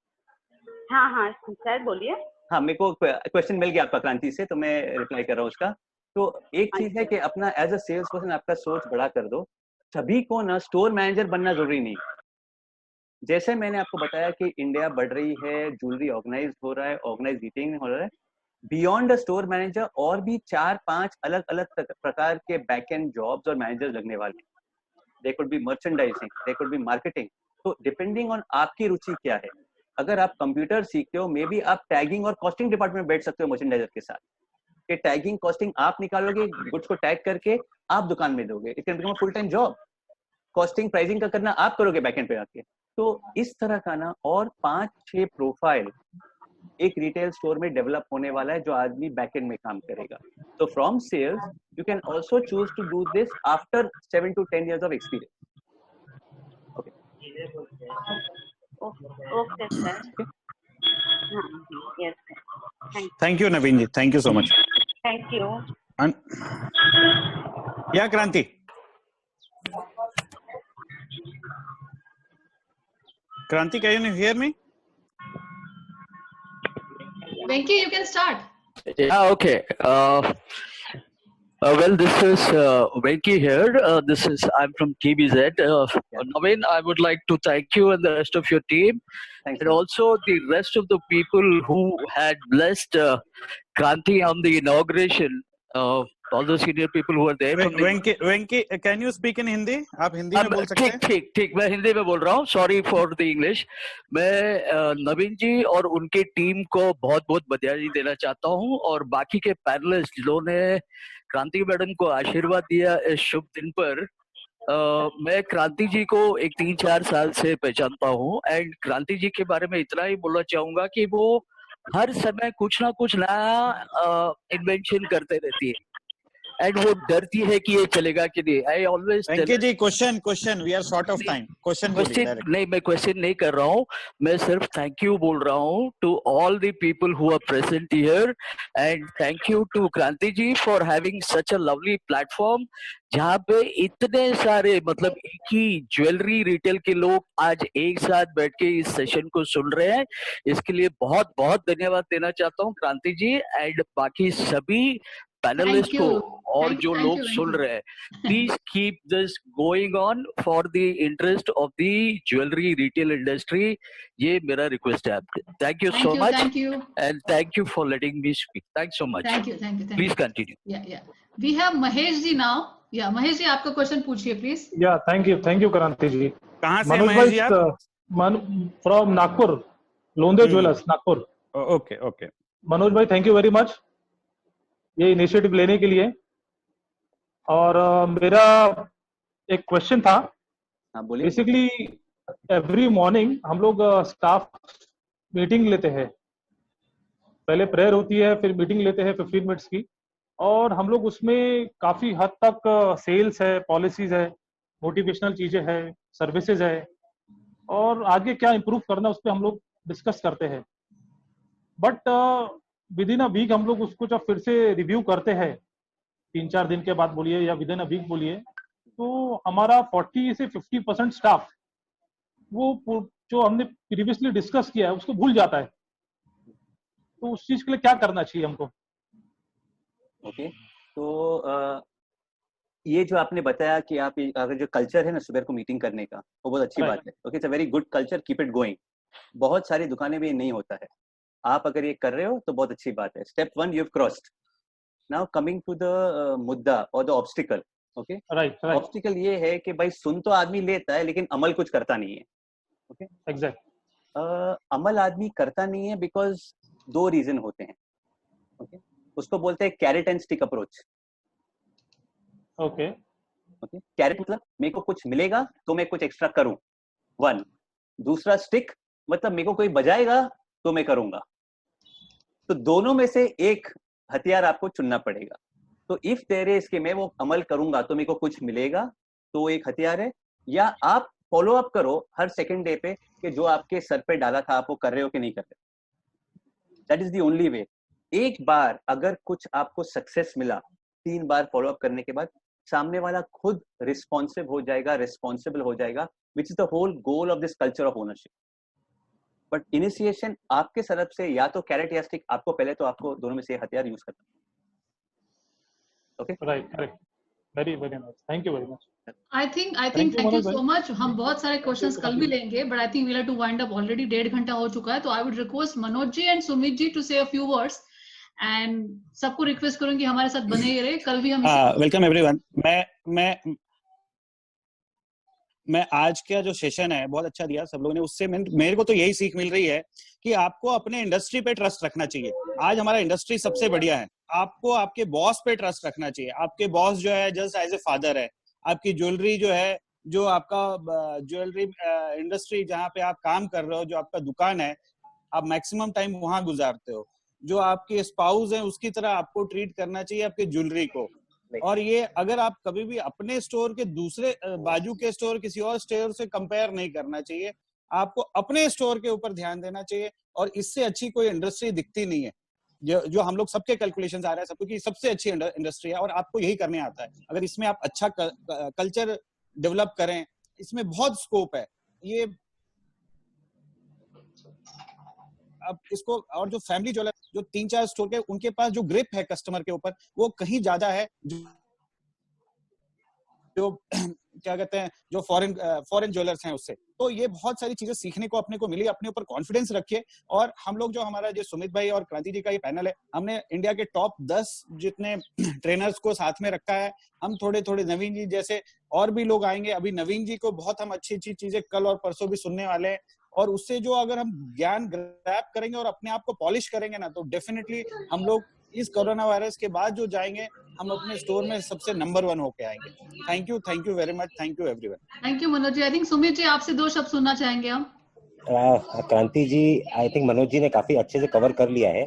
हाँ सर बोलिए. हाँ, मेरे को क्वेश्चन मिल गया आपका क्रांति से, तो मैं रिप्लाई कर रहा हूँ उसका. तो एक चीज है कि अपना एज अ सेल्स पर्सन आपका सोच बड़ा कर दो. सभी को ना स्टोर मैनेजर बनना जरूरी नहीं. जैसे मैंने आपको बताया कि इंडिया बढ़ रही है, ज्वेलरी ऑर्गेनाइज हो रहा है, ऑर्गेनाइज रीटेलिंग हो रहा है. बियॉन्ड द स्टोर मैनेजर और भी 4-5 अलग अलग प्रकार के बैक एंड जॉब्स और मैनेजर्स लगने वाले. They could be merchandising, they could be marketing. तो डिपेंडिंग ऑन आपकी रुचि क्या है. अगर आप कंप्यूटर सीखते हो, मे बी आप टैगिंग और कॉस्टिंग डिपार्टमेंट में बैठ सकते हो मर्चेंडाइजर के साथ. कि टैगिंग कॉस्टिंग आप निकालोगे, गुड्स को टैग करके आप दुकान में दोगे. It can become a full time job. Costing pricing का करना आप करोगे बैकएंड पे आके. तो इस तरह का ना और 5-6 प्रोफाइल एक रिटेल स्टोर में डेवलप होने वाला है, जो आदमी बैकएंड में काम करेगा. तो from sales you can also choose to do this after 7 to 10 years of experience. Okay sir. Yes sir. Thank you Naveen ji. Thank you so much. Thank you. Yeah Kranti. Kranti, can you hear me? Venki, you can start. Yeah, okay. Well, this is Venki here. I'm from TBZ. Naveen, I would like to thank you and the rest of your team, and also the rest of the people who had blessed Kranti on the inauguration. All the senior people who were there. Venky, can you speak in Hindi? आप हिंदी में बोल सकते हैं? ठीक, मैं हिंदी में बोल रहा हूँ. Sorry for the English. मैं नवीन जी और उनकी टीम को बहुत बहुत बधाई देना चाहता हूँ, और बाकी के पैनलिस्ट जिन्होंने क्रांति मैडम को आशीर्वाद दिया इस शुभ दिन पर. मैं क्रांति जी को 3-4 साल से पहचानता हूँ, एंड क्रांति जी के बारे में इतना ही बोलना चाहूंगा कि वो हर समय कुछ ना कुछ नया इन्वेंशन करते रहती है, एंड वो डरती है कि ये चलेगा कि नहीं. I always Venky ji, question we are short of time. Question नहीं, मैं क्वेश्चन नहीं कर रहा हूँ, मैं सिर्फ थैंक यू बोल रहा हूँ to all the people who are present here, and thank you to Kranti ji for having such a lovely platform जहाँ पे इतने सारे मतलब एक ही ज्वेलरी रिटेल के लोग आज एक साथ बैठ के इस सेशन को सुन रहे हैं. इसके लिए बहुत बहुत धन्यवाद देना चाहता हूँ क्रांति जी, एंड बाकी सभी पैनलिस्ट को और जो लोग सुन रहे हैं. Please keep this going on for the interest of the jewellery retail industry. ये मेरा रिक्वेस्ट है आपके. Thank you so much, and thank you for letting me speak. Thanks so much. Thank you. Please continue. We have Mahesh ji now. Mahesh ji, आपका क्वेश्चन पूछिए please. Thank you Kranti ji. कहाँ से महेश जी आप? From Nagpur, Londe jewellers, Nagpur. Okay. Manoj bhai, thank you very much ये इनिशिएटिव लेने के लिए. और मेरा एक क्वेश्चन था. बेसिकली एवरी मॉर्निंग हम लोग स्टाफ मीटिंग लेते हैं. पहले प्रेयर होती है, फिर मीटिंग लेते हैं 15 मिनट्स की, और हम लोग उसमें काफी हद तक सेल्स है, पॉलिसीज है, मोटिवेशनल चीजें है, सर्विसेज है, और आगे क्या इम्प्रूव करना उस पर हम लोग डिस्कस करते हैं. But within a week हम लोग उसको जब फिर से रिव्यू करते हैं, 3-4 दिन के बाद बोलिए या विद इन अ वीक बोलिए, तो हमारा 40 से 50% स्टाफ वो जो हमने प्रीवियसली डिस्कस किया है उसको भूल जाता है. तो उस चीज के लिए क्या करना चाहिए हमको? ओके, तो ये जो आपने बताया कि आप अगर जो कल्चर है ना सुबह को मीटिंग करने का, वो बहुत अच्छी बात है. Okay, it's a very good culture, keep it going. बहुत सारी दुकानें में ये नहीं होता है. आप अगर ये कर रहे हो तो बहुत अच्छी बात है. Step 1 you have crossed. Now coming to the मुद्दा और the obstacle. Okay, right. Obstacle ये है कि भाई सुन तो आदमी लेता है लेकिन अमल कुछ करता नहीं है. Okay, exact. अमल आदमी करता नहीं है बिकॉज 2 रीजन होते हैं. ओके, उसको बोलते हैं carrot and stick approach. Okay, carrot मतलब मेरे को कुछ मिलेगा तो मैं कुछ एक्स्ट्रा करूं, 1. दूसरा स्टिक मतलब मेरे को कोई बजाएगा तो मैं करूंगा. तो दोनों में से एक हथियार आपको चुनना पड़ेगा. तो इफ देयर इज कि मैं वो अमल करूंगा तो मेरे को कुछ मिलेगा, तो एक हथियार है, या आप फॉलो अप करो हर सेकंड डे पे कि जो आपके सर पे डाला था आप वो कर रहे हो कि नहीं कर रहे. That is the only way. एक बार अगर कुछ आपको सक्सेस मिला, 3 बार फॉलो अप करने के बाद सामने वाला खुद रिस्पॉन्सिव हो जाएगा, रिस्पॉन्सिबल हो जाएगा, which is the whole goal of this culture of ownership. But initiation आपके तरफ से या तो कैरेट या स्टिक, आपको पहले तो आपको दोनों में से हथियार यूज करना. Okay, right, correct. Very very nice. Thank you very much. I think thank you so much. हम बहुत सारे क्वेश्चंस कल भी लेंगे, but I think we have to wind up. Already 1.5 घंटा हो चुका है, तो I would request Manoj ji and Sumit ji to say a few words, and सबको रिक्वेस्ट करूंगी हमारे साथ बने ही रहे. कल भी हम वेलकम एवरीवन. मैं आज का जो सेशन है बहुत अच्छा दिया सब लोगों ने. उससे मेरे को तो यही सीख मिल रही है कि आपको अपने इंडस्ट्री पे ट्रस्ट रखना चाहिए. आज हमारा इंडस्ट्री सबसे बढ़िया है. आपको आपके बॉस पे ट्रस्ट रखना चाहिए. आपके बॉस जो है जस्ट एज ए फादर है. आपकी ज्वेलरी जो है, जो आपका ज्वेलरी इंडस्ट्री जहाँ पे आप काम कर रहे हो, जो आपका दुकान है, आप मैक्सिमम टाइम वहां गुजारते हो. जो आपके स्पाउस है उसकी तरह आपको ट्रीट करना चाहिए आपके ज्वेलरी को. और ये अगर आप कभी भी अपने स्टोर के दूसरे बाजू के स्टोर किसी और स्टोर से कंपेयर नहीं करना चाहिए. आपको अपने स्टोर के ऊपर ध्यान देना चाहिए. और इससे अच्छी कोई इंडस्ट्री दिखती नहीं है. जो हम लोग सबके कैलकुलेशंस आ रहे हैं सबको कि सबसे अच्छी इंडस्ट्री है, और आपको यही करने आता है. अगर इसमें आप अच्छा कल्चर डेवलप करें, इसमें बहुत स्कोप है. ये अब इसको, और जो फैमिली ज्वेलर जो 3-4 स्टोर के, उनके पास जो ग्रिप है कस्टमर के ऊपर वो कहीं ज्यादा है जो क्या कहते हैं, जो फॉरेन ज्वेलर्स हैं उससे। तो ये बहुत सारी चीजें सीखने को अपने को मिली। अपने ऊपर कॉन्फिडेंस रखिए। और हम लोग जो हमारा जो सुमित भाई और क्रांति जी का ये पैनल है, हमने इंडिया के टॉप 10 जितने ट्रेनर्स को साथ में रखा है। हम थोड़े थोड़े नवीन जी जैसे और भी लोग आएंगे। अभी नवीन जी को बहुत हम अच्छी अच्छी चीजें कल और परसों भी सुनने वाले हैं। और उससे जो अगर हम ज्ञान ग्रैब करेंगे और अपने आप को पॉलिश करेंगे ना, तो डेफिनेटली हम लोग इस कोरोना वायरस के बाद जो जाएंगे, हम अपने स्टोर में सबसे नंबर 1 होके आएंगे। Thank you very much. Thank you everyone. Thank you Manoj ji. I think Sumit ji आपसे 2 शब्द सुनना चाहेंगे हम। क्रांति जी, आई थिंक मनोज जी ने काफी अच्छे से कवर कर लिया है।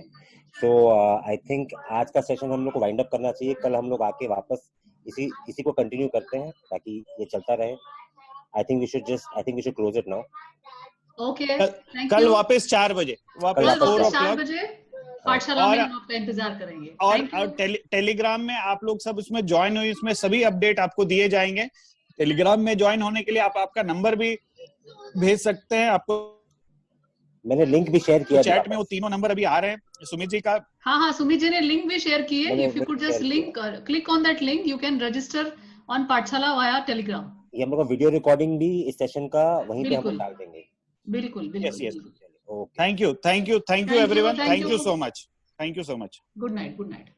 तो आई थिंक आज का सेशन हम लोग को वाइंड अप करना चाहिए। कल हम लोग आके वापस इसी को कंटिन्यू करते हैं ताकि ये चलता रहे। I think we should close it now. Okay, कल वापस 4 बजे, वापस 4 बजे पाठशाला में हम आपका इंतजार करेंगे। और टेलीग्राम में आप लोग सब उसमें ज्वाइन हुई, इसमें सभी अपडेट आपको दिए जाएंगे। टेलीग्राम में ज्वाइन होने के लिए आप आपका नंबर भी भेज सकते हैं। आपको मैंने लिंक भी शेयर किया चैट में, वो तीनों नंबर अभी आ रहे हैं सुमित जी का। हाँ, सुमित जी ने लिंक भी शेयर की है। If you could just click on that link, you can register on पाठशाला वाया टेलीग्राम। ये हम लोग का वीडियो रिकॉर्डिंग भी इस सेशन का वहीं पे हम डाल देंगे। बिल्कुल। Yes. Thank you everyone. Thank you so much. Good night.